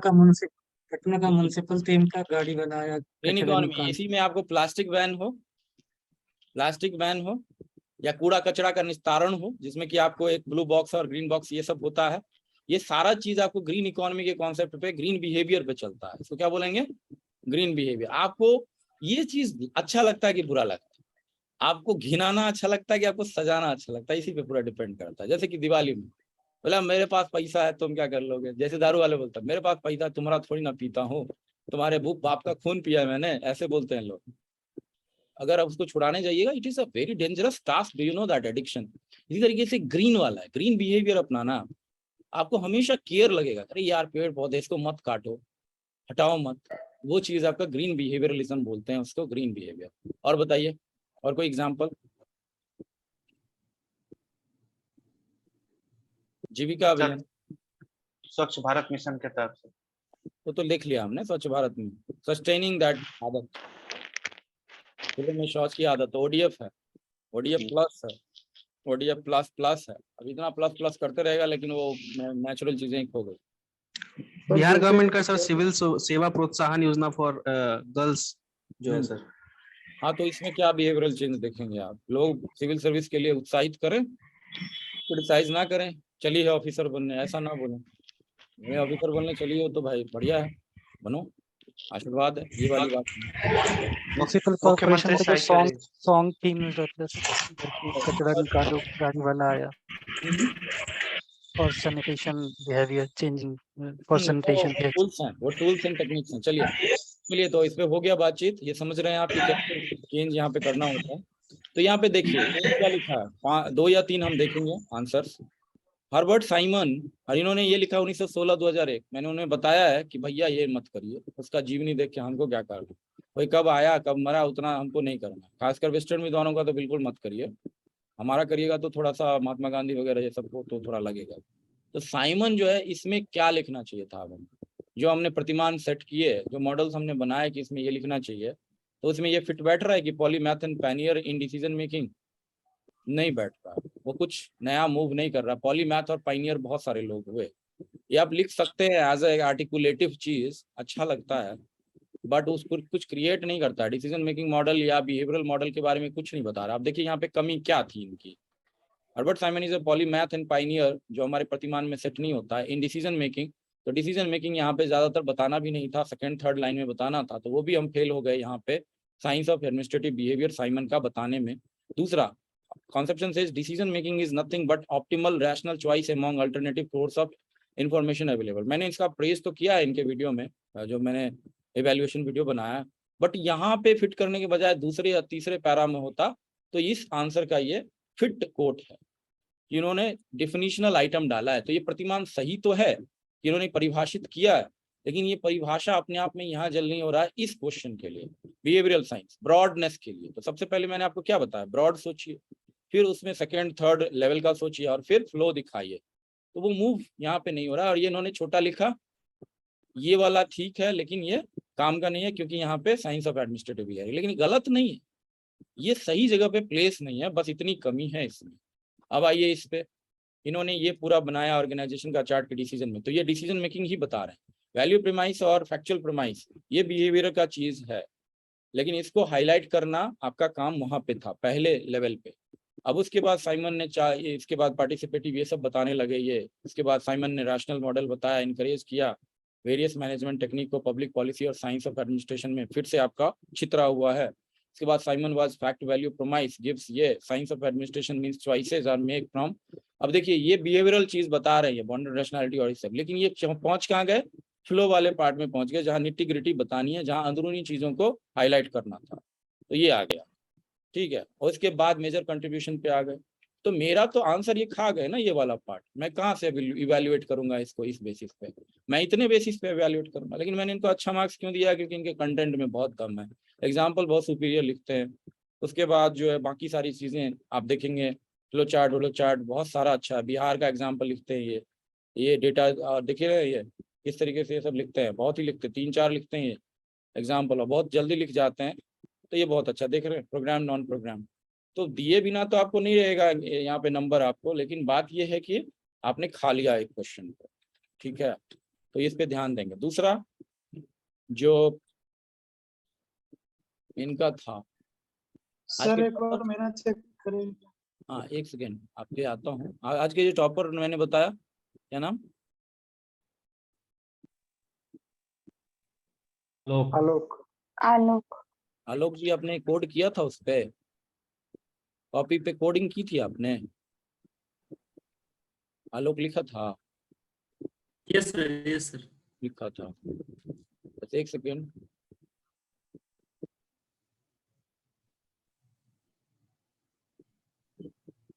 G: का म्युनिसिपल थीम का गाड़ी बनाया।
A: ग्रीन इकोनॉमी, इसी में आपको प्लास्टिक बैन हो या कूड़ा कचरा का निस्तारण हो, जिसमें कि आपको एक ब्लू बॉक्स और ग्रीन बॉक्स ये सब होता है। ये सारा चीज आपको ग्रीन इकोनॉमी के कॉन्सेप्ट पे, ग्रीन बिहेवियर पे चलता है। इसको क्या बोलेंगे? Green behaviour. आपको ये चीज अच्छा लगता है कि बुरा लगता है? आपको घिनाना अच्छा लगता है कि आपको सजाना अच्छा लगता है? इसी पे पूरा डिपेंड करता है। जैसे कि दिवाली में बोला मेरे पास पैसा है, तुम क्या कर लोगे? जैसे दारू वाले बोलता है मेरे पास पैसा है, तुम्हारा थोड़ी ना पीता हूँ, तुम्हारे बाप का खून पिया है मैंने, ऐसे बोलते हैं लोग। अगर आप उसको छुड़ाने जाइएगा, it is a very dangerous task, do you know that? Addiction. इसी तरीके से ग्रीन वाला है, ग्रीन बिहेवियर अपनाना। आपको हमेशा केयर लगेगा, अरे यार पेड़ पौधे इसको मत काटो, हटाओ मत। वो चीज आपका ग्रीन बिहेवियरलिज्म बोलते हैं उसको, ग्रीन बिहेवियर। और बताइए, और कोई एग्जांपल? जीविका अभियान,
D: स्वच्छ भारत मिशन के तरफ से
A: तो लिख लिया हमने स्वच्छ भारत में। सस्टेनिंग दैट आदत, खुले में शौच की आदत, ओडीएफ है, ओडीएफ प्लस है, ओडीएफ प्लस प्लस है। अब इतना प्लस प्लस करते रहेगा, लेकिन वो नेचुरल चीजें खो गई।
F: बिहार गवर्नमेंट का सर सिविल सेवा प्रोत्साहन योजना फॉर गर्ल्स जो है सर।
A: हाँ, तो इसमें क्या बिहेवियरल चेंज देखेंगे आप? लोग सिविल सर्विस के लिए उत्साहित करें, क्रिटिसाइज ना करें। चलिए ऑफिसर बनने, ऐसा ना बोलें मैं ऑफिसर बनने चलिए तो भाई बढ़िया है, बनो, आशीर्वाद है, ये वाली बात।
G: म्युनिसिपल कॉर्पोरेशन का जो सॉन्ग थीम रहता है, कचरा निकालो गाड़ी वाला आया, और sanitation behaviour changing for sanitation
A: वो टूल्स एंड टेक्निक्स हैं। चलिए तो इस पे हो गया बातचीत। ये समझ रहे हैं आप कि कैसे चेंज यहाँ पे करना होता है। तो यहाँ पे देखिए क्या लिखा है, 2 या 3 हम देखेंगे आंसर्स। हर्बर्ट साइमन, और इन्होंने ये लिखा 1916-2001। मैंने उन्हें बताया है कि भैया ये मत करिए, उसका जीवनी देख के हमको क्या करना, कोई कब आया कब मरा उतना हमको नहीं करना। खासकर वेस्टर्न विद्वानों का तो बिल्कुल मत करिए, हमारा करिएगा तो थोड़ा सा महात्मा गांधी वगैरह ये सबको तो थोड़ा लगेगा। तो साइमन जो है, इसमें क्या लिखना चाहिए था? अब जो हमने प्रतिमान सेट किए, जो मॉडल्स हमने बनाए कि इसमें ये लिखना चाहिए, तो उसमें ये फिट बैठ रहा है कि polymath and pannier in decision making? नहीं बैठ रहा, वो कुछ नया मूव नहीं कर रहा। पॉलीमैथ और पाइनियर बहुत सारे लोग हुए, ये आप लिख सकते हैं एज ए आर्टिकुलेटिव चीज, अच्छा लगता है, बट उसको कुछ क्रिएट नहीं करता है। डिसीजन मेकिंग मॉडल या बिहेवियरल मॉडल के बारे में कुछ नहीं बता रहा। आप देखिए यहाँ पे कमी क्या थी इनकी। Herbert Simon is a polymath and pioneer, जो हमारे प्रतिमान में सेट नहीं होता है इन डिसीजन मेकिंग। तो डिसीजन मेकिंग यहाँ पे ज्यादातर बताना भी नहीं था, 2nd 3rd लाइन में बताना था, तो वो भी हम फेल हो गए यहाँ पे science of administrative behaviour Simon का बताने में। दूसरा, conception says decision making is nothing but optimal rational choice among alternative source of information available। मैंने इसका प्रेस तो किया है इनके वीडियो में, जो मैंने एवेल्युएशन वीडियो बनाया, बट यहाँ पे फिट करने के बजाय दूसरे या तीसरे पैरा में होता तो इस आंसर का ये फिट कोट है। इन्होंने डिफिनिशनल आइटम डाला है, तो ये प्रतिमान सही तो है, इन्होंने परिभाषित किया है, लेकिन ये परिभाषा अपने आप में यहाँ जल नहीं हो रहा है इस क्वेश्चन के लिए, बिहेवियरल साइंस ब्रॉडनेस के लिए। तो सबसे पहले मैंने आपको क्या बताया, ब्रॉड सोचिए, फिर उसमें 2nd 3rd लेवल का सोचिए, और फिर फ्लो दिखाइए। तो वो मूव यहाँ पे नहीं हो रहा, और ये इन्होंने छोटा लिखा ये वाला ठीक है लेकिन ये काम का नहीं है क्योंकि यहाँ पे साइंस ऑफ एडमिनिस्ट्रेटिव बिहेवियर, लेकिन गलत नहीं है, ये सही जगह पे प्लेस नहीं है, बस इतनी कमी है इसमें। अब आइए इस पे, इन्होंने ये पूरा बनाया ऑर्गेनाइजेशन का चार्ट के डिसीजन में, तो ये डिसीजन मेकिंग ही बता रहे हैं। वैल्यू प्रीमाइस और फैक्चुअल प्रीमाइस ये बिहेवियर का चीज है, लेकिन इसको हाईलाइट करना आपका काम वहां पे था पहले लेवल पे। अब उसके बाद साइमन ने इसके बाद पार्टिसिपेटिव ये सब बताने लगे ये, इसके बाद साइमन ने रैशनल मॉडल बताया, इनकरेज किया वेरियस मैनेजमेंट टेक्निक को पब्लिक पॉलिसी और साइंस ऑफ एडमिनिस्ट्रेशन में फिर से आपका छितरा हुआ है। इसके बाद Simon was fact value premise gives ये science of administration means choices are make from. अब देखिए ये बिहेवियरल चीज बता रहे हैं बॉन्डेड रैशनैलिटी और सब, लेकिन ये पहुंच कहाँ गए, फ्लो वाले पार्ट में पहुंच गए जहां निट्टी ग्रिटी बतानी है, जहां अंदरूनी चीजों को हाईलाइट करना था, तो ये आ गया, ठीक है। और इसके बाद मेजर कंट्रीब्यूशन पे आ गए, तो मेरा तो आंसर ये खा गए ना ये वाला पार्ट, मैं कहाँ से इवेल्युएट करूंगा इसको, इस बेसिस पे मैं इतने बेसिस पे इवेल्युएट करूंगा। लेकिन मैंने इनको अच्छा मार्क्स क्यों दिया, क्योंकि इनके कंटेंट में बहुत कम है, एग्जाम्पल बहुत सुपीरियर लिखते हैं। उसके बाद जो है बाकी सारी चीजें आप देखेंगे, फ्लो चार्ट बहुत सारा अच्छा है, बिहार का एग्जाम्पल लिखते हैं ये डेटा देखिए ये किस तरीके से ये सब लिखते हैं, बहुत ही लिखते हैं, 3-4 लिखते हैं ये एग्जाम्पल और बहुत जल्दी लिख जाते हैं, तो ये बहुत अच्छा देख रहे हैं। प्रोग्राम नॉन प्रोग्राम तो दिए बिना तो आपको नहीं रहेगा यहाँ पे नंबर आपको, लेकिन बात ये है कि आपने खा लिया एक क्वेश्चन को, ठीक है, तो इस पे ध्यान देंगे। दूसरा जो इनका था
L: सर एक बार मेरा चेक करें।
A: हाँ एक सेकेंड आपके आता हूँ। आज के जो टॉपर मैंने बताया क्या नाम,
L: आलोक
C: आलोक
A: आलोक जी, आपने कोड किया था उस पे, कॉपी पे कोडिंग की थी आपने, आलोक लिखा था?
B: यस सर
A: लिखा था, बस एक सेकेंड।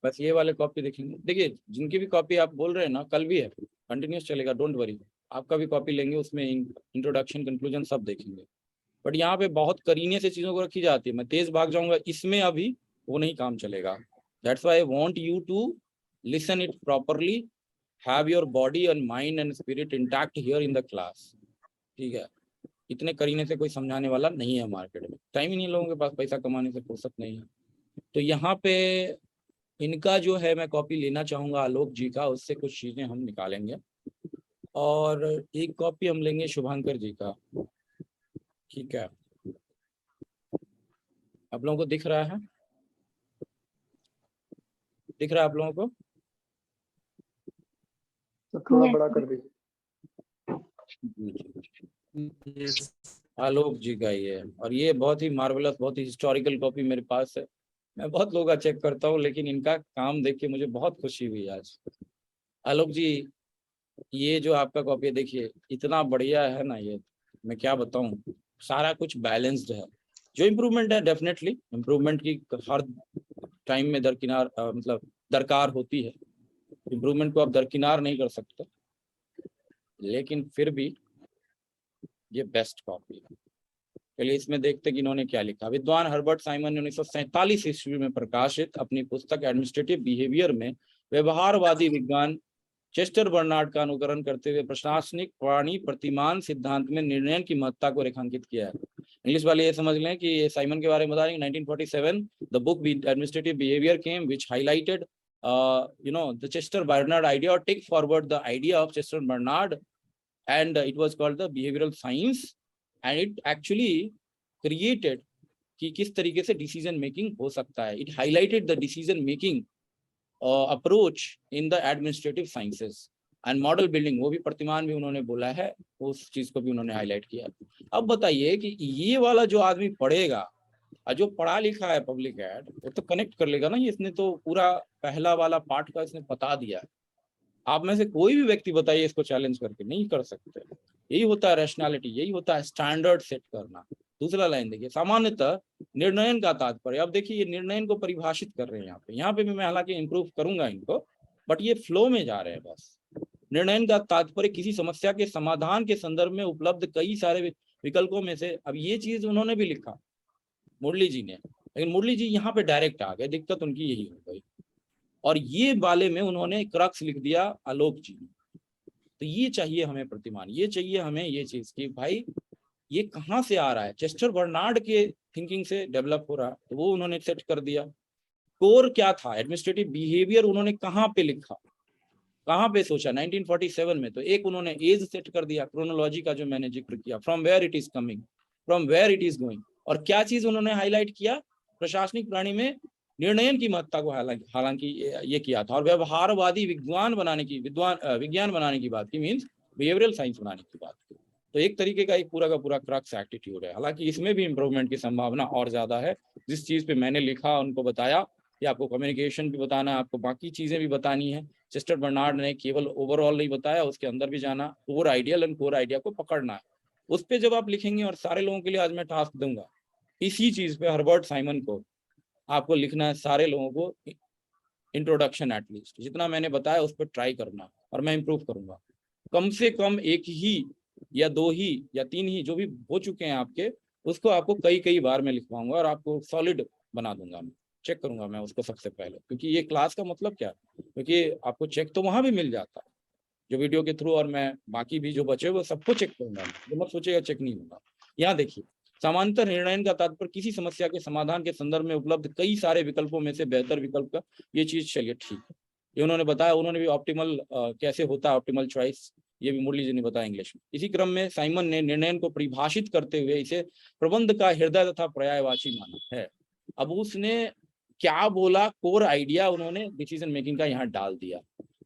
A: बस ये वाले कॉपी देखेंगे, देखिए जिनकी भी कॉपी आप बोल रहे हैं ना, कल भी है, कंटिन्यूस चलेगा, डोंट वरी, आपका भी कॉपी लेंगे, उसमें इंट्रोडक्शन कंक्लूजन सब देखेंगे। बट यहाँ पे बहुत करीने से चीजों को रखी जाती है, मैं तेज भाग जाऊंगा इसमें, अभी वो नहीं काम चलेगा। That's why I want you to listen it properly, have your body and mind and spirit intact here in the class, ठीक है। इतने करीने से कोई समझाने वाला नहीं है मार्केट में, टाइम ही नहीं लोगों के पास, पैसा कमाने से फुर्सत नहीं है। तो यहाँ पे इनका जो है मैं कॉपी लेना चाहूंगा आलोक जी का, उससे कुछ चीजें हम निकालेंगे, और एक कॉपी हम लेंगे शुभांकर जी का, ठीक है। आप लोगों को दिख रहा है, दिख रहा है आप लोगों को?
L: तो थोड़ा बड़ा कर दीजिए।
A: आलोक जी का ये, और ये बहुत ही मार्वलस, बहुत ही हिस्टोरिकल कॉपी मेरे पास है, मैं बहुत लोगों का चेक करता हूँ, लेकिन इनका काम देख के मुझे बहुत खुशी हुई आज। आलोक जी ये जो आपका कॉपी देखिए इतना बढ़िया है ना, ये मैं क्या बताऊं, सारा कुछ बैलेंस्ड है। जो इम्प्रूवमेंट है डेफिनेटली इम्प्रूवमेंट की हर टाइम में दरकिनार मतलब दरकार होती है, इम्प्रूवमेंट को आप दरकिनार नहीं कर सकते, लेकिन फिर भी ये बेस्ट कॉपी है। चलिए इसमें देखते कि इन्होंने क्या लिखा। विद्वान हर्बर्ट साइमन ने 1947 ईस्वी में प्रकाशित अपनी पुस्तक एडमिनिस्ट्रेटिव बिहेवियर में व्यवहारवादी विज्ञान चेस्टर बर्नार्ड का अनुकरण करते हुए प्रशासनिक प्राणी प्रतिमान सिद्धांत में निर्णय की महत्ता को रेखांकित किया है। इंग्लिश वाले ये समझ लें कि ये साइमन के बारे में बता रहे हैं। 1947 the book administrative behaviour came which highlighted the Chester Bernard idea, or take forward the idea of Chester Bernard, and it was called the behavioral science, and it actually created कि किस तरीके से डिसीजन मेकिंग हो सकता है। It highlighted the decision making approach in the administrative sciences and model building, वो भी प्रतिमान भी उन्होंने बोला है, उस चीज को भी उन्होंने हाईलाइट किया। अब बताइए कि ये वाला जो आदमी पढ़ेगा और जो पढ़ा लिखा है पब्लिक एड, वो तो कनेक्ट कर लेगा ना, ये इसने तो पूरा पहला वाला पार्ट का इसने बता दिया है। आप में से कोई भी व्यक्ति बताइए इसको चैलेंज करके, नहीं कर सकते। यही होता है रैशनैलिटी, यही होता है स्टैंडर्ड सेट करना। दूसरा लाइन देखिए, सामान्यतः निर्णयन का तात्पर्य, अब देखिए ये निर्णयन को परिभाषित कर रहे हैं यहाँ पे भी मैं हालांकि इंप्रूव करूंगा इनको, बट ये फ्लो में जा रहे हैं बस। निर्णयन का तात्पर्य किसी समस्या के समाधान के संदर्भ में उपलब्ध कई सारे विकल्पों में से, अब ये चीज उन्होंने भी लिखा मुरली जी ने, लेकिन मुरली जी यहाँ पे डायरेक्ट आ गए, दिक्कत उनकी यही हो गई। और ये वाले में उन्होंने क्रक्स लिख दिया आलोक जी ने। तो ये चाहिए हमें प्रतिमान, ये चाहिए हमें ये चीज कि भाई ये कहाँ से आ रहा है, चेस्टर बर्नार्ड के थिंकिंग से डेवलप हो रहा है, तो वो उन्होंने सेट कर दिया। कोर क्या था, एडमिनिस्ट्रेटिव बिहेवियर उन्होंने कहाँ पे लिखा, कहाँ पे सोचा, 1947 में। तो एक उन्होंने एज सेट कर दिया, क्रोनोलॉजी का जो मैंने जिक्र किया, from where it is coming, from where it is going. और क्या चीज उन्होंने हाईलाइट किया, प्रशासनिक प्रणाली में निर्णयन की महत्ता को हालांकि ये किया था, और व्यवहारवादी विज्ञान बनाने की बात की, मीन्स बिहेवियरल साइंस बनाने की बात की। तो एक तरीके का एक पूरा का पूरा क्रक्स एटीट्यूड है। हालांकि इसमें भी इंप्रूवमेंट की संभावना और ज्यादा है। जिस चीज पे मैंने लिखा उनको बताया कि आपको कम्युनिकेशन भी बताना है, आपको बाकी चीजें भी बतानी है। चेस्टर बर्नार्ड ने केवल ओवरऑल नहीं बताया, उसके अंदर भी जाना, core ideal and core idea को पकड़ना है। उस पर जब आप लिखेंगे, और सारे लोगों के लिए आज मैं टास्क दूंगा इसी चीज पे, हर्बर्ट साइमन को आपको लिखना है, सारे लोगों को इंट्रोडक्शन एटलीस्ट जितना मैंने बताया उस पर ट्राई करना, और मैं इम्प्रूव करूंगा। कम से कम एक ही या दो ही या तीन ही जो भी हो चुके हैं आपके, उसको आपको कई बार मैं लिखवाऊंगा और आपको सॉलिड बना दूंगा। मैं चेक करूंगा मैं उसको सबसे पहले, क्योंकि ये क्लास का मतलब क्या है, क्योंकि आपको चेक तो वहां भी मिल जाता है जो वीडियो के थ्रू, और मैं बाकी भी जो बचे वो सबको चेक करूंगा। जो मत सोचेगा चेक नहीं होगा। यहाँ देखिए, समांतर निर्णयन का तात्पर्य किसी समस्या के समाधान के संदर्भ में उपलब्ध कई सारे विकल्पों में से बेहतर विकल्प का, ये चीज चलिए ठीक है, ये उन्होंने बताया। उन्होंने भी ऑप्टिमल कैसे होता है, ऑप्टिमल चॉइस, ये भी मुरली जी ने बताया इंग्लिश में। इसी क्रम में साइमन ने निर्णयन को परिभाषित करते हुए इसे प्रबंध का हृदय तथा पर्यायवाची माना है। अब उसने क्या बोला, कोर आइडिया उन्होंने डिसीजन मेकिंग का यहाँ डाल दिया।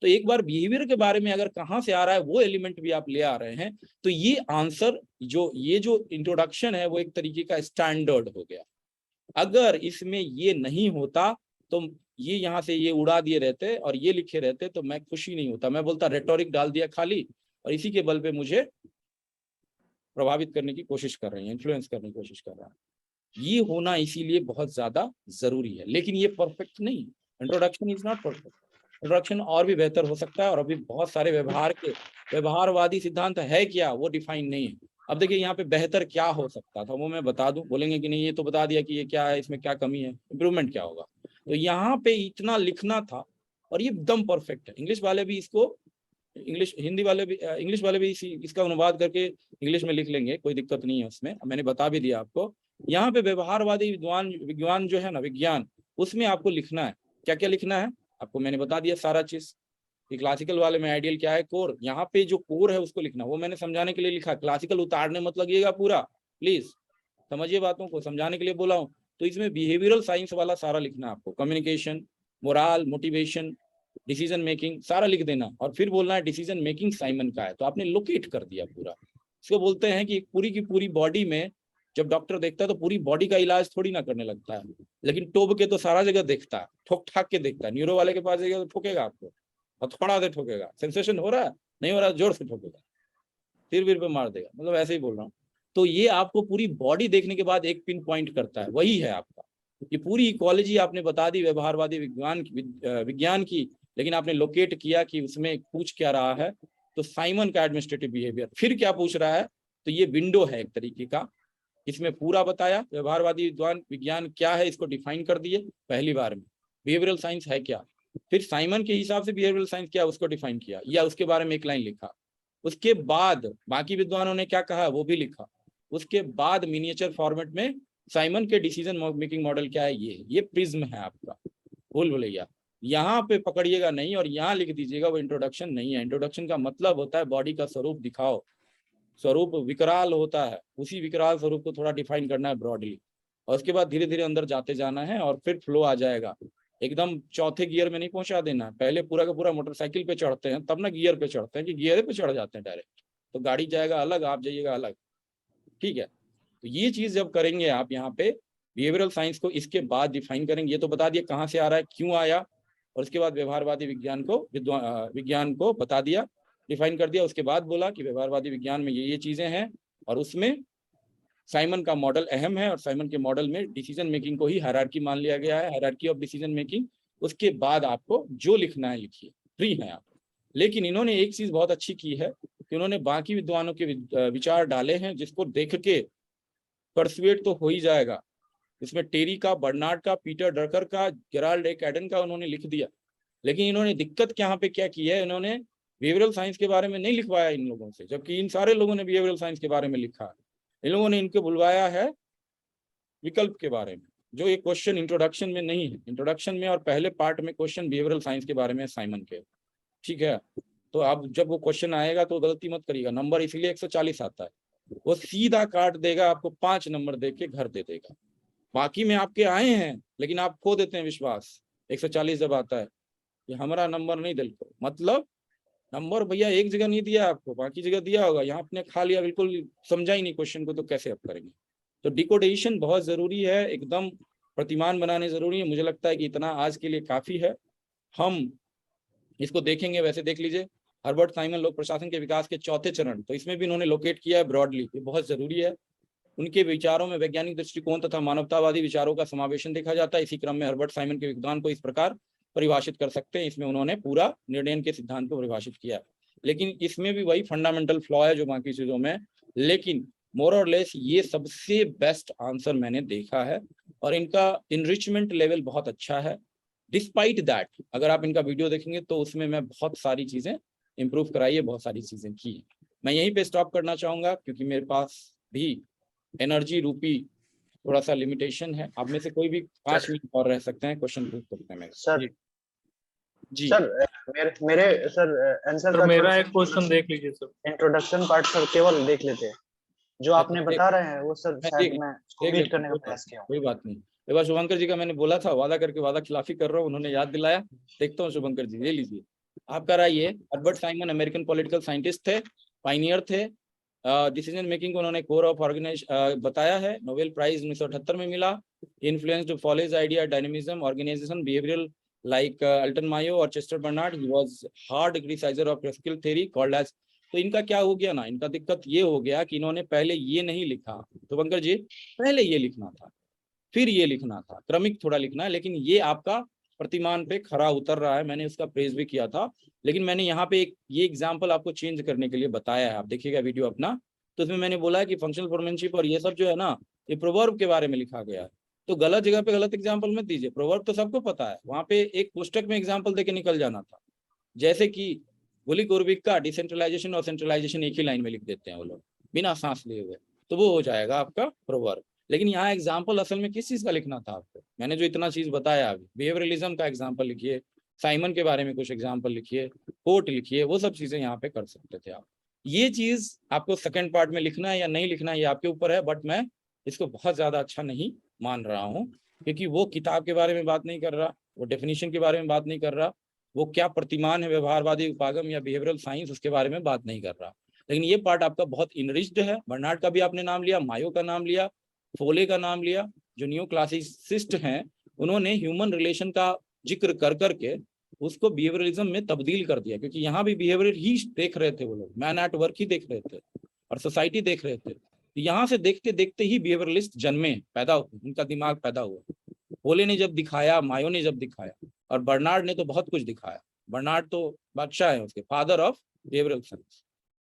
A: तो एक बार बिहेवियर के बारे में अगर कहाँ से आ रहा है वो एलिमेंट भी आप ले आ रहे हैं, तो ये आंसर ये जो इंट्रोडक्शन है वो एक तरीके का स्टैंडर्ड हो गया। अगर इसमें ये नहीं होता तो ये यहाँ से ये उड़ा दिए रहते और ये लिखे रहते तो मैं खुशी नहीं होता। मैं बोलता रेटोरिक डाल दिया खाली, और इसी के बल पे मुझे प्रभावित करने की कोशिश कर रहे हैं, इन्फ्लुएंस करने की कोशिश कर रहा है। ये होना इसीलिए बहुत ज्यादा जरूरी है, लेकिन ये परफेक्ट नहीं। Introduction is not perfect. Introduction और भी बेहतर हो सकता है, और अभी बहुत सारे व्यवहारवादी सिद्धांत है क्या वो डिफाइन नहीं है। अब देखिए यहाँ पे बेहतर क्या हो सकता था वो मैं बता दूं, बोलेंगे कि नहीं ये तो बता दिया कि ये क्या है, इसमें क्या कमी है, इंप्रूवमेंट क्या होगा। तो यहाँ पे इतना लिखना था, और ये एकदम परफेक्ट है। इंग्लिश वाले भी इसको, इंग्लिश वाले भी इसका अनुवाद करके इंग्लिश में लिख लेंगे, कोई दिक्कत नहीं है उसमें। मैंने बता भी दिया आपको। यहाँ पे व्यवहारवादी विज्ञान जो है ना, विज्ञान, उसमें आपको लिखना है। क्या क्या लिखना है आपको मैंने बता दिया सारा चीज। क्लासिकल वाले में आइडियल क्या है, कोर। यहाँ पे जो कोर है उसको लिखना, वो मैंने समझाने के लिए लिखा। क्लासिकल उतारने मत लगिएगा पूरा, प्लीज समझिए बातों को, समझाने के लिए बोला हूँ। तो इसमें बिहेवियरल साइंस वाला सारा लिखना है आपको, communication, morale, motivation, decision making, सारा लिख देना। और फिर बोलना है डिसीजन मेकिंग साइमन का है, तो आपने लोकेट कर दिया पूरा। इसको बोलते हैं कि पूरी की पूरी बॉडी में जब डॉक्टर देखता है तो पूरी बॉडी का इलाज थोड़ी ना करने लगता है, लेकिन टोब के तो सारा जगह देखता है, ठोक ठाक के देखता है। न्यूरो वाले के पास जाएगा तो ठोकेगा आपको, और थोड़ा देर ठोकेगा, सेंसेशन हो रहा है नहीं हो रहा, जोर से ठोकेगा, सिर पे मार देगा, मतलब ऐसे ही बोल रहा हूँ। तो ये आपको पूरी बॉडी देखने के बाद एक पिन पॉइंट करता है, वही है आपका। ये पूरी इकोलॉजी आपने बता दी व्यवहारवादी विज्ञान की, लेकिन आपने लोकेट किया कि उसमें पूछ क्या रहा है। तो साइमन का एडमिनिस्ट्रेटिव बिहेवियर फिर क्या पूछ रहा है, तो ये विंडो है एक तरीके का। इसमें पूरा बताया व्यवहारवादी विज्ञान क्या है, इसको डिफाइन कर दिए पहली बार में। बिहेवियरल साइंस है क्या, फिर साइमन के हिसाब से बिहेवियरल साइंस क्या उसको डिफाइन किया, या उसके बारे में एक लाइन लिखा। उसके बाद बाकी विद्वानों ने क्या कहा वो भी लिखा। उसके बाद मिनिएचर फॉर्मेट में साइमन के डिसीजन मेकिंग मॉडल क्या है, ये प्रिज्म है आपका। भूल भुलैया यहाँ पे पकड़िएगा नहीं, और यहाँ लिख दीजिएगा वो इंट्रोडक्शन नहीं है। इंट्रोडक्शन का मतलब होता है बॉडी का स्वरूप दिखाओ। स्वरूप विकराल होता है, उसी विकराल स्वरूप को थोड़ा डिफाइन करना है ब्रॉडली, और उसके बाद धीरे धीरे अंदर जाते जाना है, और फिर फ्लो आ जाएगा। एकदम चौथे गियर में नहीं पहुंचा देना। पहले पूरा का पूरा मोटरसाइकिल पे चढ़ते हैं तब ना गियर पे चढ़ते हैं, कि गियर पे चढ़ जाते हैं डायरेक्ट, तो गाड़ी जाएगा अलग, आप जाइएगा अलग, ठीक है। तो ये चीज जब करेंगे आप यहाँ पे बिहेवियरल साइंस को इसके बाद डिफाइन करेंगे। ये तो बता दिया कहाँ से आ रहा है, क्यों आया, और उसके बाद व्यवहारवादी विज्ञान को बता दिया, डिफाइन कर दिया। उसके बाद बोला कि व्यवहारवादी विज्ञान में ये चीजें हैं, और उसमें साइमन का मॉडल अहम है, और साइमन के मॉडल में डिसीजन मेकिंग को ही हायरार्की मान लिया गया है, हायरार्की ऑफ डिसीजन मेकिंग। उसके बाद आपको जो लिखना है लिखिए, फ्री है आप। लेकिन इन्होंने एक चीज बहुत अच्छी की है कि उन्होंने बाकी विद्वानों के विचार डाले हैं, जिसको देख के परसुएट तो हो ही जाएगा। इसमें टेरी का, बर्नार्ड का, पीटर ड्रकर का, गेराल्ड ए कैडन का उन्होंने लिख दिया। लेकिन इन्होंने दिक्कत यहाँ पे क्या की है, इन्होंने बिहेवियरल साइंस के बारे में नहीं लिखवाया इन लोगों से, जबकि इन सारे लोगों ने बिहेवियरल साइंस के बारे में लिखा है। इन लोगों ने इनको बुलवाया है विकल्प के बारे में, जो ये क्वेश्चन इंट्रोडक्शन में नहीं है। इंट्रोडक्शन में और पहले पार्ट में क्वेश्चन बिहेवियरल साइंस के बारे में साइमन के, ठीक है। तो आप जब वो क्वेश्चन आएगा तो गलती मत करिएगा। नंबर इसलिए 140 आता है, वो सीधा काट देगा, आपको 5 नंबर दे के घर दे देगा। बाकी में आपके आए हैं, लेकिन आप खो देते हैं विश्वास। 140 जब आता है कि हमारा नंबर नहीं दिल को, मतलब नंबर भैया एक जगह नहीं दिया आपको, बाकी जगह दिया होगा। यहाँ आपने खा लिया, बिल्कुल समझा ही नहीं क्वेश्चन को, तो कैसे आप करेंगे। तो डिकोडेशन बहुत जरूरी है, एकदम प्रतिमान बनाने जरूरी है। मुझे लगता है कि इतना आज के लिए काफी है। हम इसको देखेंगे, वैसे देख लीजिए हर्बर्ट साइमन लोक प्रशासन के विकास के चौथे चरण, तो इसमें भी इन्होंने लोकेट किया है ब्रॉडली, ये बहुत जरूरी है। उनके विचारों में वैज्ञानिक दृष्टिकोण तथा मानवतावादी विचारों का समावेशन देखा जाता है। इसी क्रम में हर्बर्ट साइमन के विद्वान को इस प्रकार परिभाषित कर सकते हैं। इसमें उन्होंने पूरा निर्णय के सिद्धांत को परिभाषित किया, लेकिन इसमें भी वही फंडामेंटल फ्लॉ है जो बाकी चीजों में। लेकिन मोर और लेस ये सबसे बेस्ट आंसर मैंने देखा है, और इनका इनरिचमेंट लेवल बहुत अच्छा है। डिस्पाइट दैट, अगर आप इनका वीडियो देखेंगे तो उसमें मैं बहुत सारी चीजें इंप्रूव कराई है, बहुत सारी चीजें की। मैं यहीं पे स्टॉप करना चाहूंगा, क्योंकि मेरे पास भी एनर्जी रूपी थोड़ा सा लिमिटेशन है। आप में से कोई भी 5 मिनट और रह सकते हैं, क्वेश्चन पूछ सकते हैं मेरे।
D: सर
A: जी
D: सर मेरे सर आंसर
K: सर
D: का
K: मेरा एक क्वेश्चन देख लीजिए सर।
D: इंट्रोडक्शन पार्ट सर केवल देख लेते हैं, जो आपने बता रहे हैं वो सर शायद मैं मीट करने का प्रयास किया हूं।
A: कोई बात नहीं। एक बार शुभंकर जी का मैंने बोला था, वादा करके वादा खिलाफी कर रहा हूँ, उन्होंने याद दिलाया। देखता हूँ शुभंकर जी, ले लीजिए आपका राय। ये Herbert Simon American political scientist थे, पाइनियर थे। डिसीजन मेकिंग को उन्होंने कोर ऑफ ऑर्गेनाइज बताया है। नोबेल प्राइज 1978 में मिला। Influenced Follett's idea, dynamism, organisation, behavioural like Alton Mayo और Chester Barnard. He was hard criticizer of classical theory called as। तो इनका क्या हो गया ना, इनका दिक्कत ये हो गया कि इन्होंने पहले ये नहीं लिखा। तो बंकर जी पहले ये लिखना था, फिर ये लिखना था, क्रमिक थोड़ा लिखना है। लेकिन ये आपका प्रतिमान पे खरा उतर रहा है, मैंने उसका प्रेज भी किया था। लेकिन मैंने यहाँ पे एक ये एग्जाम्पल आपको चेंज करने के लिए बताया है, आप देखिएगा वीडियो अपना। तो उसमें मैंने बोला है कि फंक्शनल फॉर्मेनशिप और ये सब जो है ना, ये प्रोवर्ब के बारे में लिखा गया है। तो गलत जगह पे गलत एग्जाम्पल मत दीजिए। प्रोवर्ब तो सबको पता है, वहां पे एक पुस्तक में एग्जाम्पल देके निकल जाना था। जैसे कि गुलिक उर्विक का डिसेंट्रलाइजेशन और सेंट्रलाइजेशन एक ही लाइन में लिख देते हैं वो लोग, बिना सांस लिए हुए, तो वो हो जाएगा आपका प्रोवर्ब। लेकिन यहाँ एग्जाम्पल असल में किस चीज का लिखना था आपको? मैंने जो इतना चीज बताया अभी, बिहेवियरलिज्म का एग्जाम्पल लिखिए, साइमन के बारे में कुछ एग्जाम्पल लिखिए, कोट लिखिए, वो सब चीजें यहाँ पे कर सकते थे आप। ये चीज आपको सेकंड पार्ट में लिखना है या नहीं लिखना है, ये आपके ऊपर है। बट मैं इसको बहुत ज्यादा अच्छा नहीं मान रहा हूँ, क्योंकि वो किताब के बारे में बात नहीं कर रहा, वो डेफिनेशन के बारे में बात नहीं कर रहा, वो क्या प्रतिमान है व्यवहारवादी उपागम या बिहेवियरल साइंस, उसके बारे में बात नहीं कर रहा। लेकिन ये पार्ट आपका बहुत इनरिच्ड है। बर्नार्ड का भी आपने नाम लिया, मायो का नाम लिया, फोले का नाम लिया, जो न्यू क्लासिसिस्ट हैं, उन्होंने ह्यूमन रिलेशन का जिक्र कर करके उसको बिहेवियरलिज्म में तब्दील कर दिया। क्योंकि यहाँ भी बिहेवियर ही देख रहे थे वो लोग, मैन एट वर्क ही देख रहे थे और सोसाइटी देख रहे थे। यहाँ से देखते देखते ही बिहेवियरलिस्ट जन्मे, पैदा हुए, उनका दिमाग पैदा हुआ। फोले ने जब दिखाया, मायो ने जब दिखाया, और बर्नार्ड ने तो बहुत कुछ दिखाया। बर्नार्ड तो बादशाह है, उसके फादर ऑफ बिहेवियरल साइंस।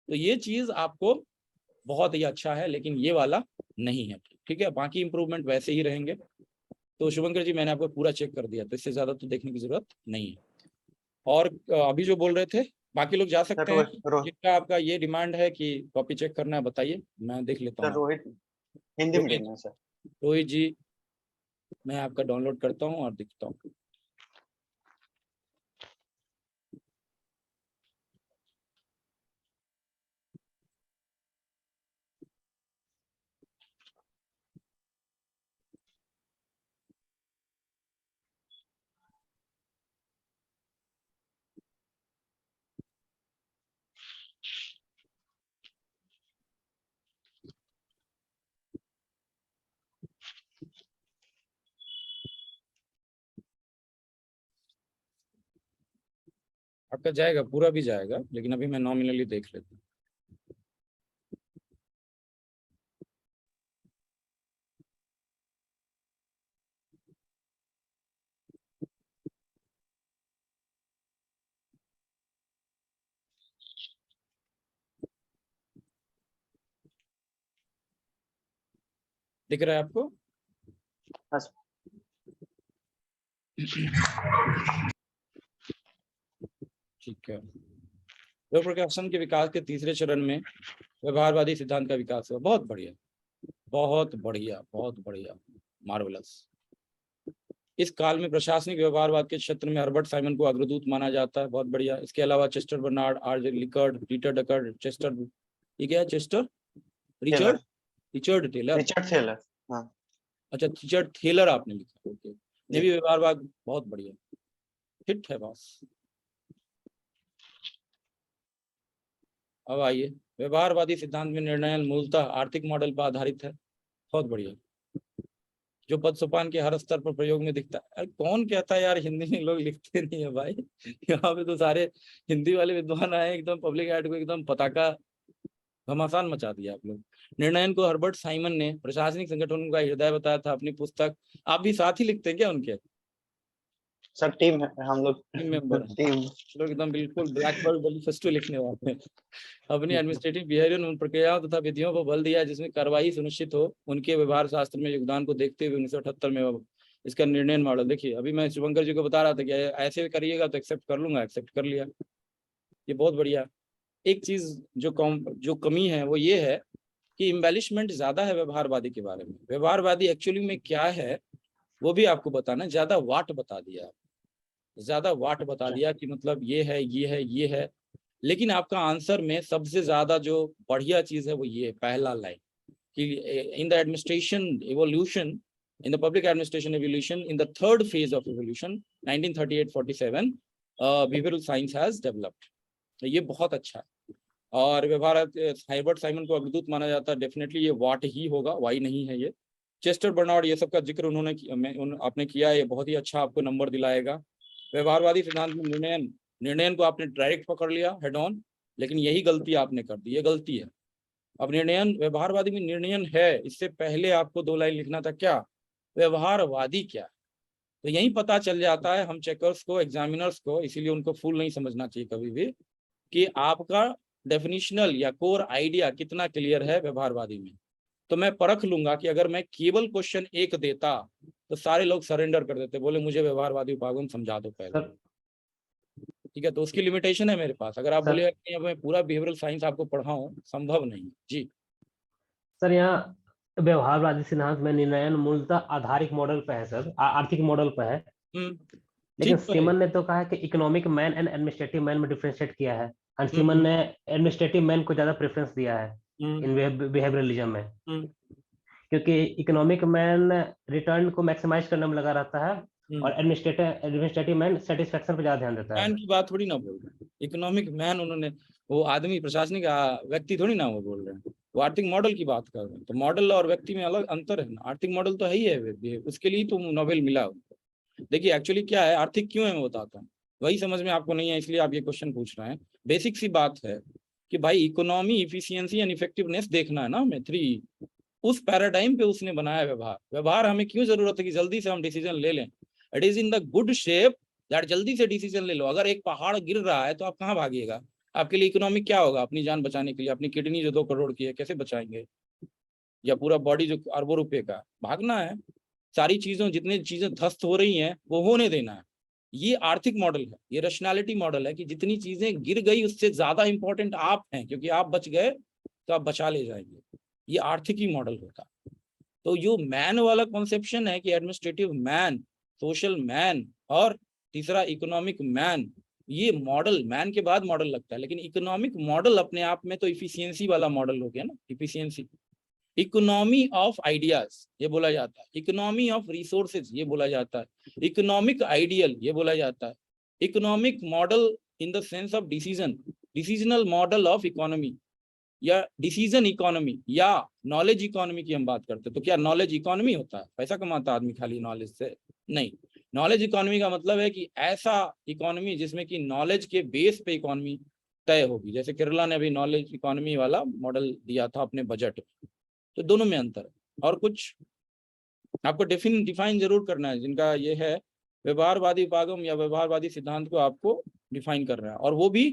A: तो ये चीज आपको बहुत ही अच्छा है, लेकिन ये वाला नहीं है, ठीक है। बाकी इंप्रूवमेंट वैसे ही रहेंगे। तो शुभंकर जी मैंने आपको पूरा चेक कर दिया, तो इससे ज्यादा तो देखने की जरूरत नहीं है। और अभी जो बोल रहे थे बाकी लोग जा सकते हैं, जिनका आपका ये डिमांड है कि कॉपी चेक करना है, बताइए, मैं देख लेता हूँ।
D: रोहित हिंदी में देखना है सर।
A: रोहित जी मैं आपका डाउनलोड करता हूँ और दिखता हूँ। आपका जाएगा, पूरा भी जाएगा, लेकिन अभी मैं नॉमिनली देख लेता हूँ। दिख रहा है आपको? ठीक है, प्रकाशन के विकास के तीसरे चरण में व्यवहारवादी सिद्धांत का विकास हुआ। बहुत बढ़िया, बहुत बढ़िया, बहुत बढ़िया, मार्वलस। इस काल में प्रशासनिक व्यवहारवाद के क्षेत्र में हर्बर्ट साइमन को अग्रदूत माना जाता है। बहुत बढ़िया। इसके अलावा Chester Barnard, R J. Likert, Peter Drucker, Chester, ये क्या है? Chester Richard Taylor,
D: Richard Thaler, हाँ।
A: अच्छा, रिचर्ड थेलर आपने लिखा। ओके, ये भी व्यवहारवाद। बहुत बढ़िया, हिट है बॉस। अब आइए, व्यवहारवादी सिद्धांत में निर्णय मूलतः आर्थिक मॉडल पर आधारित है। बहुत बढ़िया। जो पद सोपान के हर स्तर पर प्रयोग में दिखता है। कौन कहता है यार हिंदी में लोग लिखते नहीं है भाई? यहाँ पे तो सारे हिंदी वाले विद्वान आए, एकदम पब्लिक एड को एकदम पताका घमासान मचा दिया आप लोग। निर्णयन को हर्बर्ट साइमन ने प्रशासनिक संगठनों का हृदय बताया था अपनी पुस्तक। आप भी साथ ही लिखते हैं क्या उनके?
D: सब टीम है, हम लोग
A: टीम मेंबर
D: टीम
A: लोग एकदम बिल्कुल ब्लैकबर्ड मैनिफेस्टो लिखने वाले हैं। अपनी एडमिनिस्ट्रेटिव बिहेवियर उन प्रक्रियाओं तथा विधियों पर बल दिया जिसमें कार्रवाई सुनिश्चित हो। उनके व्यवहार शास्त्र में योगदान को देखते हुए 1978 में इसका निर्णय मॉडल। देखिए, अभी मैं शुभंकर जी को बता रहा था कि ऐसे करिएगा तो एक्सेप्ट कर लूंगा, एक्सेप्ट कर लिया। ये बहुत बढ़िया। एक चीज जो कमी है वो ये है कि इम्बेलिशमेंट ज्यादा है व्यवहारवादी के बारे में। व्यवहारवादी एक्चुअली में क्या है वो भी आपको बताना। ज्यादा वाट बता दिया, ज्यादा वाट बता दिया कि मतलब ये है, ये है, ये है। लेकिन आपका आंसर में सबसे ज्यादा जो बढ़िया चीज है वो ये पहला लाइन कि in the administration evolution, in the public administration evolution, in the third phase of evolution 1938-47 behavioural science has developed. ये बहुत अच्छा है। और व्यवहार हर्बर्ट साइमन को अग्रदूत माना जाता है। डेफिनेटली ये वाट ही होगा, वाई नहीं है ये। चेस्टर बर्नार्ड, ये सब का जिक्र आपने किया, ये बहुत ही अच्छा आपको नंबर दिलाएगा। व्यवहारवादी सिद्धांत में निर्णयन को आपने डायरेक्ट पकड़ लिया हेड ऑन, लेकिन यही गलती आपने कर दी, ये गलती है। अब निर्णयन, व्यवहारवादी में निर्णयन है, इससे पहले आपको 2 लाइन लिखना था क्या, व्यवहारवादी क्या है। तो यही पता चल जाता है हम चेकर्स को, एग्जामिनर्स को, इसीलिए उनको फुल नहीं समझना चाहिए कभी भी, कि आपका डेफिनेशनल या कोर आइडिया कितना क्लियर है व्यवहारवादी में। तो मैं परख लूंगा कि अगर मैं केवल क्वेश्चन 1 देता तो सारे लोग सरेंडर कर देते, बोले मुझे व्यवहारवादी उपागम समझा दो पहले। ठीक है, तो उसकी लिमिटेशन है मेरे पास। अगर आप बोले मैं पूरा बिहेवियरल साइंस आपको पढ़ाऊं, संभव नहीं। जी
H: सर, यहाँ व्यवहारवादी सिद्धांत में निर्णयन मूलतः आधारिक मॉडल पे है सर, आर्थिक मॉडल पे है। लेकिन सीमन ने तो कहा कि economic man and administrative man में डिफरेंशिएट किया है, और सीमन ने एडमिनिस्ट्रेटिव मैन को ज्यादा प्रेफरेंस दिया है इन बिहेवियरलिज्म में, क्योंकि इकोनॉमिक मैन रिटर्न को मैक्सिमाइज करने में लगा रहता है और एडमिनिस्ट्रेटिव मैन सेटिस्फेक्शन पे ज्यादा ध्यान देता है।
A: मैन की बात थोड़ी ना बोल रहे हैं, इकोनॉमिक मैन उन्होंने, वो आदमी प्रशासनिक व्यक्ति थोड़ी ना वो बोल रहे हैं, वो आर्थिक मॉडल की बात कर रहे हैं। तो मॉडल और व्यक्ति में अलग अंतर है ना। आर्थिक मॉडल तो है ही है, उसके लिए तो नोबेल मिला उनको। देखिए एक्चुअली क्या है, आर्थिक क्यों है मैं बताता हूँ, वही समझ में आपको नहीं है इसलिए आप ये क्वेश्चन पूछ रहे हैं। बेसिक सी बात है कि भाई इकोनॉमी, इफिशियंसी एंड इफेक्टिवनेस देखना है ना हमें। 3 उस पैराडाइम पे उसने बनाया व्यवहार हमें क्यों जरूरत है कि जल्दी से हम डिसीजन ले लें। It is in the good shape that जल्दी से डिसीजन ले लो। अगर एक पहाड़ गिर रहा है तो आप कहाँ भागिएगा? आपके लिए इकोनॉमिक क्या होगा? अपनी जान बचाने के लिए अपनी किडनी जो 2 करोड़ की है कैसे बचाएंगे, या पूरा बॉडी जो अरबों रुपए का, भागना है। सारी चीजों, जितनी चीजें ध्वस्त हो रही हैं वो होने देना है। ये आर्थिक मॉडल है, ये रैशनैलिटी मॉडल है कि जितनी चीजें गिर गई उससे ज्यादा इंपॉर्टेंट आप हैं, क्योंकि आप बच गए तो आप बचा ले जाएंगे। ये आर्थिक ही मॉडल होता है। तो जो मैन वाला कॉन्सेप्शन है कि एडमिनिस्ट्रेटिव मैन, सोशल मैन और तीसरा इकोनॉमिक मैन, ये मॉडल मैन के बाद मॉडल लगता है। लेकिन इकोनॉमिक मॉडल अपने आप में तो इफिशियंसी वाला मॉडल हो गया ना। इफिशियंसी, इकोनॉमी ऑफ आइडियाज ये बोला जाता है, इकोनॉमी ऑफ रिसोर्सेज ये बोला जाता है, इकोनॉमिक आइडियल ये बोला जाता है, economic model in the sense of decision, decisional model of economy या डिसीजन इकोनॉमी या नॉलेज इकोनॉमी की हम बात करते हैं। तो क्या नॉलेज इकोनॉमी होता है? पैसा कमाता आदमी खाली नॉलेज से? नहीं। नॉलेज इकोनॉमी का मतलब है कि ऐसा इकोनॉमी जिसमें कि नॉलेज के बेस पे इकोनॉमी तय होगी। जैसे केरला ने अभी नॉलेज इकोनॉमी वाला मॉडल दिया था अपने बजट में। तो दोनों में अंतर है। और कुछ आपको डिफाइन जरूर करना है, जिनका ये है व्यवहारवादी उपागम या व्यवहारवादी सिद्धांत को आपको डिफाइन करना है, और वो भी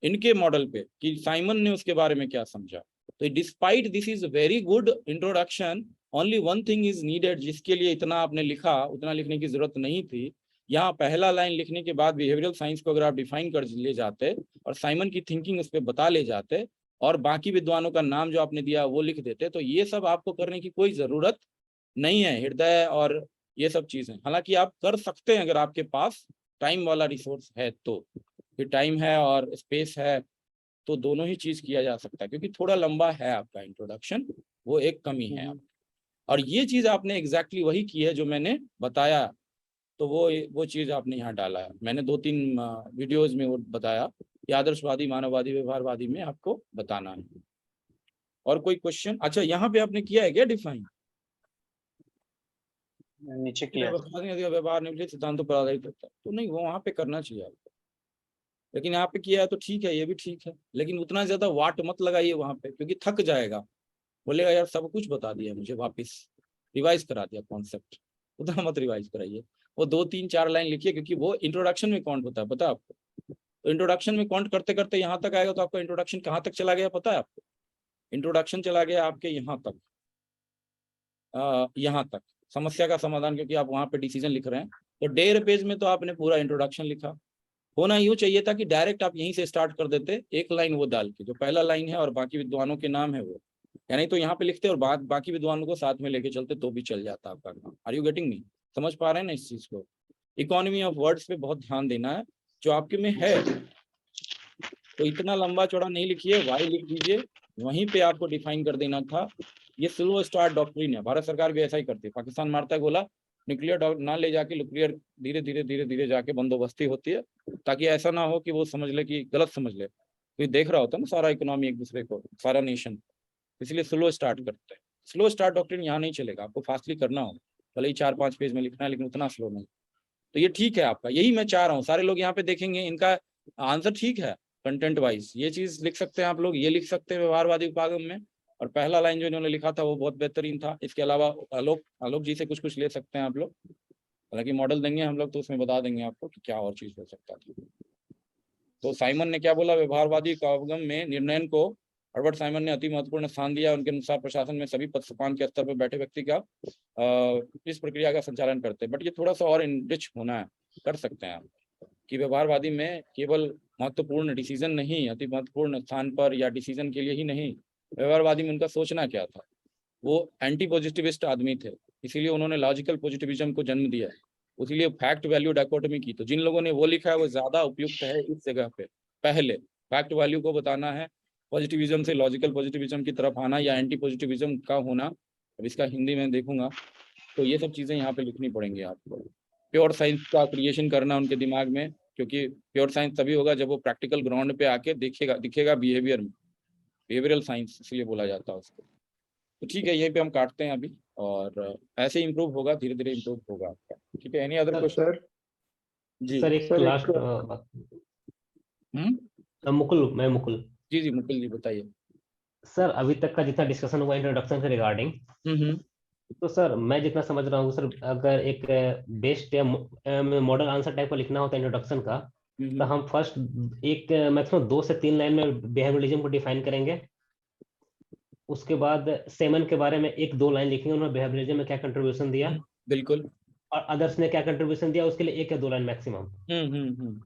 A: इनके मॉडल पे कि साइमन ने उसके बारे में क्या समझा। तो despite this is very good introduction, only one thing is needed, जिसके लिए इतना आपने लिखा, उतना लिखने की जरूरत नहीं थी। यहाँ पहला लाइन लिखने के बाद बिहेवियरल साइंस को अगर आप डिफाइन कर ले जाते और साइमन की थिंकिंग उस पर बता ले जाते और बाकी विद्वानों का नाम जो आपने दिया वो लिख देते, तो ये सब आपको करने की कोई जरूरत नहीं है, हृदय और ये सब चीजें। हालांकि आप कर सकते हैं अगर आपके पास टाइम वाला रिसोर्स है तो, फिर टाइम है और स्पेस है तो दोनों ही चीज किया जा सकता है, क्योंकि थोड़ा लंबा है आपका इंट्रोडक्शन, वो एक कमी है। और ये चीज आपने एग्जैक्टली वही की है जो मैंने बताया, तो वो चीज आपने यहाँ डाला है। मैंने 2-3 वीडियोज में वो बताया कि आदर्शवादी, मानववादी, व्यवहारवादी में आपको बताना है। और कोई क्वेश्चन? अच्छा, यहाँ पे आपने किया है क्या डिफाइन?
D: नीचे किया
A: व्यवहार निम्नलिखित सिद्धांतों पर आधारित होता है, तो नहीं, वो वहां पे करना चाहिए आपको। लेकिन यहाँ पे किया है तो ठीक है, ये भी ठीक है, लेकिन उतना ज्यादा वाट मत लगाइए वहां पे, क्योंकि थक जाएगा, बोलेगा यार सब कुछ बता दिया मुझे, वापस रिवाइज करा दिया कॉन्सेप्ट। उतना मत रिवाइज कराइए, वो 2-3-4 लाइन लिखिए, क्योंकि वो इंट्रोडक्शन में काउंट होता है, पता है आपको। तो इंट्रोडक्शन में काउंट करते करते यहाँ तक आएगा तो आपका इंट्रोडक्शन कहाँ तक चला गया पता है आपको? इंट्रोडक्शन चला गया आपके यहाँ तक, यहाँ तक समस्या का समाधान, क्योंकि आप वहाँ पे डिसीजन लिख रहे हैं। तो 1.5 पेज में तो आपने पूरा इंट्रोडक्शन लिखा। होना यूँ चाहिए था कि डायरेक्ट आप यहीं से स्टार्ट कर देते, एक लाइन वो डाल के, जो पहला लाइन है और बाकी विद्वानों के नाम है वो, यानी तो यहाँ पे लिखते और बाकी विद्वानों को साथ में लेके चलते तो भी चल जाता आपका काम। Are you getting me? समझ पा रहे हैं ना इस चीज को? इकोनॉमी ऑफ वर्ड्स पे बहुत ध्यान देना है, जो आपके में है। तो इतना लंबा चौड़ा नहीं लिखिए, वाई लिख दीजिए, वहीं पे आपको डिफाइन कर देना था। ये स्लो स्टार्ट डॉक्ट्रिन है, भारत सरकार भी ऐसा ही करती है। पाकिस्तान मारता है गोला, न्यूक्लियर ना ले जाके न्यूक्लियर धीरे धीरे धीरे धीरे जाके बंदोबस्ती होती है, ताकि ऐसा ना हो कि वो समझ ले कि गलत समझ ले। तो देख रहा होता है ना सारा इकोनॉमी एक दूसरे को, सारा नेशन, इसलिए स्लो स्टार्ट करते हैं। स्लो स्टार्ट डॉक्ट्रिन यहाँ नहीं चलेगा, आपको फास्टली करना होगा, भले ही 4-5 पेज में लिखना है, लेकिन उतना स्लो नहीं। तो ये ठीक है आपका, यही मैं चाह रहा हूँ। सारे लोग यहाँ पे देखेंगे, इनका आंसर ठीक है कंटेंट वाइज, ये चीज लिख सकते हैं आप लोग, ये लिख सकते हैं व्यवहारवादी उपागम में। और पहला लाइन जो इन्होंने लिखा था वो बहुत बेहतरीन था। इसके अलावा आलोक जी से कुछ ले सकते हैं आप लोग, हालांकि मॉडल देंगे हम लोग तो उसमें बता देंगे आपको कि क्या और चीज हो सकता है। तो साइमन ने क्या बोला? व्यवहारवादी उपागम में निर्णय को हर्बर्ट साइमन ने अति महत्वपूर्ण स्थान दिया। उनके अनुसार प्रशासन में सभी पदसुपान के स्तर पर बैठे व्यक्ति का इस प्रक्रिया का संचालन करते हैं। बट ये थोड़ा सा और इनरिच होना है, कर सकते हैं आप कि व्यवहारवादी में केवल महत्वपूर्ण डिसीजन नहीं, अति महत्वपूर्ण स्थान पर या डिसीजन के लिए ही नहीं, व्यवहारवादी में उनका सोचना क्या था। वो एंटी पॉजिटिविस्ट आदमी थे, इसीलिए उन्होंने लॉजिकल पॉजिटिविज्म को जन्म दिया, इसीलिए फैक्ट वैल्यू डायकोटमी की। तो जिन लोगों ने वो लिखा है वो ज्यादा उपयुक्त है इस जगह पे। पहले फैक्ट वैल्यू को बताना है, पॉजिटिविज्म से लॉजिकल पॉजिटिविज्म की तरफ आना या एंटी पॉजिटिविज्म का होना। अब इसका हिंदी में देखूंगा तो ये सब चीजें यहाँ पे लिखनी पड़ेंगी आपको। प्योर साइंस का क्रिएशन करना उनके दिमाग में, क्योंकि प्योर साइंस तभी होगा जब वो प्रैक्टिकल ग्राउंड पे आके दिखेगा बिहेवियर में, बिहेवियरल साइंस इसलिए बोला जाता है उसको। तो ठीक है, यहीं पे हम काटते हैं अभी, और ऐसे इम्प्रूव होगा, धीरे धीरे इम्प्रूव होगा आपका। ठीक है, एनी अदर क्वेश्चन? जी
H: सर एक लास्ट मुकुल
A: जी मुकुल जी बताइए।
H: सर अभी तक का जितना डिस्कशन हुआ इंट्रोडक्शन के रिगार्डिंग, तो सर मैं जितना समझ रहा हूँ सर, अगर एक बेस्ड मॉडल आंसर टाइप का लिखना होता है इंट्रोडक्शन का, तो हम फर्स्ट एक मैक्सिमम 2 से 3 लाइन में बिहेवियरलिज्म को डिफाइन करेंगे। उसके बाद सेमन के बारे में 1-2 लाइन लिखेंगे, उन्होंने बिहेवियरलिज्म में क्या कंट्रीब्यूशन दिया,
A: बिल्कुल,
H: और अदर्स ने क्या कंट्रीब्यूशन दिया, उसके लिए 1 या 2 लाइन मैक्सिमम।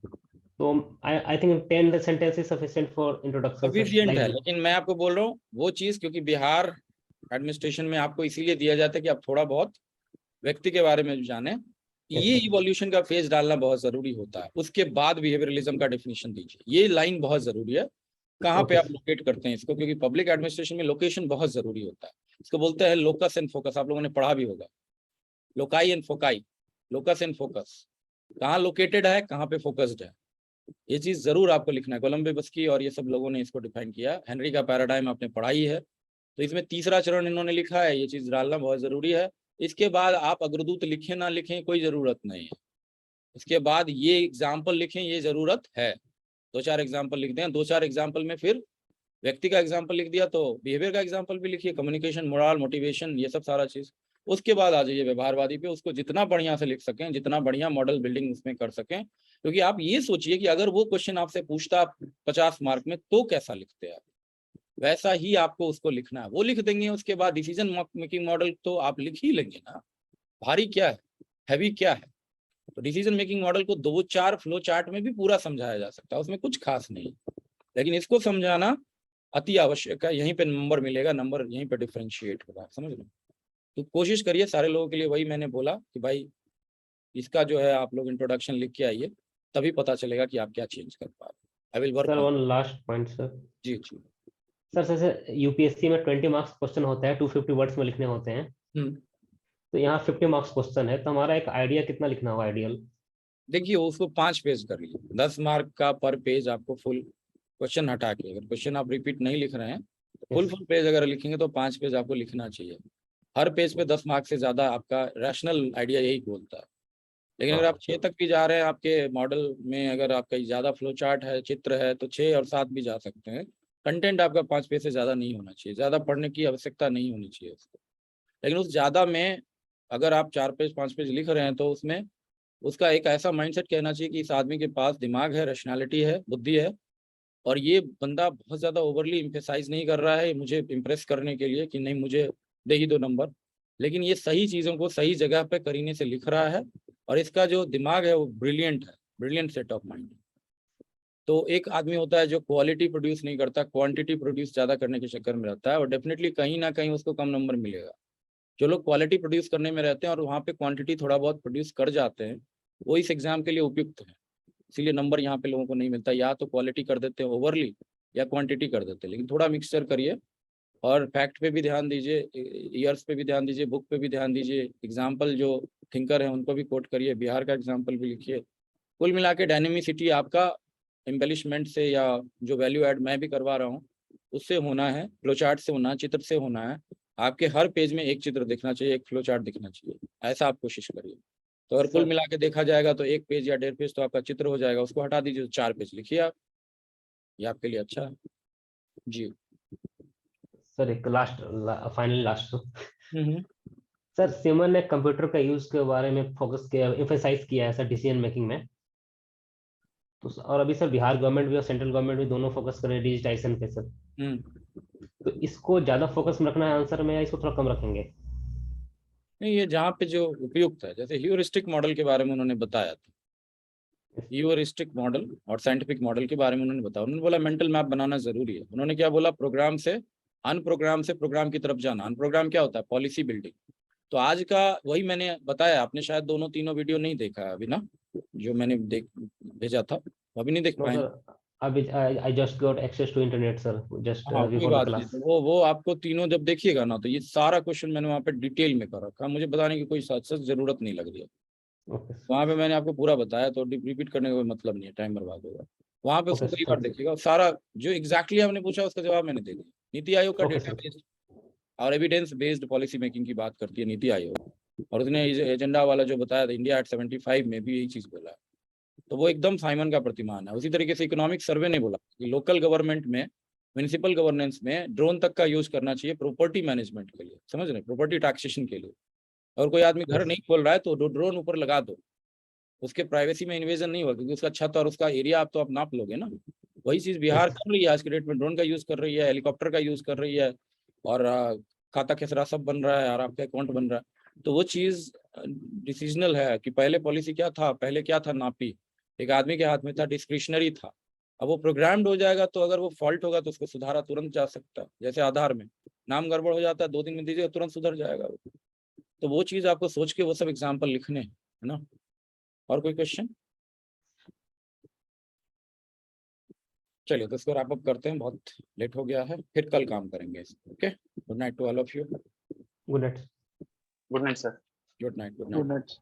H: तो I think 10 sentence is sufficient for introduction.
A: Sufficient है, लेकिन मैं आपको बोल रहा हूँ वो चीज, क्योंकि बिहार एडमिनिस्ट्रेशन में आपको इसीलिए दिया जाता है कि आप थोड़ा बहुत व्यक्ति के बारे में जाने, ये इवोल्यूशन का फेज डालना बहुत जरूरी होता है। उसके बाद बिहेवियरलिज्म का डेफिनेशन दीजिए, ये लाइन बहुत जरूरी है, कहाँ पे आप लोकेट करते हैं इसको, क्योंकि पब्लिक एडमिनिस्ट्रेशन में लोकेशन बहुत जरूरी होता है। इसको बोलते हैं लोकस एंड फोकस, आप लोगों ने पढ़ा भी होगा, loci and foci, locus and focus, कहाँ लोकेटेड है, कहाँ पे फोकस्ड है, ये चीज जरूर आपको लिखना है। कोलंबस और ये सब लोगों ने इसको डिफाइन किया। हेनरी का पैराडाइम आपने पढ़ा ही है, तो इसमें तीसरा चरण इन्होंने लिखा है, ये चीज डालना बहुत जरूरी है। इसके बाद आप अग्रदूत लिखें ना लिखें कोई जरूरत नहीं है, इसके बाद ये एग्जाम्पल लिखें, ये जरूरत है। 2-4 एग्जाम्पल लिख दें, 2-4 एग्जाम्पल में फिर व्यक्ति का एग्जाम्पल लिख दिया तो बिहेवियर का एग्जाम्पल भी लिखिए, कम्युनिकेशन, मोरल, मोटिवेशन, ये सब सारा चीज। उसके बाद आ जाइए व्यवहारवादी पे, उसको जितना बढ़िया से लिख सकें, जितना बढ़िया मॉडल बिल्डिंग उसमें कर सकें। क्योंकि आप ये सोचिए कि अगर वो क्वेश्चन आपसे पूछता 50 मार्क में तो कैसा लिखते आप, वैसा ही आपको उसको लिखना है, वो लिख देंगे। उसके बाद डिसीजन मेकिंग मॉडल तो आप लिख ही लेंगे ना, भारी क्या है, हैवी क्या है, तो डिसीजन मेकिंग मॉडल को 2-4 फ्लो चार्ट में भी पूरा समझाया जा सकता है, उसमें कुछ खास नहीं, लेकिन इसको समझाना अति आवश्यक है। यहीं पे नंबर मिलेगा, नंबर यहीं पे डिफरेंशिएट होगा, समझ लो। तो कोशिश करिए सारे लोगों के लिए, वही मैंने बोला कि भाई इसका जो है आप लोग इंट्रोडक्शन लिख के आइए, तभी पता चलेगा कि आप क्या चेंज कर पा रहे हैं। I will work
H: sir one last point sir.
A: जी जी
H: सर जैसे यूपीएससी में 20 मार्क्स क्वेश्चन होता है, 250 वर्ड्स में लिखने होते हैं, तो यहाँ 50 मार्क्स क्वेश्चन है, तो हमारा एक आइडिया कितना लिखना होगा आइडियल?
A: देखिए उसको 5 पेज कर लीजिए, 10 मार्क का पर पेज आपको फुल क्वेश्चन हटा के, अगर क्वेश्चन आप रिपीट नहीं लिख रहे हैं तो फुल पेज अगर लिखेंगे तो 5 पेज आपको लिखना चाहिए। हर पेज पे 10 मार्क से ज्यादा आपका रैशनल आइडिया यही बोलता है। लेकिन अगर आप 6 तक भी जा रहे हैं, आपके मॉडल में अगर आपका ज्यादा फ्लो चार्ट है, चित्र है, तो 6 और 7 भी जा सकते हैं। कंटेंट आपका 5 पेज से ज्यादा नहीं होना चाहिए, ज्यादा पढ़ने की आवश्यकता नहीं होनी चाहिए उसको। लेकिन उस ज्यादा में अगर आप 4 पेज 5 पेज लिख रहे हैं तो उसमें उसका एक ऐसा माइंडसेट कहना चाहिए कि इस आदमी के पास दिमाग है, रैशनैलिटी है, बुद्धि है, और ये बंदा बहुत ज्यादा ओवरली एम्फेसाइज नहीं कर रहा है मुझे इम्प्रेस करने के लिए कि नहीं मुझे दे ही दो नंबर, लेकिन ये सही चीजों को सही जगह पे करीने से लिख रहा है, और इसका जो दिमाग है वो ब्रिलियंट है, ब्रिलियंट सेट ऑफ माइंड। तो एक आदमी होता है जो क्वालिटी प्रोड्यूस नहीं करता, क्वांटिटी प्रोड्यूस ज्यादा करने के चक्कर में रहता है, और डेफिनेटली कहीं ना कहीं उसको कम नंबर मिलेगा। जो लोग क्वालिटी प्रोड्यूस करने में रहते हैं और वहाँ पे क्वांटिटी थोड़ा बहुत प्रोड्यूस कर जाते हैं, वो इस एग्जाम के लिए उपयुक्त है, इसीलिए नंबर यहाँ पे लोगों को नहीं मिलता। या तो क्वालिटी कर देते हैं ओवरली या क्वांटिटी कर देते हैं, लेकिन थोड़ा मिक्सचर करिए और फैक्ट पे भी ध्यान दीजिए, ईयर्स पे भी ध्यान दीजिए, बुक पे भी ध्यान दीजिए, एग्जाम्पल जो थिंकर है उनको भी कोट करिए, बिहार का एग्जाम्पल भी लिखिए। कुल मिला के डायनेमिसिटी आपका एम्बेलिशमेंट से या जो वैल्यू ऐड मैं भी करवा रहा हूँ उससे होना है, फ्लो चार्ट से होना है, चित्र से होना है। आपके हर पेज में एक चित्र दिखना चाहिए, एक फ्लो चार्ट दिखना चाहिए, ऐसा आप कोशिश करिए। तो अगर कुल मिला के देखा जाएगा तो 1 पेज या 1.5 पेज तो आपका चित्र हो जाएगा, उसको हटा दीजिए तो 4 पेज लिखिए आप, ये आपके लिए अच्छा है। जी
H: सर एक लास्ट फाइनल लास्ट सर, सिमन ने कंप्यूटर का यूज के बारे में फोकस किया, एम्फेसाइज किया है सर डिसीजन मेकिंग में, तो और अभी सर बिहार गवर्नमेंट भी और सेंट्रल गवर्नमेंट भी दोनों फोकस कर रहे हैं डिजिटाइजेशन पे सर, तो इसको ज्यादा फोकस में रखना है आंसर में या इसको थोड़ा कम रखेंगे?
A: नहीं, ये जहाँ पे जो उपयुक्त है, जैसे ह्यूरिस्टिक मॉडल के बारे में उन्होंने बताया था, ह्यूरिस्टिक मॉडल और साइंटिफिक मॉडल के बारे में उन्होंने बताया, उन्होंने बोला मेंटल मैप बनाना जरूरी है। उन्होंने क्या बोला, प्रोग्राम से अनप्रोग्राम से प्रोग्राम की तरफ जाना। अनप्रोग्राम क्या होता है, पॉलिसी बिल्डिंग। तो आज का वही मैंने बताया, आपने शायद दोनों तीनों वीडियो नहीं देखा है अभी ना, जो मैंने भेजा था अभी नहीं देख पाए।
H: अभी I just got access to internet sir, just before the class.
A: वो आपको तीनों जब देखिएगा ना तो ये सारा क्वेश्चन मैंने वहाँ पे डिटेल में कर रखा, मुझे बताने की कोई सच जरूरत नहीं लग रही है। वहाँ पे मैंने आपको पूरा बताया, तो रिपीट करने का कोई मतलब नहीं है, टाइम बर्बाद होगा। वहाँ पे उसको कई बार देखिएगा, सारा जो एग्जैक्टली आपने पूछा उसका जवाब मैंने दे दिया। नीति आयोग का डेटा बेस्ड और एविडेंस बेस्ड पॉलिसी मेकिंग की बात करती है नीति आयोग, और उसने एजेंडा वाला जो बताया था इंडिया एट 75 में भी यही चीज बोला है, तो वो एकदम साइमन का प्रतिमान है। उसी तरीके से इकोनॉमिक सर्वे ने बोला कि लोकल गवर्नमेंट में, म्युनिसिपल गवर्नेंस में ड्रोन तक का यूज करना चाहिए प्रॉपर्टी मैनेजमेंट के लिए, समझ रहे, प्रॉपर्टी टैक्सेशन के लिए। और कोई आदमी घर नहीं खोल रहा है तो ड्रोन ऊपर लगा दो, उसके प्राइवेसी में इन्वेजन नहीं हुआ, क्योंकि उसका छत और उसका एरिया आप तो आप नाप लोगे ना। वही चीज बिहार कर रही है आज के डेट में, ड्रोन का यूज कर रही है, हेलीकॉप्टर का यूज कर रही है, और खाता खेसरा सब बन रहा है और आपका अकाउंट बन रहा है। तो वो चीज डिसीजनल है कि पहले पॉलिसी क्या था, पहले क्या था, नापी एक आदमी के हाथ में था, डिस्क्रिशनरी था। अब वो प्रोग्राम्ड हो जाएगा तो अगर वो फॉल्ट होगा तो उसको सुधारा तुरंत जा सकता है। जैसे आधार में नाम गड़बड़ हो जाता है, 2 दिन में दीजिएगा तुरंत सुधर जाएगा। तो वो चीज आपको सोच के वो सब एग्जाम्पल लिखने है ना। और कोई क्वेश्चन? चलिए तो इसको रैप अप करते हैं, बहुत लेट हो गया है, फिर कल काम करेंगे। Okay, good night to all of you.
H: Good night.
D: Good night sir.
A: Good night.
L: Good night.